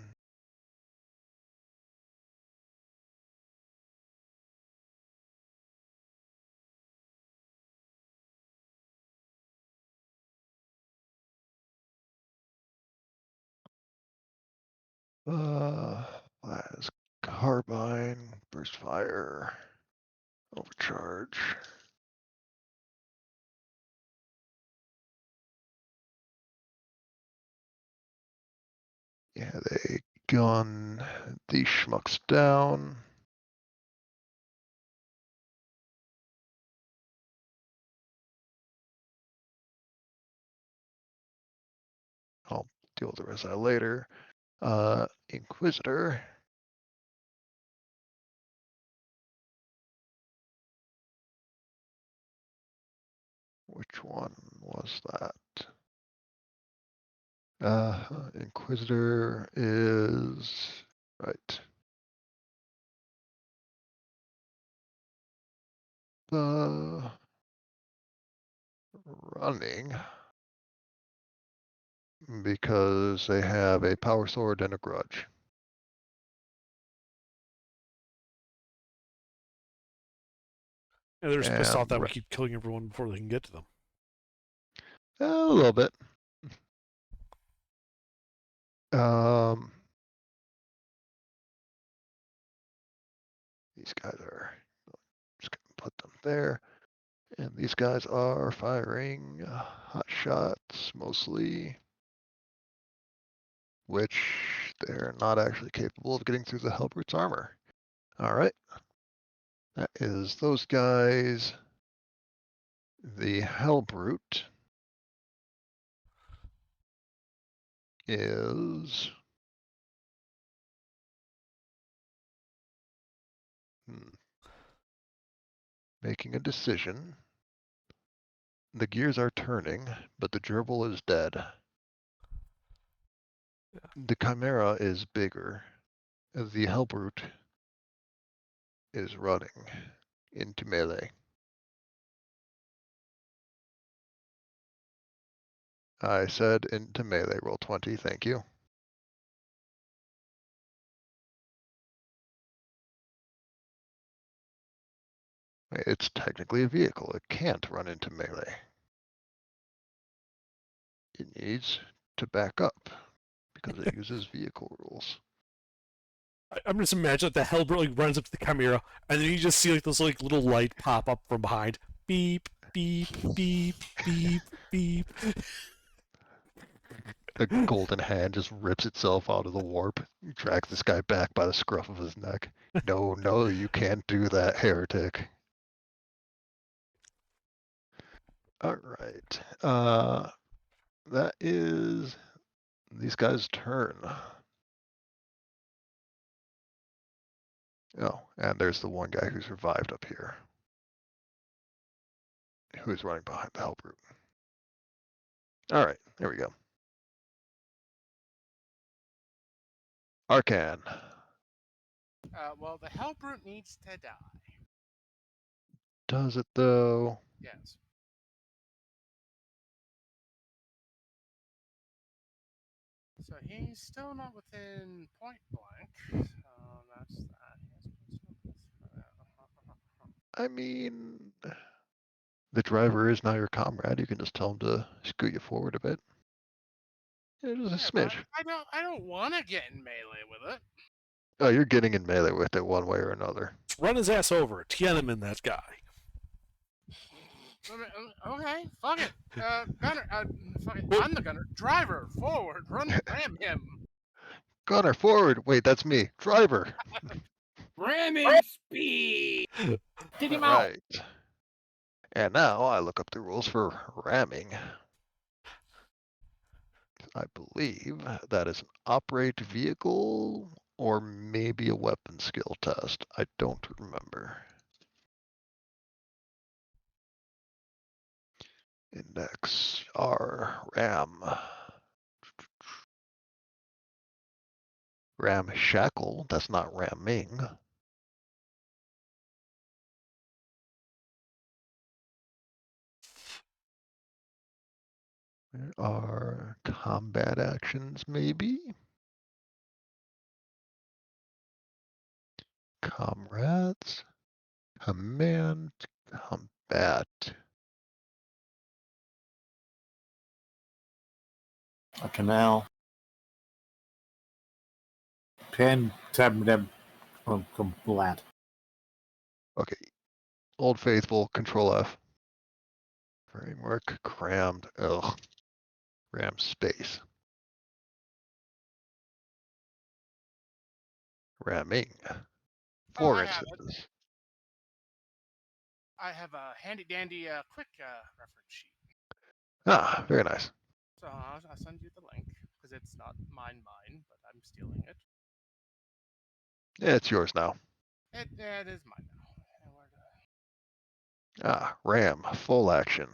las carbine, burst fire, overcharge. Yeah, they gun these schmucks down. I'll deal with the rest of that later. Inquisitor. Which one was that? Inquisitor is right. Running because they have a power sword and a grudge. Yeah, they're just pissed off And that we keep killing everyone before they can get to them. A little bit. These guys are, just gonna put them there. And these guys are firing hot shots mostly, which they're not actually capable of getting through the Hellbrute's armor. All right. That is those guys. The Hellbrute is making a decision. The gears are turning, but the gerbil is dead. The Chimera is bigger. The Hellbrute is running into melee. I said into melee, roll 20, thank you. It's technically a vehicle. It can't run into melee. It needs to back up because it uses vehicle rules. I'm just imagining that the Hellbrute like runs up to the Chimera, and then you just see like those like little light pop up from behind. Beep, beep, beep, beep, beep. The golden hand just rips itself out of the warp, drags this guy back by the scruff of his neck. No, no, you can't do that, heretic. All right. That is these guys' turn. Oh, and there's the one guy who survived up here, who's running behind the Hellbrute. All right, there we go. Arcan. Well, the Hellbrute needs to die. Does it though? Yes. So he's still not within point blank. So that's that. I mean, the driver is now your comrade. You can just tell him to scoot you forward a bit. Yeah, just a but smidge. I don't want to get in melee with it. Oh, you're getting in melee with it one way or another. Just run his ass over. Tiananmen that guy. Okay, fuck it. Gunner, fuck it. I'm the gunner. Driver, forward, ram him. Gunner, forward. Wait, that's me. Driver. Ramming speed. Take him out. Right. And now I look up the rules for ramming. I believe that is an operate vehicle or maybe a weapon skill test. I don't remember. Index R ram. Ram shackle. That's not ramming. There are combat actions, maybe. Comrades. Command. Combat. A canal. Pen tab lat. Okay. Old Faithful, Control F. Framework crammed. Ugh. Ram space. Ramming. Oh, 4 I have it. instances. I have a handy dandy quick reference sheet. Ah, very nice. So I'll send you the link because it's not mine, but I'm stealing it. Yeah, it's yours now. It is mine now. Ah, Ram, full action.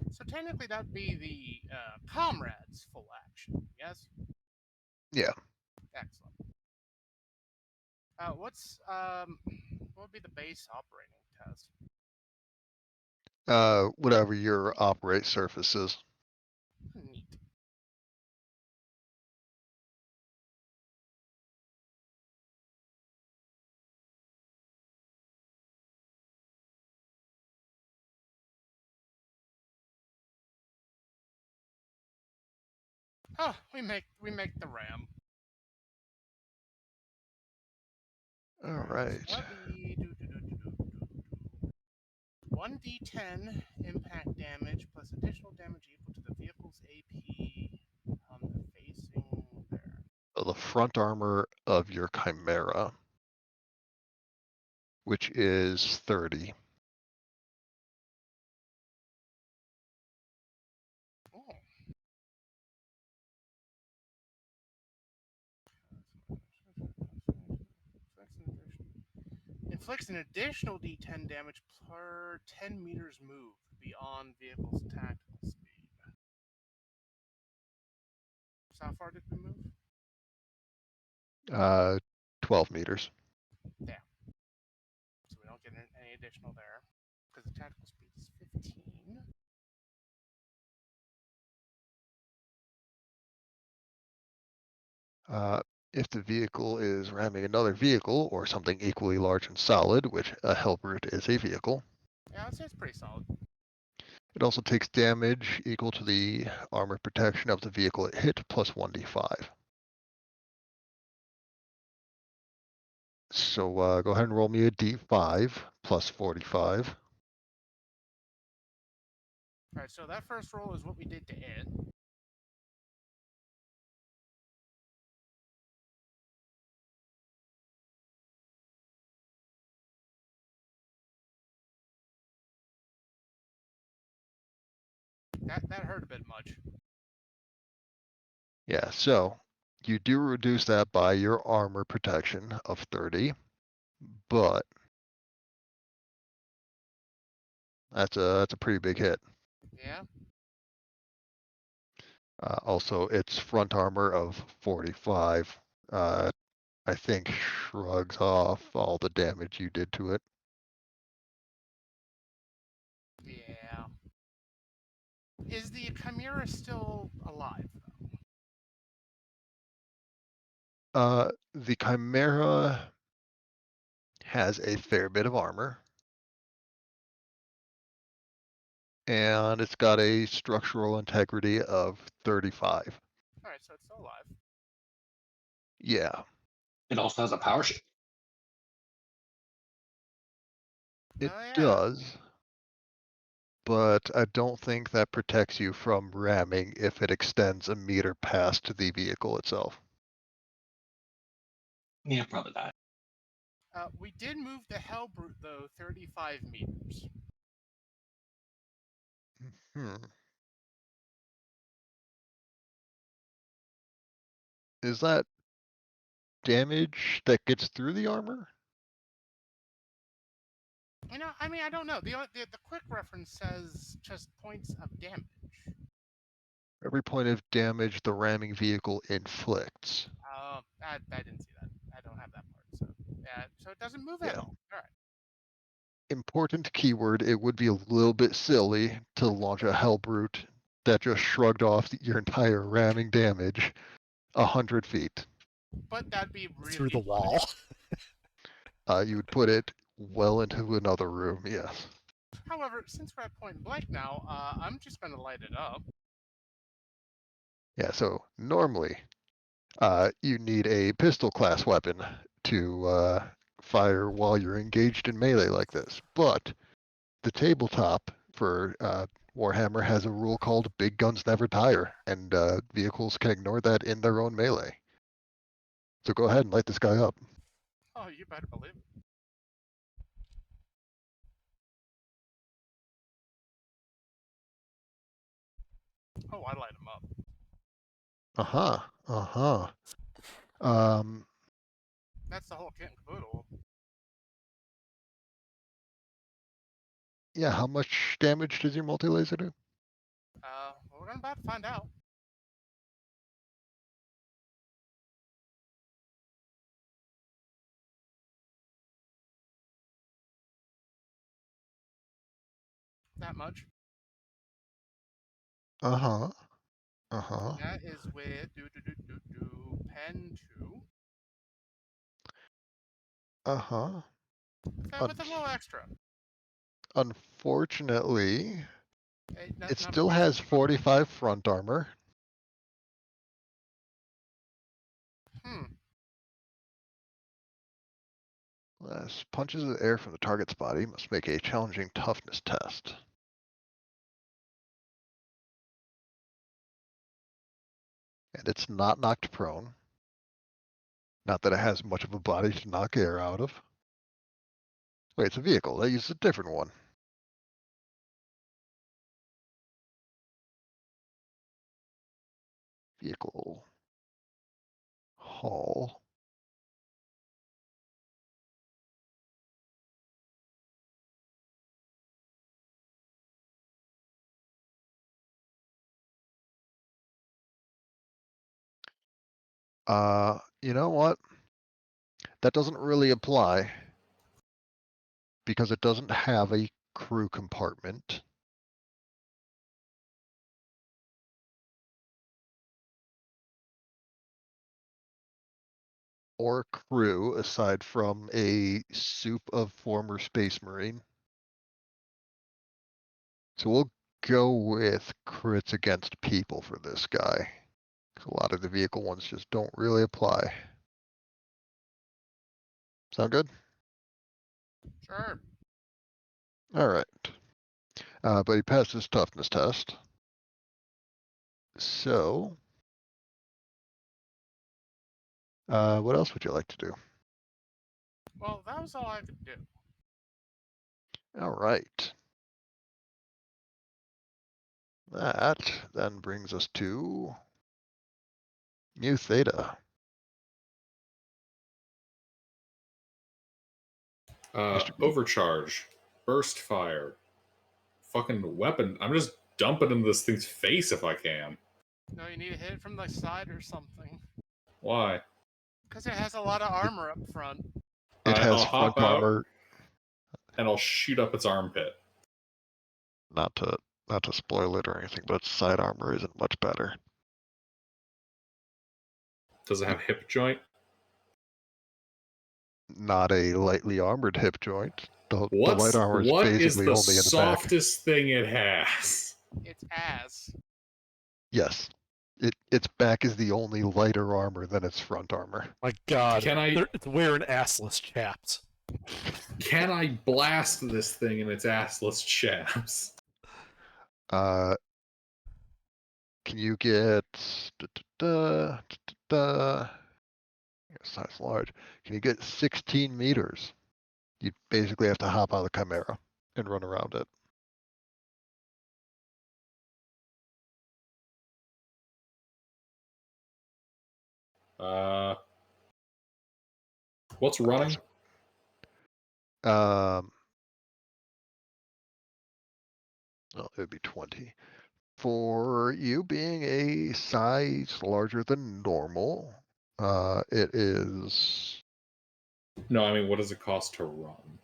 So technically that'd be the comrades full action, yes? Yeah. Excellent. What's What would be the base operating test? Whatever your operate surface is. Neat. Oh, we make the RAM. All right. So let me do. 1d10 impact damage plus additional damage equal to the vehicle's AP on the facing there. So the front armor of your Chimera, which is 30. Oh. Inflicts an additional d10 damage per 10 meters move beyond vehicle's tactical speed. So how far did we move? 12 meters. Yeah. So we don't get any additional there because the tactical speed is 15. If the vehicle is ramming another vehicle or something equally large and solid, which a Hellbrute is a vehicle, Yeah, I'd say it's pretty solid. it also takes damage equal to the armor protection of the vehicle it hit plus 1d5. So go ahead and roll me a d5 plus 45. Alright, so that first roll is what we did to it. That hurt a bit much. Yeah, so you do reduce that by your armor protection of 30, but that's a pretty big hit. Yeah. Also, its front armor of 45, I think shrugs off all the damage you did to it. Yeah. Is the Chimera still alive? The Chimera has a fair bit of armor, and it's got a structural integrity of 35. Alright, so it's still alive. Yeah, It also has a power shield. it Oh, yeah. does, but I don't think that protects you from ramming if it extends a meter past the vehicle itself. Yeah, probably not. We did move the Hellbrute, though, 35 meters. Hmm. Is that damage that gets through the armor? You know, I mean, I don't know. The quick reference says just points of damage. Every point of damage the ramming vehicle inflicts. I didn't see that. I don't have that part. So yeah, so it doesn't move at Yeah. all. All right. Important keyword, it would be a little bit silly to launch a Hellbrute that just shrugged off your entire ramming damage 100 feet. But that'd be really Through the funny. wall. You would put it well into another room, yes. However, since we're at point blank now, I'm just going to light it up. Yeah, so normally you need a pistol class weapon to fire while you're engaged in melee like this. But the tabletop for Warhammer has a rule called Big Guns Never Tire, and vehicles can ignore that in their own melee. So go ahead and light this guy up. Oh, you better believe it. Oh, I light him up. Uh-huh, uh-huh. That's the whole kit and caboodle. Yeah, how much damage does your multi-laser do? Well, we're about to find out. that much. Uh-huh. Uh-huh. And that is with pen 2. Uh-huh. With a little extra. Unfortunately, Not, it not still much. has 45 front armor. Hmm. Punches of air from the target's body must make a challenging toughness test. And it's not knocked prone. Not that it has much of a body to knock air out of. Wait, it's a vehicle. They use a different one. Vehicle. Haul. You know what? That doesn't really apply because it doesn't have a crew compartment. Or crew aside from a soup of former Space Marine. So we'll go with crits against people for this guy. A lot of the vehicle ones just don't really apply. Sound good? Sure. All right. But he passed his toughness test. So, what else would you like to do? Well, that was all I could do. All right. That then brings us to Mu Theta. Mr. B. Overcharge, burst fire, fucking weapon. I'm just dumping in this thing's face if I can. No, you need to hit it from the side or something. Why? Because it has a lot of armor up front. It has I'll hop front out armor. and I'll shoot up its armpit. Not to spoil it or anything, but its side armor isn't much better. Does it have hip joint? Not a lightly armored hip joint. The light armor is What is basically the only in the back. softest thing it has? It's ass. Yes. Its back is the only lighter armor than its front armor. My God, Can I- it's wearing assless chaps. Can I blast this thing in its assless chaps? Can you get size large? Can you get 16 meters? You basically have to hop out of the Chimera and run around it. What's running? Well, it would be 20. For you being a size larger than normal, it is. No, I mean, what does it cost to run?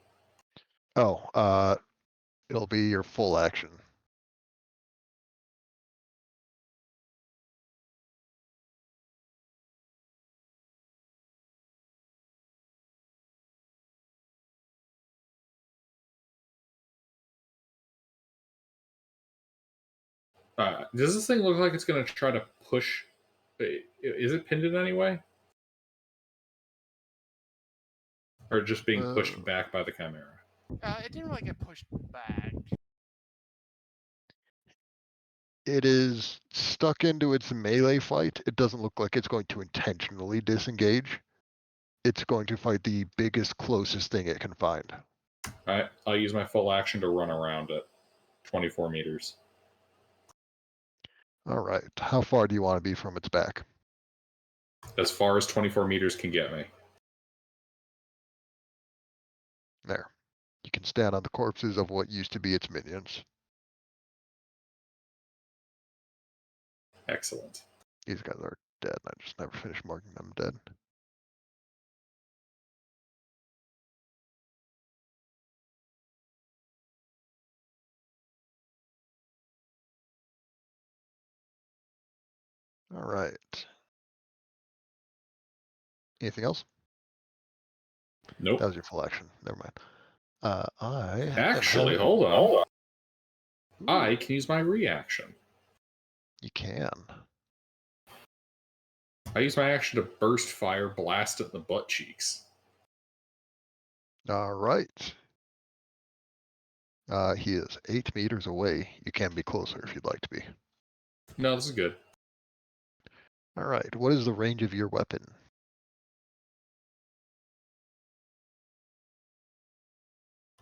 Oh, it'll be your full action. Does this thing look like it's going to try to push? Is it pinned in any way? Or just being pushed back by the Chimera? It didn't really get pushed back. It is stuck into its melee fight. It doesn't look like it's going to intentionally disengage. It's going to fight the biggest, closest thing it can find. Alright, I'll use my full action to run around it. 24 meters. All right. How far do you want to be from its back? As far as 24 meters can get me. There. You can stand on the corpses of what used to be its minions. Excellent. These guys are dead. I just never finished marking them dead. All right. Anything else? Nope. That was your full action. Never mind. I am Actually, having- hold on. I can use my reaction. You can. I use my action to burst fire, blast it in the butt cheeks. All right. He is 8 meters away. You can be closer if you'd like to be. No, this is good. All right. What is the range of your weapon?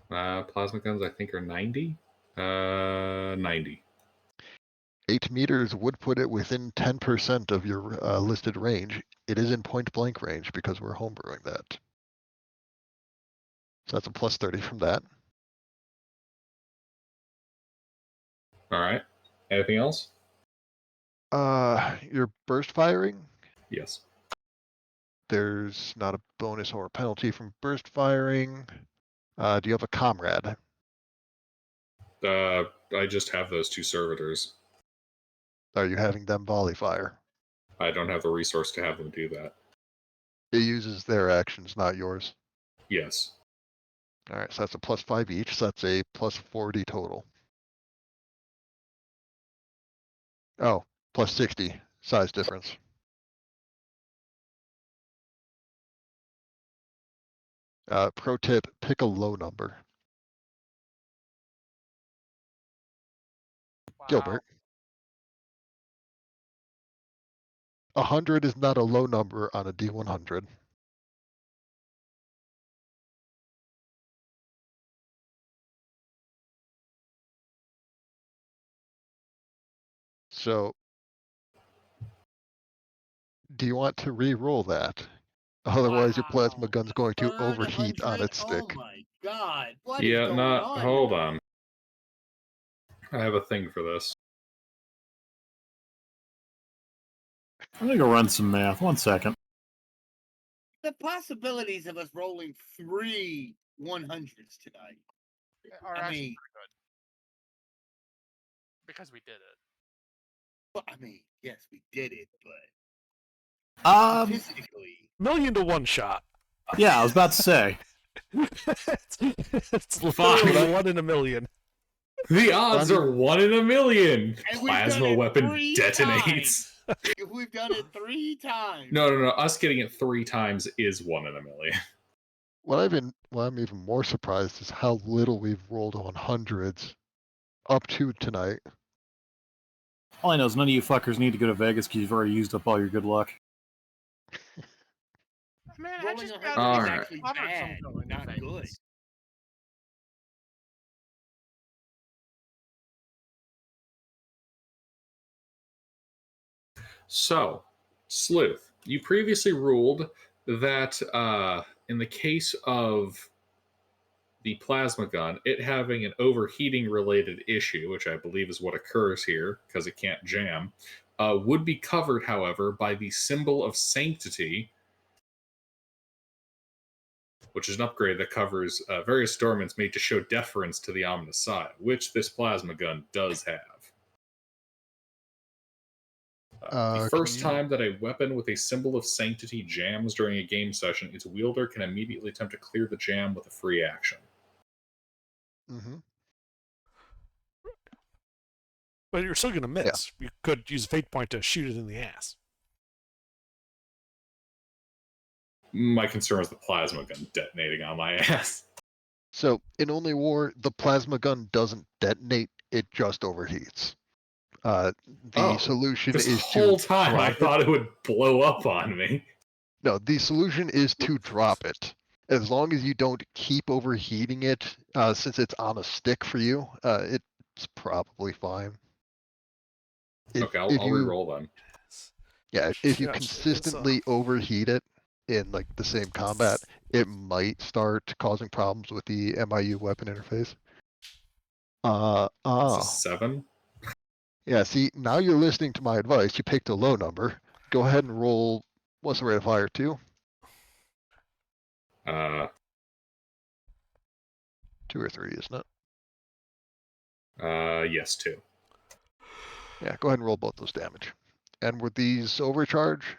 Plasma guns, I think, are 90. 90. 8 meters would put it within 10% of your listed range. It is in point blank range because we're homebrewing that. So that's a plus 30 from that. All right. Anything else? Your burst firing, Yes. there's not a bonus or a penalty from burst firing. Do you have a comrade? I just have those two servitors. Are you having them volley fire? I don't have the resource to have them do that. It uses their actions, not yours. Yes. All right, so that's a plus 5 each, so that's a plus 40 total. Oh, plus 60, size difference. Pro tip, pick a low number. Wow. Gilbert. 100 is not a low number on a D100. So, do you want to re-roll that? Otherwise, your plasma Wow, gun's a going to third overheat on 100? its stick. Oh my god! What is Yeah, going not. on? Hold on. I have a thing for this. I'm gonna go run some math. 1 second. The possibilities of us rolling 3 100s tonight. Are I actually mean, pretty good. Because we did it. well, I mean, yes, we did it, but statistically, Million to one shot. Yeah, I was about to say. it's literally 1 in a million. The odds are 1 in a million. And we've done Plasma it weapon 3 detonates. if we've done it 3 times. No. Us getting it 3 times is 1 in a million. What I'm even more surprised is how little we've rolled on hundreds up to tonight. All I know is none of you fuckers need to go to Vegas because you've already used up all your good luck. Man, I Rolling just 100 got is Alright. actually covered bad, some going not in good. Vegas. So, Sleuth, you previously ruled that in the case of the plasma gun, it having an overheating related issue, which I believe is what occurs here because it can't jam, would be covered, however, by the symbol of sanctity, which is an upgrade that covers various adornments made to show deference to the ominous side, which this plasma gun does have. The Can first you- time that a weapon with a symbol of sanctity jams during a game session, its wielder can immediately attempt to clear the jam with a free action. Mm-hmm. But you're still going to miss. You could use a fate point to shoot it in the ass. My concern is the plasma gun detonating on my ass. So, in Only War, the plasma gun doesn't detonate, it just overheats. The solution This is whole to time I drop thought it would blow up on me. No, the solution is to drop it. As long as you don't keep overheating it, since it's on a stick for you, it's probably fine. Okay, I'll re-roll then. Yeah, if you Yeah, consistently overheat it in like the same combat, it might start causing problems with the MIU weapon interface. It's a 7. Yeah, see, now you're listening to my advice. You picked a low number. Go ahead and roll, what's the rate of fire, 2? 2 or 3, isn't it? Yes, 2. Yeah, go ahead and roll both those damage. And were these overcharge?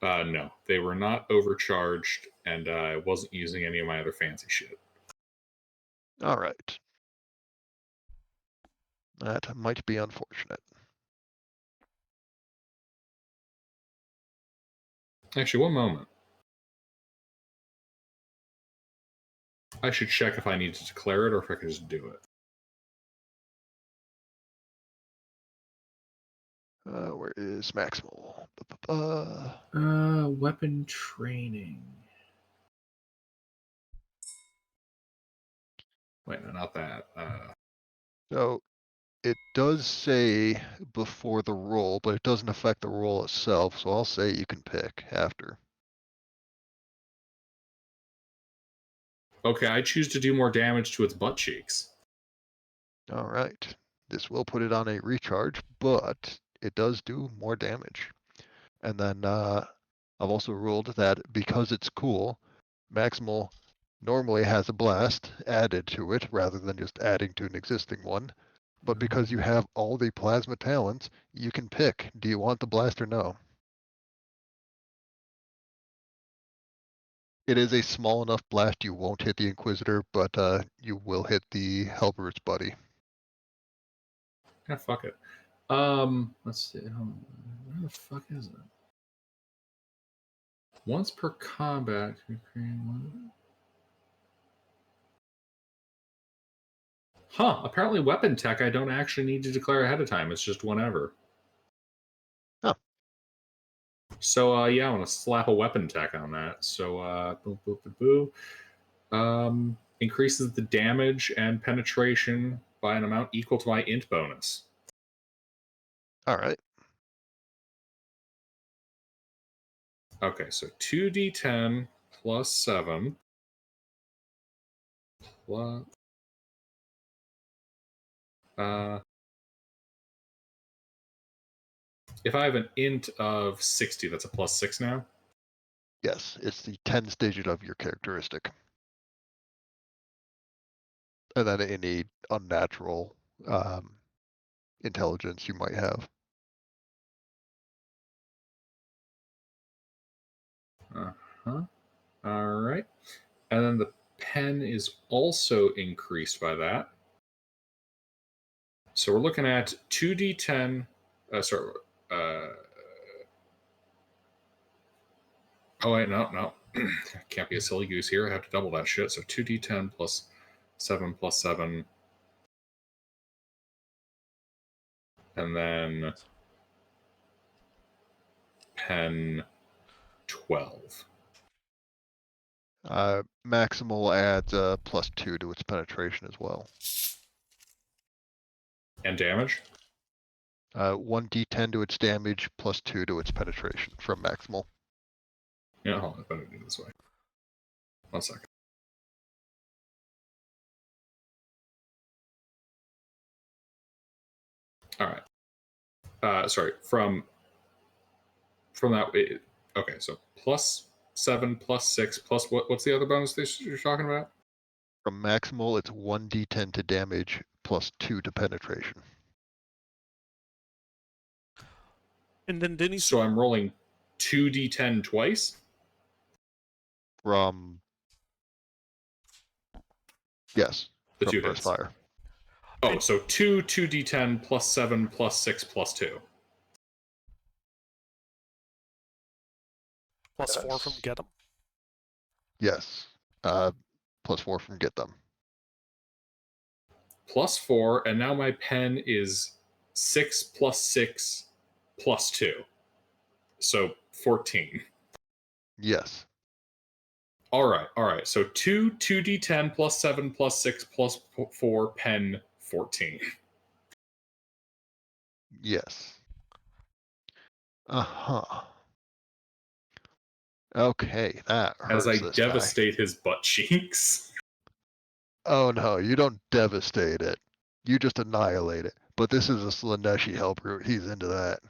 No, they were not overcharged, and I wasn't using any of my other fancy shit. All right. That might be unfortunate. Actually, one moment. I should check if I need to declare it or if I can just do it. Where is Maximal? Weapon training. Wait, no, not that. So it does say before the roll, but it doesn't affect the roll itself. So I'll say you can pick after. Okay, I choose to do more damage to its butt cheeks. All right. This will put it on a recharge, but it does do more damage. And then I've also ruled that because it's cool, Maximal normally has a blast added to it rather than just adding to an existing one. But because you have all the plasma talents, you can pick. Do you want the blast or no? It is a small enough blast you won't hit the Inquisitor, but you will hit the Helper's buddy. Yeah, fuck it. Let's see. Where the fuck is it? Once per combat, you create one. Huh, apparently weapon tech I don't actually need to declare ahead of time. It's just whenever. Huh. So, yeah, I want to slap a weapon tech on that. So, boo, boo, boo, boo. Increases the damage and penetration by an amount equal to my int bonus. All right. Okay, so 2d10 plus 7 plus... if I have an int of 60, that's a plus 6 now? Yes, it's the 10th digit of your characteristic. And then any unnatural intelligence you might have. Uh-huh. All right. And then the pen is also increased by that. So we're looking at 2d10. Sorry. Oh, wait, no. Can't be a silly goose here. I have to double that shit. So 2d10 plus 7 plus 7. And then pen 12. Maximal adds +2 to its penetration as well. And damage? 1d10 to its damage, +2 to its penetration from Maximal. Yeah, hold on. I better do it this way. 1 second. All right. Sorry. From that. Okay, so plus 7, plus 6, plus what's the other bonus that you're talking about? From Maximal, it's 1d10 to damage, +2 to penetration. And then didn't he? So I'm rolling 2d10 twice? Yes, The from 2 burst hits. fire. Oh, so 2d10 plus 7 plus 6 plus 2. Plus 4 from Yes. get 'em. Yes. +4 from get them. Plus 4, and now my pen is 6 plus 6 plus 2. So 14. Yes. All right. So 2d10 plus 7 plus 6 plus 4, pen 14. Yes. Uh-huh. Okay, that hurts As I this devastate his butt cheeks. guy. Oh no, you don't devastate it. You just annihilate it. But this is a Slaneshi helper. He's into that.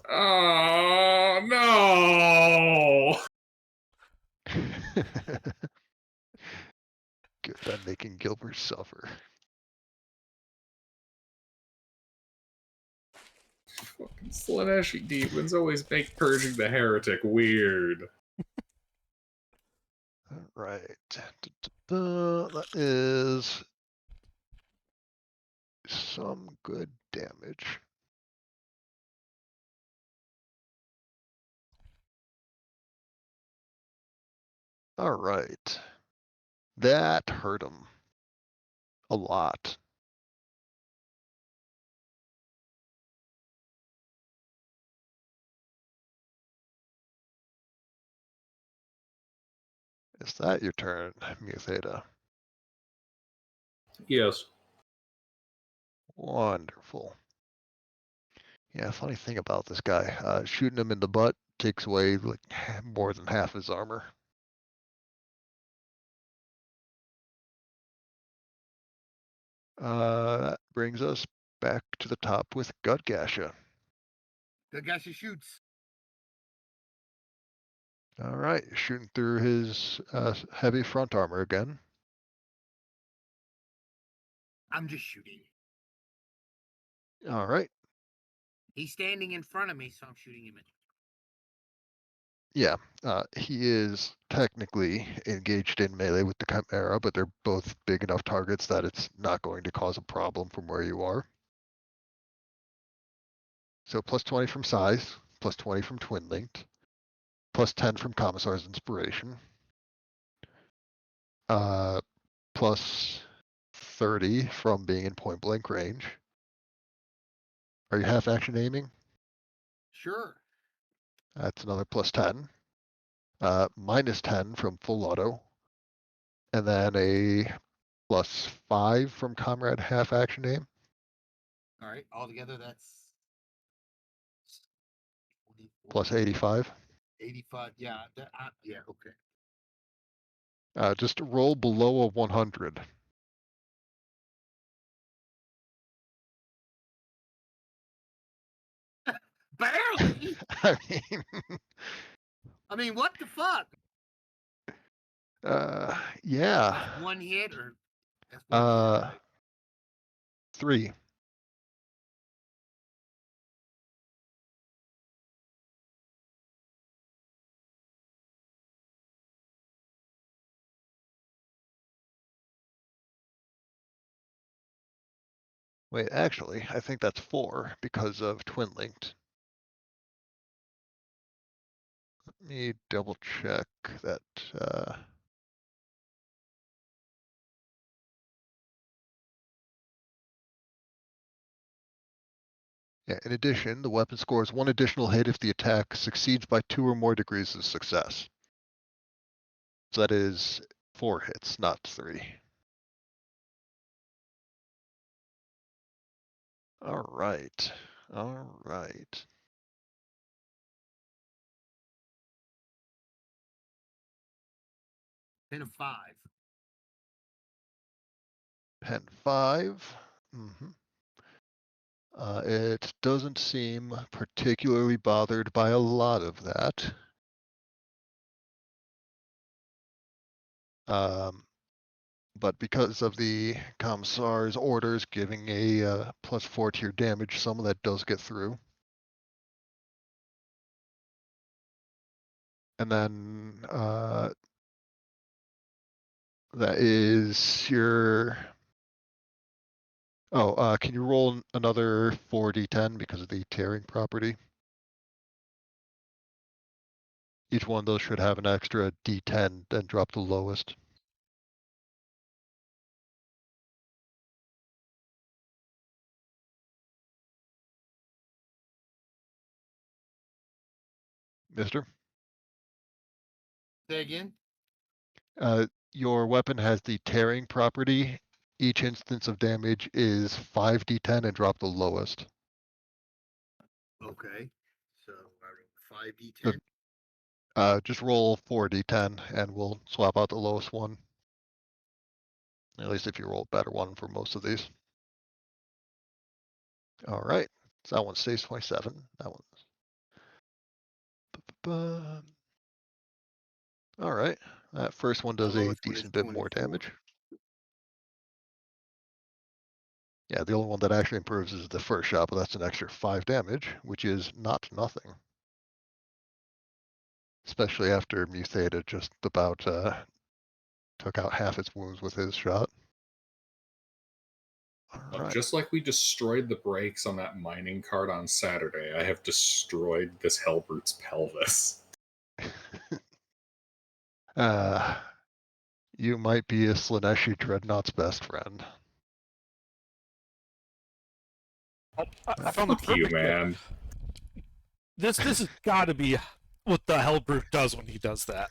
Oh, no! Good, I'm making Gilbert suffer. Slaaneshi demons always make purging the heretic weird. All right. That is some good damage. All right. That hurt him a lot. Is that your turn, Mu Theta? Yes. Wonderful. Yeah, funny thing about this guy, shooting him in the butt takes away like more than half his armor. That brings us back to the top with Gut Gasha. The guy she shoots. All right, shooting through his heavy front armor again. I'm just shooting. All right. He's standing in front of me, so I'm shooting him. Yeah, he is technically engaged in melee with the Chimera, but they're both big enough targets that it's not going to cause a problem from where you are. So plus 20 from size, plus 20 from Twin Linked, plus 10 from Commissar's Inspiration, plus 30 from being in point blank range. Are you half action aiming? Sure. That's another plus 10. Minus 10 from full auto. And then a plus 5 from Comrade half action aim. All right. Altogether, that's Plus 85. 85. Yeah. Yeah. Okay. Just roll below a 100. Barely. I mean, I mean, what the fuck? yeah. That's one hit, or that's one hit, right? 3. Wait, actually, I think that's 4 because of Twin Linked. Let me double check that. Yeah, in addition, the weapon scores 1 additional hit if the attack succeeds by 2 or more degrees of success. So that is 4 hits, not 3. All right. All right. Pen of 5. Pen 5. Mm-hmm. It doesn't seem particularly bothered by a lot of that. But because of the Commissar's orders giving a plus 4 to your damage, some of that does get through. And then that is your... Oh, can you roll another 4d10 because of the tearing property? Each one of those should have an extra d10, then drop the lowest. Mister? Say again. Your weapon has the tearing property. Each instance of damage is 5d10 and drop the lowest. Okay. So I roll 5d10. Just roll 4d10 and we'll swap out the lowest one. At least if you roll a better one for most of these. All right. So that one stays 27. That one's... All right. That first one does a lowest one is decent bit more 24. damage. Yeah, the only one that actually improves is the first shot, but that's an extra 5 damage, which is not nothing. Especially after Mutheda just about took out half its wounds with his shot. All right. Just like we destroyed the brakes on that mining cart on Saturday, I have destroyed this Hellbrute's pelvis. You might be a Slaneshi Dreadnought's best friend. Oh, I found the Fuck you, perfect bit. man. This has got to be what the Hellbrute does when he does that.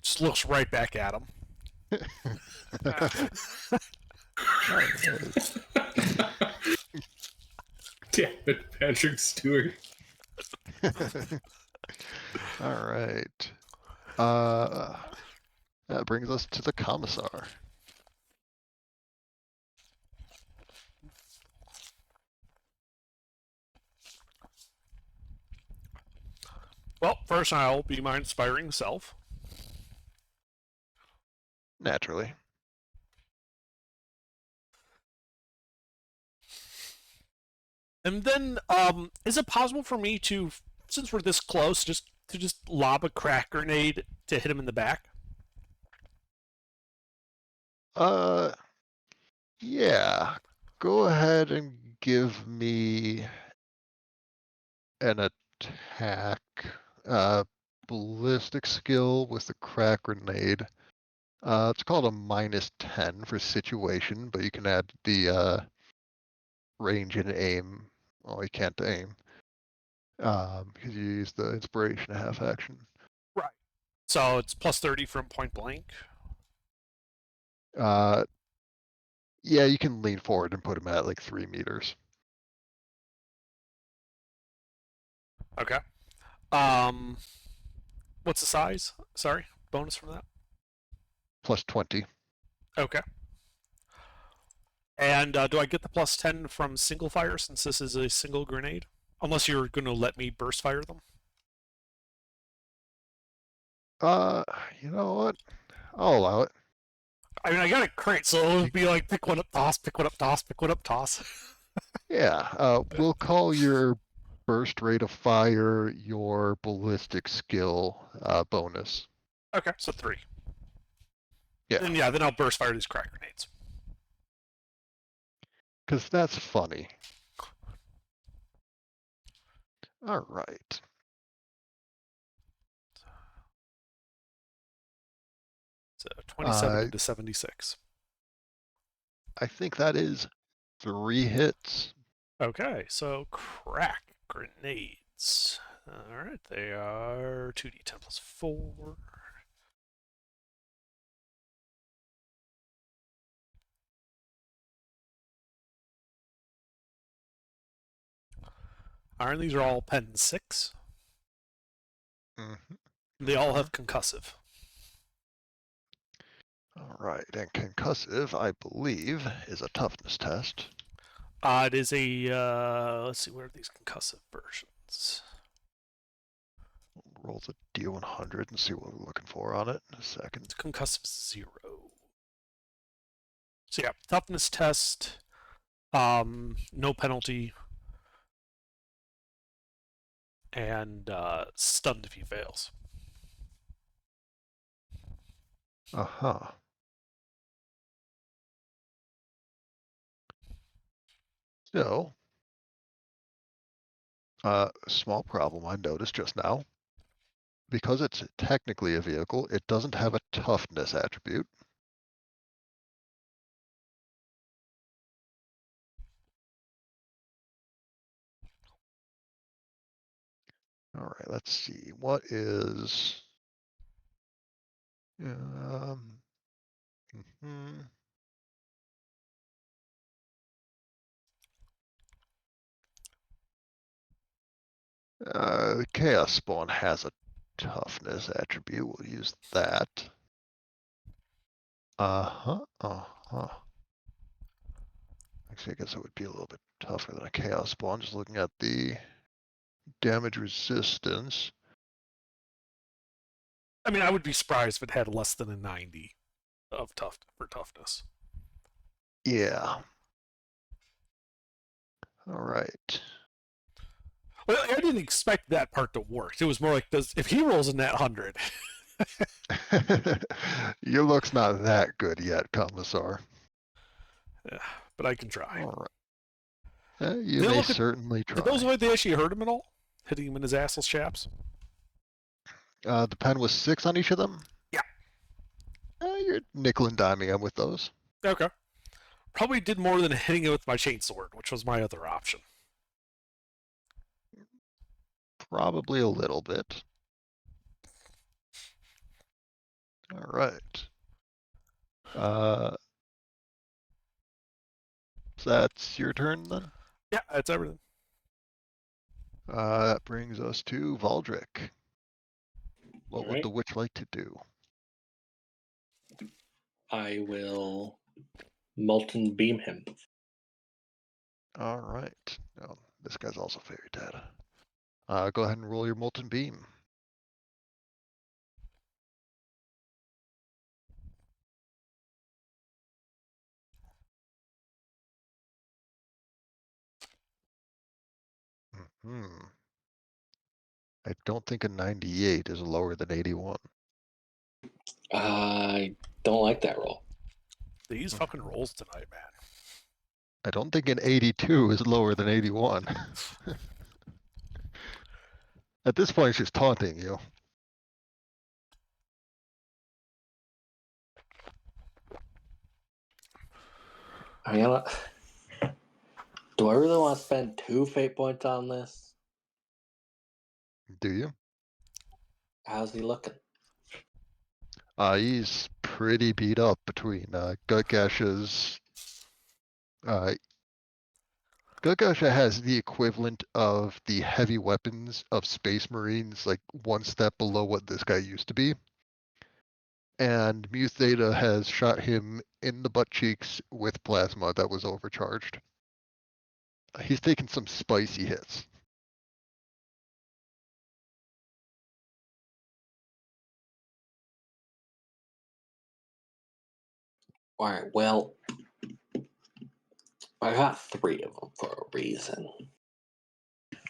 Just looks right back at him. Damn it, Patrick Stewart. All right. That brings us to the Commissar. Well, first I'll be my inspiring self. Naturally. And then, is it possible for me to, since we're this close, just lob a crack grenade to hit him in the back? Yeah. Go ahead and give me an attack. Ballistic skill with the crack grenade. It's called a -10 for situation, but you can add the range and aim. Well, you can't aim. Because you use the inspiration half action. Right. So it's plus 30 from point blank. Yeah, you can lean forward and put him at like 3 meters. Okay. What's the size? Sorry, bonus from that. Plus 20. Okay. And do I get the plus 10 from single fire since this is a single grenade? Unless you're going to let me burst fire them. You know what? I'll allow it. I mean, I got a crit, so it'll be like pick one up, toss, pick one up, toss, pick one up, toss. Yeah, we'll call your burst rate of fire your ballistic skill bonus. Okay, so 3. Yeah. And yeah, then I'll burst fire these crack grenades. Because that's funny. All right. So 27 to 76. I think that is 3 hits. Okay, so crack grenades. Alright, they are 2d10 plus 4. Alright, these are all pen 6. Mm-hmm. They all have concussive. All right, and concussive, I believe, is a toughness test. It is a, let's see, where are these concussive versions? Roll the D100 and see what we're looking for on it in a second. It's concussive 0. So yeah, toughness test, no penalty, and stunned if he fails. Uh-huh. So, small problem I noticed just now. Because it's technically a vehicle, it doesn't have a toughness attribute. All right, let's see. What is... Chaos Spawn has a toughness attribute. We'll use that. Actually, I guess it would be a little bit tougher than a Chaos Spawn, just looking at the damage resistance. I mean, I would be surprised if it had less than a 90 of toughness. Yeah. All right. Well, I didn't expect that part to work. It was more like, if he rolls a net 100, Your luck's not that good yet, Commissar. yeah, but I can try. All right. You Did it may look at- certainly Did those try. look like they actually hurt him at all? Hitting him in his assless chaps? The pen was 6 on each of them? Yeah. You're nickel and diming him with those. Okay. Probably did more than hitting it with my chainsword, which was my other option. Probably a little bit. All right. So that's your turn then? Yeah, that's everything. That brings us to Valdric. What would Alright. the witch like to do? I will molten beam him. All right. Oh, this guy's also very dead. Go ahead and roll your molten beam. I don't think a 98 is lower than 81. I don't like that roll. These fucking rolls tonight, man. I don't think an 82 is lower than 81. At this point, she's taunting you. I mean, do I really want to spend 2 fate points on this? Do you? How's he looking? He's pretty beat up between Gutgash's. Gutgasha has the equivalent of the heavy weapons of Space Marines, like one step below what this guy used to be. And Muth Theta has shot him in the butt cheeks with plasma that was overcharged. He's taken some spicy hits. Alright, well, I got 3 of them for a reason.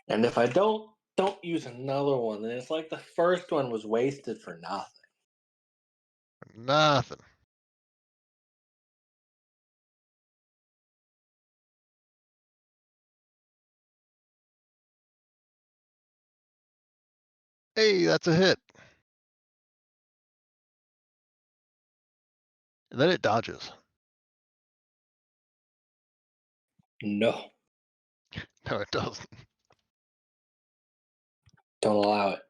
And if I don't use another one, then it's like the first one was wasted for nothing. Nothing. Hey, that's a hit. And then it dodges. No, No, it doesn't. don't allow it.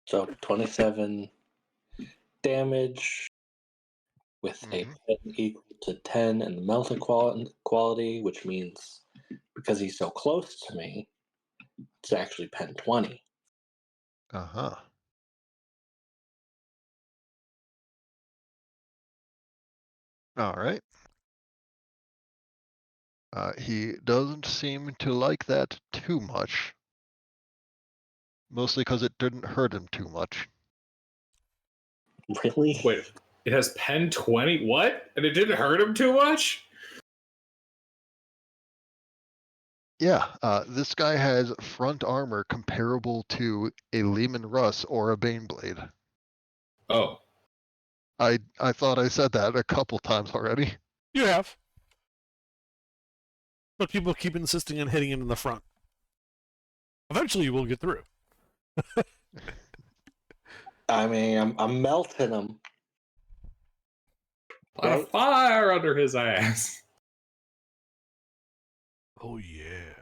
So 27 damage with a Mhm. pen equal to 10 and the melted quality, which means because he's so close to me, it's actually pen 20. Uh-huh. All right. He doesn't seem to like that too much. Mostly because it didn't hurt him too much. Really? Wait, it has pen 20? What? And it didn't hurt him too much? Yeah, this guy has front armor comparable to a Lehman Russ or a Baneblade. Oh. I thought I said that a couple times already. You have. But people keep insisting on hitting it in the front. Eventually you will get through. I mean, I'm melting him. A lot of fire under his ass. Oh, yeah.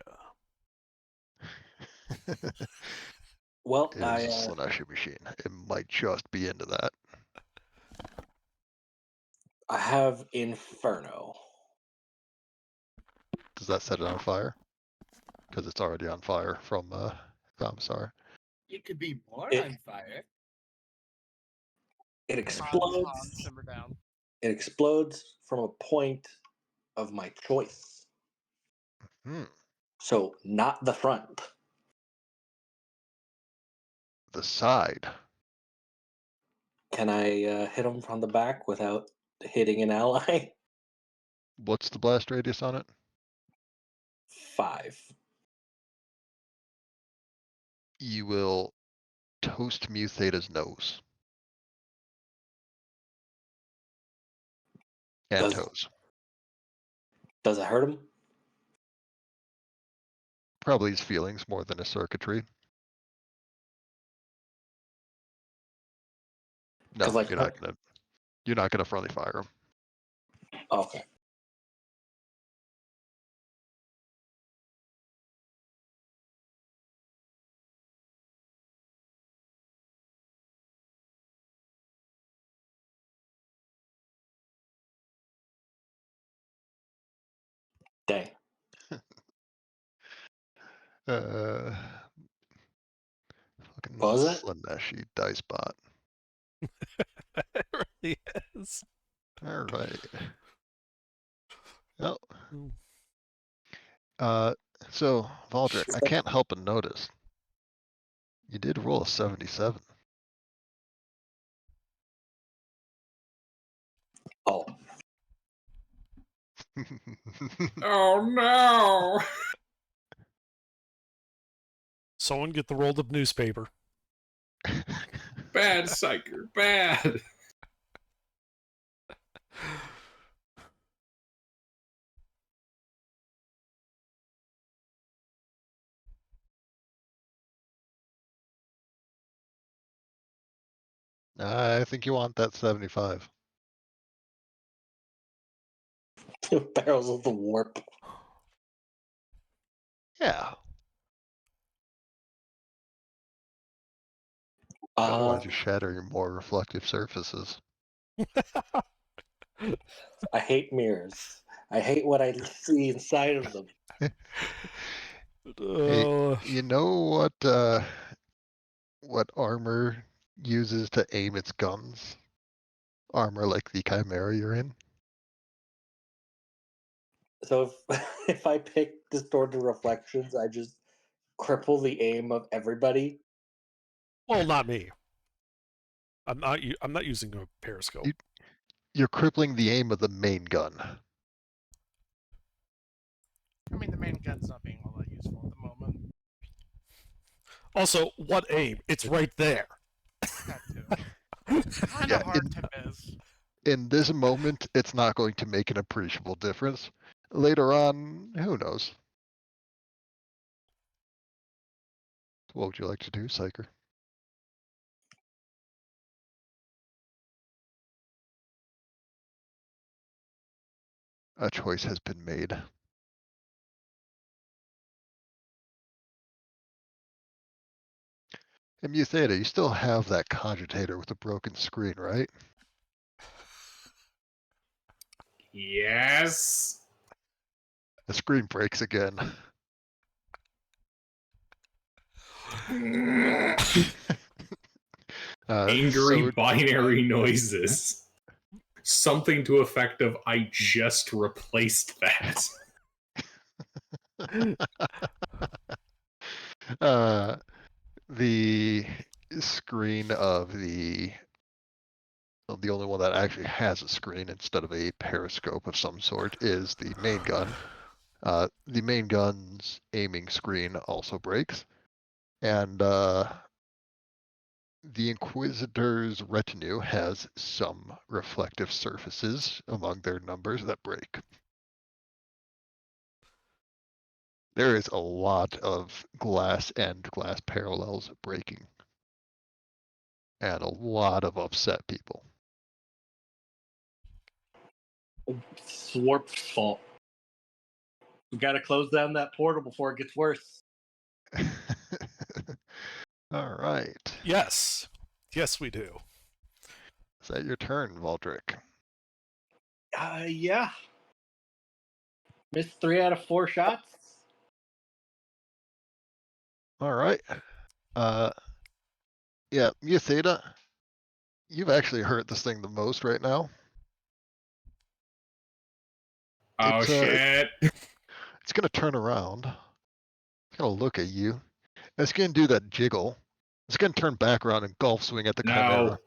Well, It is a Slaaneshi machine. It might just be into that. I have Inferno. Does that set it on fire? Because it's already on fire from Commissar. It could be more It- on fire. It Hans, explodes. simmer down. It explodes from a point of my choice. Hmm. So not the front. The side. Can I hit him from the back without hitting an ally? What's the blast radius on it? 5. You will toast Mu Theta's nose. And toes. Does it hurt him? Probably his feelings more than his circuitry. No, 'Cause, like, you're not gonna friendly fire him. Okay. Dang. Fucking What was it? Slaneshi dice bot. It really is. All right. Well, Mm. so Valdrick, I can't help but notice you did roll a 77. Oh. Oh no! Someone get the rolled up newspaper. Bad psyker, bad. I think you want that 75. Barrels of the warp. Yeah. Otherwise, you're shattering more reflective surfaces. I hate mirrors. I hate what I see inside of them. Hey, you know what armor uses to aim its guns? Armor like the Chimera you're in? So if I pick distorted reflections, I just cripple the aim of everybody. Well, not me. I'm not using a periscope. You're crippling the aim of the main gun. I mean, the main gun's not being all that useful at the moment. Also, what aim? It's right there. That too. Kind Yeah, of hard to miss. In this moment, it's not going to make an appreciable difference. Later on, who knows? What would you like to do, Psyker? A choice has been made. And Mu Theta, you still have that cogitator with a broken screen, right? Yes. The screen breaks again. Angry so- binary noises. Something to effect of I just replaced that. The screen of the only one that actually has a screen instead of a periscope of some sort is the main gun. The main gun's aiming screen also breaks, and the Inquisitor's retinue has some reflective surfaces among their numbers that break. There is a lot of glass and glass parallels breaking, and a lot of upset people. It's Warp's fault. We gotta close down that portal before it gets worse. All right. Yes. Yes, we do. Is that your turn, Valdrick? Yeah. Missed 3 out of 4 shots. All right. Yeah, Mu Theta, you've actually hurt this thing the most right now. Oh It's, shit! It's gonna turn around. It's gonna look at you. And it's gonna do that jiggle. It's gonna turn back around and golf swing at the No.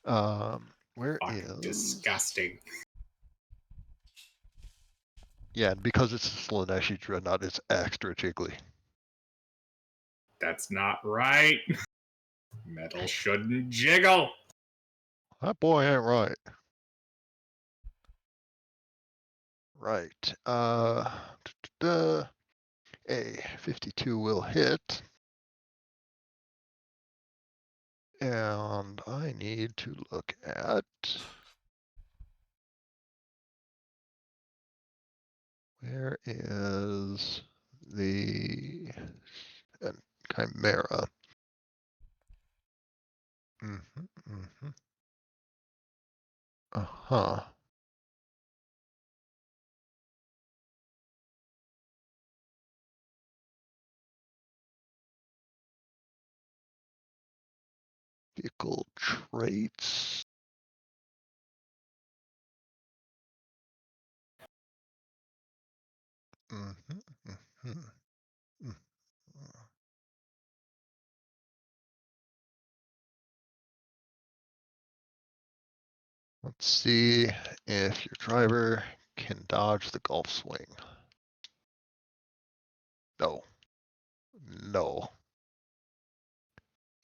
Chimera. Where Fucking is? disgusting. Yeah, and because it's a Slaaneshi Dreadnought, it's extra jiggly. That's not right. Metal shouldn't jiggle. That boy ain't right. Right. A 52 will hit. And I need to look at where is the Chimera? Uh-huh. Vehicle traits. Let's see if your driver can dodge the golf swing. No. No.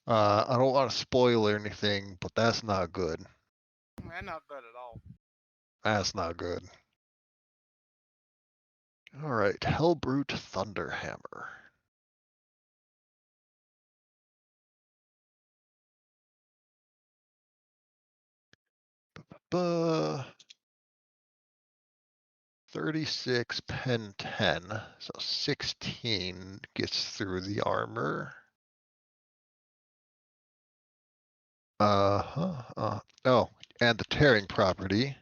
I don't want to spoil anything, but that's not good. Man, not good at all. That's not good. All right, Hellbrute Thunderhammer. Ba-ba-ba. 36 pen 10, so 16 gets through the armor. Oh, and the tearing property.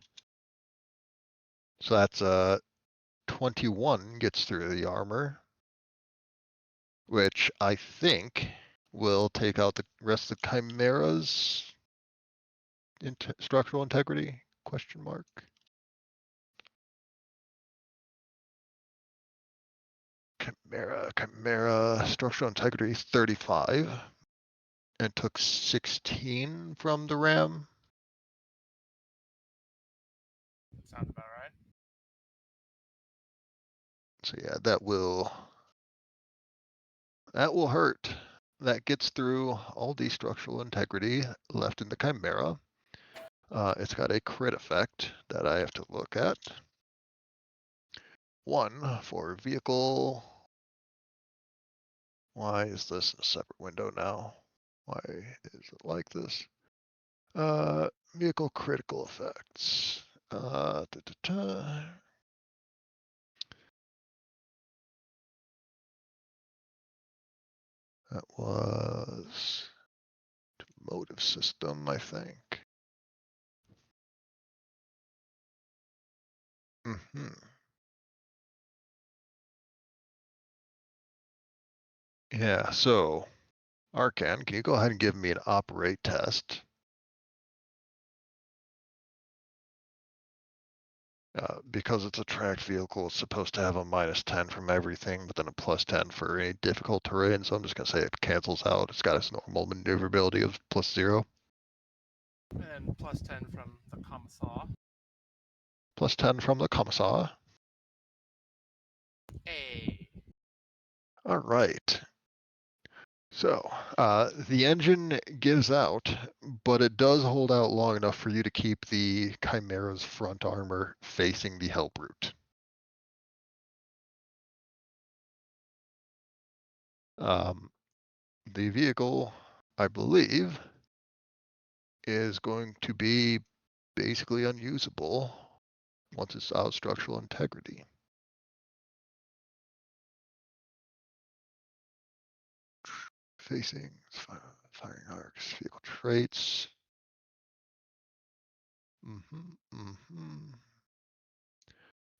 So that's 21 gets through the armor, which I think will take out the rest of the Chimera's structural integrity, question mark. Chimera, structural integrity 35, and took 16 from the ram. Sounds about right. So yeah, that will hurt. That gets through all the structural integrity left in the Chimera. It's got a crit effect that I have to look at. 1 for vehicle. Why is this a separate window now? Why is it like this? Vehicle critical effects. That was motive system, I think. Yeah, so Arcan, can you go ahead and give me an operate test? Because it's a tracked vehicle, it's supposed to have a -10 from everything, but then a +10 for any difficult terrain. So I'm just gonna say it cancels out. It's got its normal maneuverability of +0. And then +10 from the Commissar. +10 from the Commissar. Hey. All right. So the engine gives out, but it does hold out long enough for you to keep the Chimera's front armor facing the Hellbrute. The vehicle, I believe, is going to be basically unusable once it's out of structural integrity. Facing, firing arcs, vehicle traits.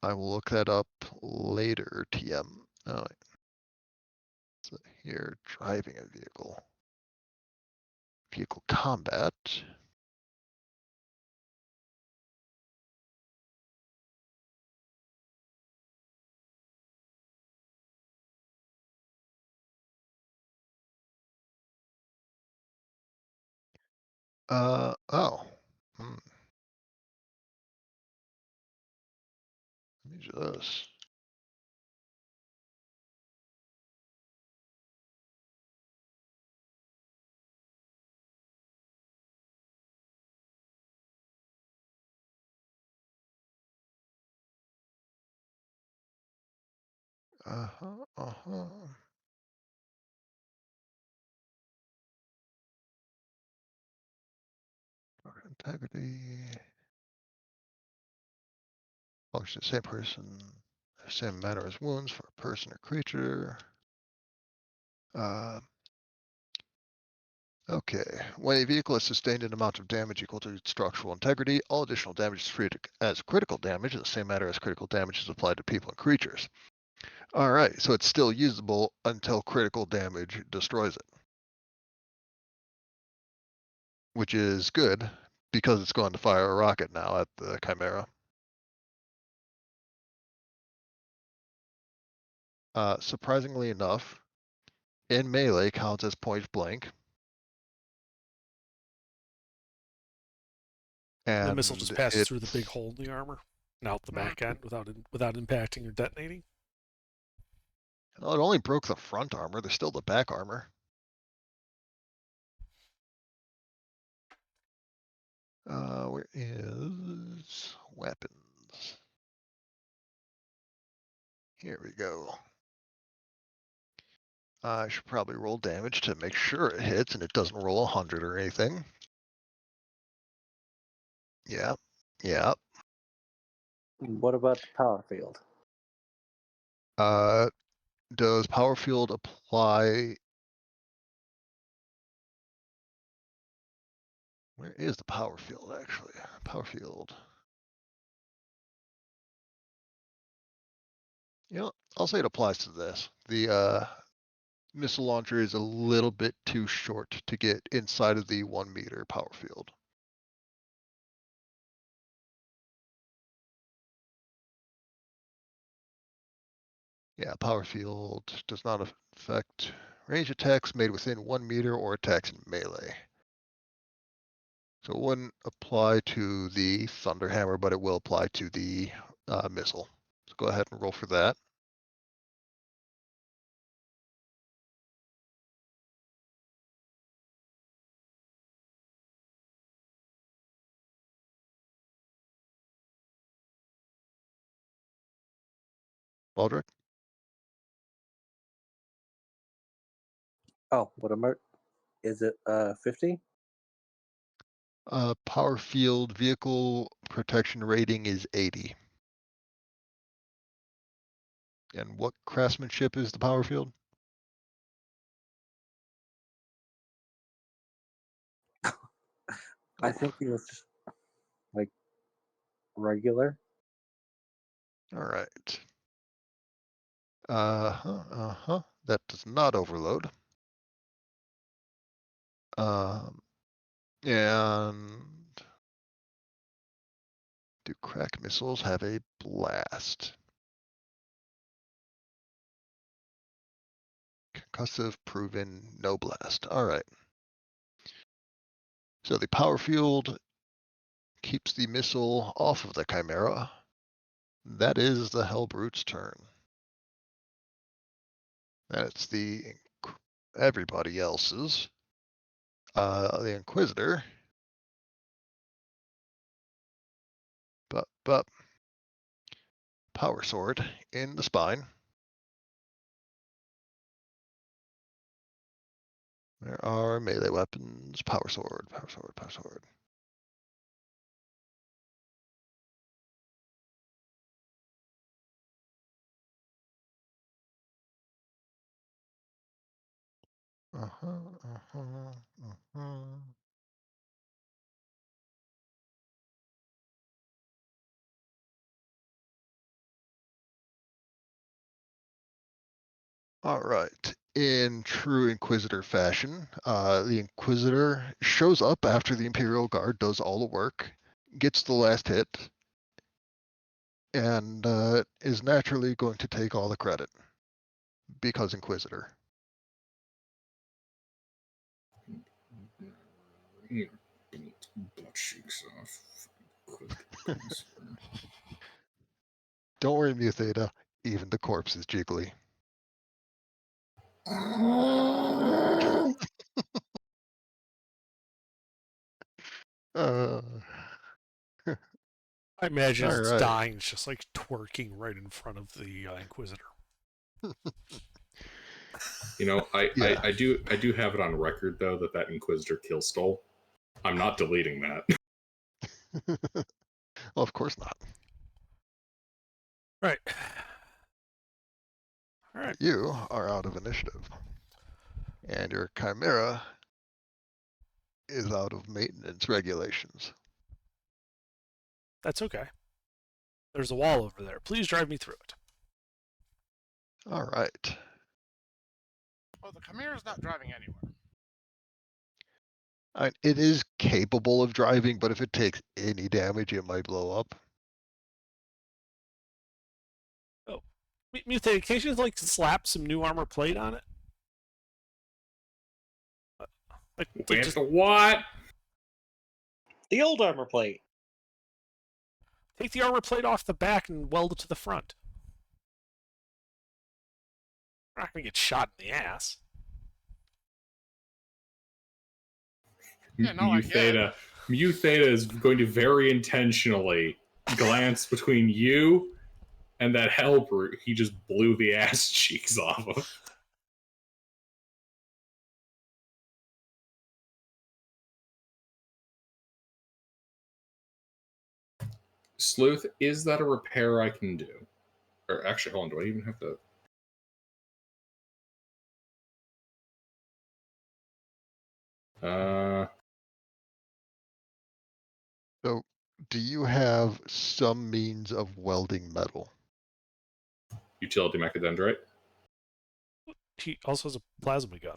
I will look that up later, TM. Oh, so here, driving a vehicle. Vehicle combat. Oh. Hmm. Let me just. Uh-huh, uh-huh. Integrity. Function same person, same manner as wounds for a person or creature. Okay. When a vehicle has sustained an amount of damage equal to its structural integrity, all additional damage is treated as critical damage in the same manner as critical damage is applied to people and creatures. All right, so it's still usable until critical damage destroys it, which is good because it's going to fire a rocket now at the Chimera. Surprisingly enough, in melee counts as point blank. And the missile just passes through the big it's- hole in the armor and out the back end without impacting or detonating. Well, it only broke the front armor. There's still the back armor. Where is weapons? Here we go. I should probably roll damage to make sure it hits and it doesn't roll 100 or anything. Yeah, yeah. What about the power field? Does power field apply? Where is the power field actually? Power field. You know, I'll say it applies to this. The missile launcher is a little bit too short to get inside of the 1 meter power field. Yeah, power field does not affect range attacks made within 1 meter or attacks in melee. So it wouldn't apply to the Thunderhammer, but it will apply to the missile. So go ahead and roll for that. Baldric? Oh, what am I? Is it 50? Power field vehicle protection rating is 80. And what craftsmanship is the power field? I think it was just like regular. All right. That does not overload. And do crack missiles have a blast? Concussive proven, no blast. All right. So the power field keeps the missile off of the Chimera. That is the Hellbrute's turn. That's the everybody else's. The Inquisitor. But power sword in the spine. There are melee weapons. Power sword, power sword, power sword. All right. In true Inquisitor fashion, the Inquisitor shows up after the Imperial Guard does all the work, gets the last hit, and is naturally going to take all the credit because Inquisitor. cheeks off. Don't worry, Mutheta. Even the corpse is jiggly. Uh, I imagine as it's Alright. dying, it's just like twerking right in front of the Inquisitor. You know, Yeah. I do have it on record though that Inquisitor kill stole. I'm not deleting that. Well, of course not. Right. All right. You are out of initiative. And your Chimera is out of maintenance regulations. That's okay. There's a wall over there. Please drive me through it. Alright. Well, the Chimera's not driving anywhere. It is capable of driving, but if it takes any damage, it might blow up. Mutate, can't you like slap some new armor plate on it? Like With just the what? The old armor plate. take the armor plate off the back and weld it to the front. We're not gonna get shot in the ass. Yeah, no, I get it. Mutheta is going to very intentionally glance between you and that helper he just blew the ass cheeks off of. Sleuth, is that a repair I can do? Or actually, hold on, do I even have to... So, do you have some means of welding metal? Utility mechadendrite? He also has a plasma gun.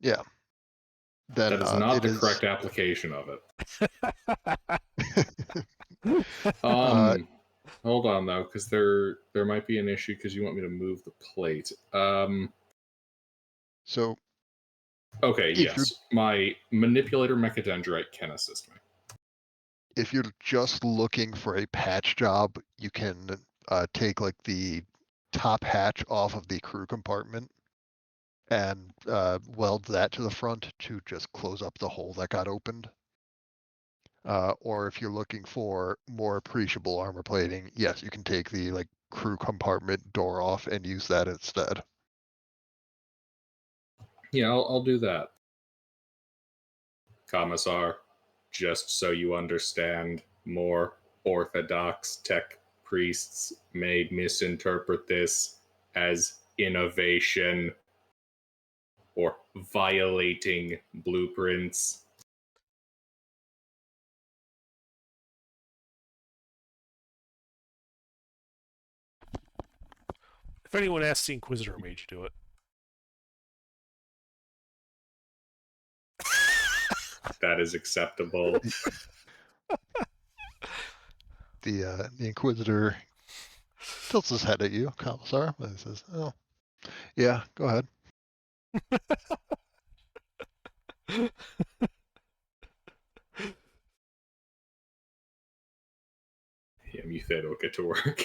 Yeah. Then That is not it the is... correct application of it. Uh, Hold on though, because there might be an issue because you want me to move the plate. So, Okay, if yes, my manipulator mechadendrite can assist me. if you're just looking for a patch job, you can take like the top hatch off of the crew compartment and weld that to the front to just close up the hole that got opened. Or if you're looking for more appreciable armor plating, yes, you can take the like crew compartment door off and use that instead. Yeah, I'll do that. Commissar, just so you understand, more orthodox tech priests may misinterpret this as innovation or violating blueprints. If anyone asks the Inquisitor, made you do it. That is acceptable. The Inquisitor tilts his head at you, Commissar, and says, "Oh, yeah, go ahead." Yeah, Mutheta will get to work.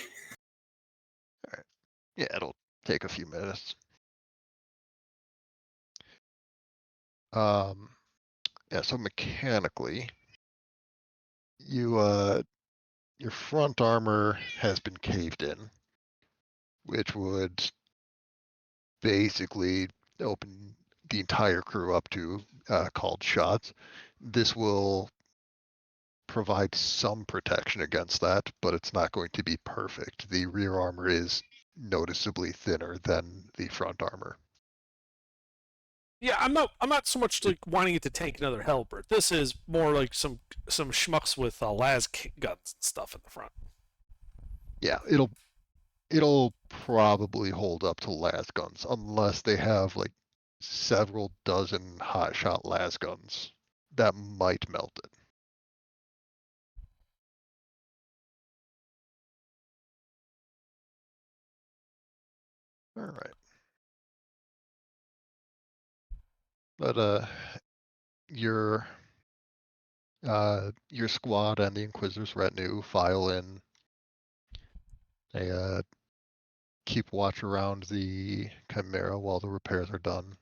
Alright. Yeah, it'll take a few minutes. Yeah, so mechanically, your front armor has been caved in, which would basically open the entire crew up to called shots. This will provide some protection against that, but it's not going to be perfect. The rear armor is noticeably thinner than the front armor. Yeah, I'm not so much like wanting it to tank another helper. This is more like some schmucks with las guns and stuff in the front. Yeah, it'll probably hold up to las guns unless they have like several dozen hotshot las guns that might melt it. All right. But your Your squad and the Inquisitor's retinue file in. They keep watch around the Chimera while the repairs are done.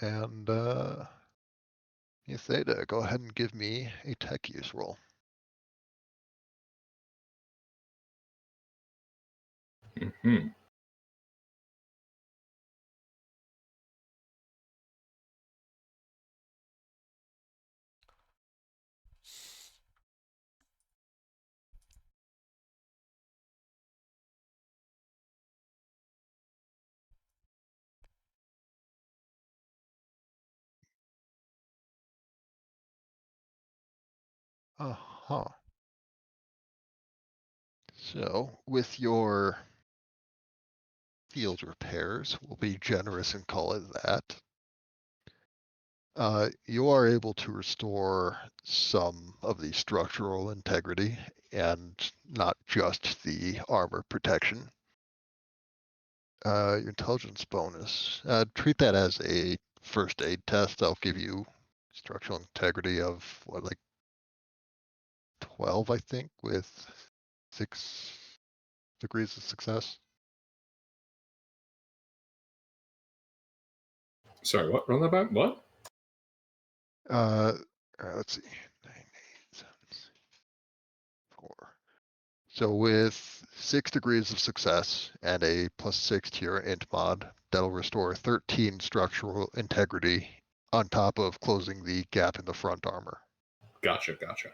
And Theta, go ahead and give me a tech use roll. Hmm. Uh-huh. So, with your field repairs, we'll be generous and call it that. You are able to restore some of the structural integrity and not just the armor protection. Your intelligence bonus, treat that as a first aid test. I'll give you structural integrity of what, like 12, I think, with 6 degrees of success. Sorry, what? Run that back? What? All right, let's see. 9, 8, 7, 4. So with 6 degrees of success and a +6 to your int mod, that'll restore 13 structural integrity on top of closing the gap in the front armor. Gotcha, gotcha.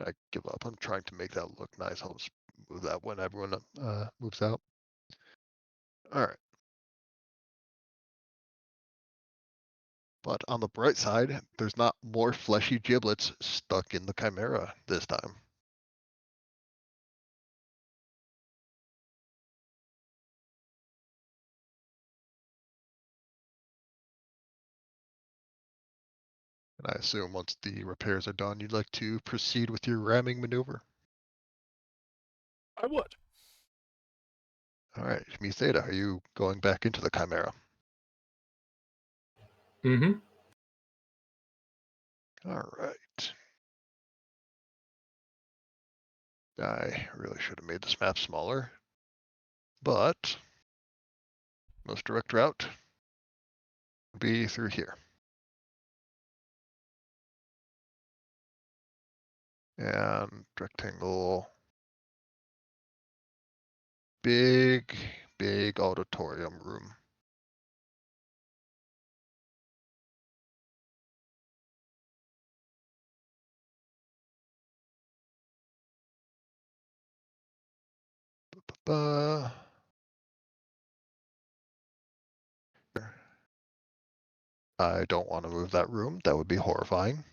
I give up. I'm trying to make that look nice. I'll just move that when everyone moves out. All right. But on the bright side, there's not more fleshy giblets stuck in the Chimera this time. And I assume once the repairs are done, you'd like to proceed with your ramming maneuver. I would. All right, Theta, are you going back into the Chimera? Mm-hmm. All right. I really should have made this map smaller, but most direct route would be through here. And rectangle, big auditorium room. I don't want to move that room. That would be horrifying.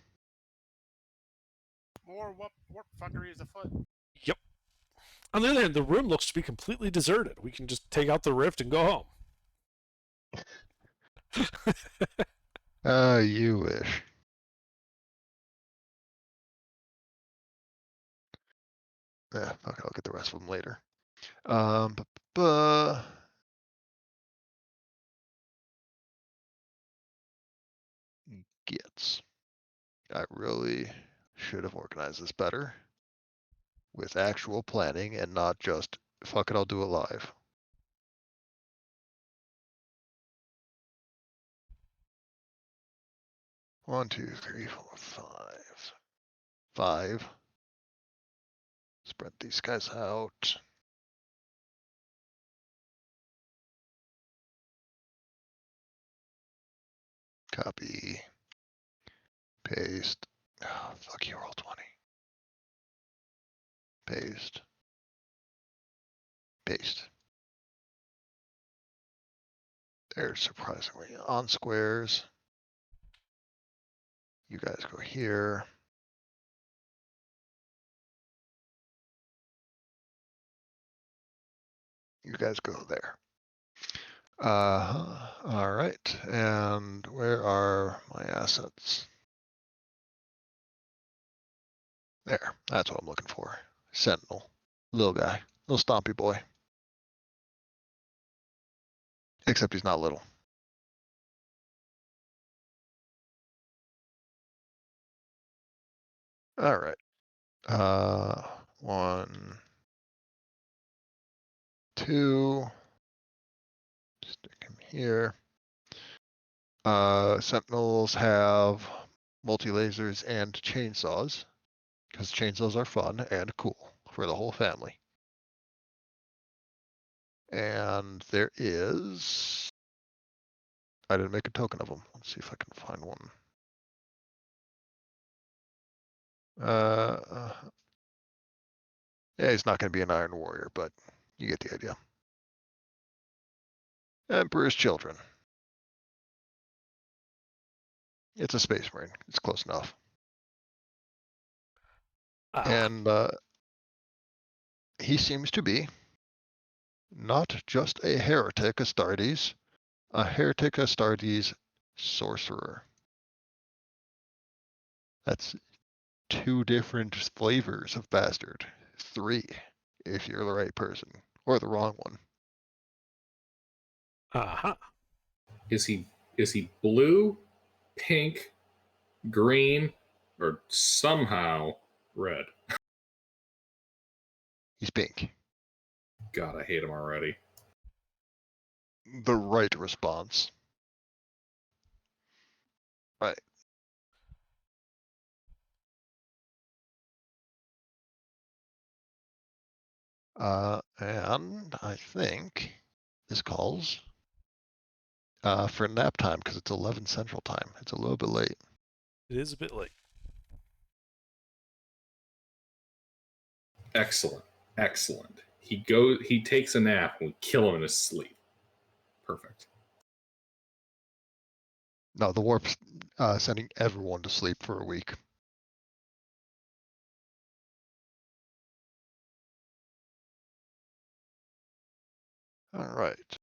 More warp fuckery is afoot. Yep. On the other hand, the room looks to be completely deserted. We can just take out the rift and go home. You wish. Yeah, okay, I'll get the rest of them later. Gets. I really should have organized this better with actual planning and not just, fuck it, I'll do it live. One, two, three, four, five. 5. Spread these guys out. Copy. Paste. Oh, fuck you, roll 20. Paste. Paste. They're surprisingly on squares. You guys go here. You guys go there. All right. And where are my assets? There. That's what I'm looking for. Sentinel. Little guy. Little stompy boy. Except he's not little. All right. 1, 2. Stick him here. Sentinels have multi-lasers and chainsaws, because chainsaws are fun and cool for the whole family. And there is... I didn't make a token of them. Let's see if I can find one. Yeah, he's not going to be an Iron Warrior, but you get the idea. Emperor's Children. It's a Space Marine. It's close enough. And he seems to be not just a heretic Astartes, a heretic Astartes sorcerer. That's 2 different flavors of bastard. 3, if you're the right person, or the wrong one. Uh-huh. Is he blue, pink, green, or somehow red? He's pink. God, I hate him already. The right response. Right. And I think this calls for nap time because it's 11 Central Time. It's a little bit late. It is a bit late. Excellent. Excellent. He takes a nap and we kill him in his sleep. Perfect. No, the warp's sending everyone to sleep for a week. All right.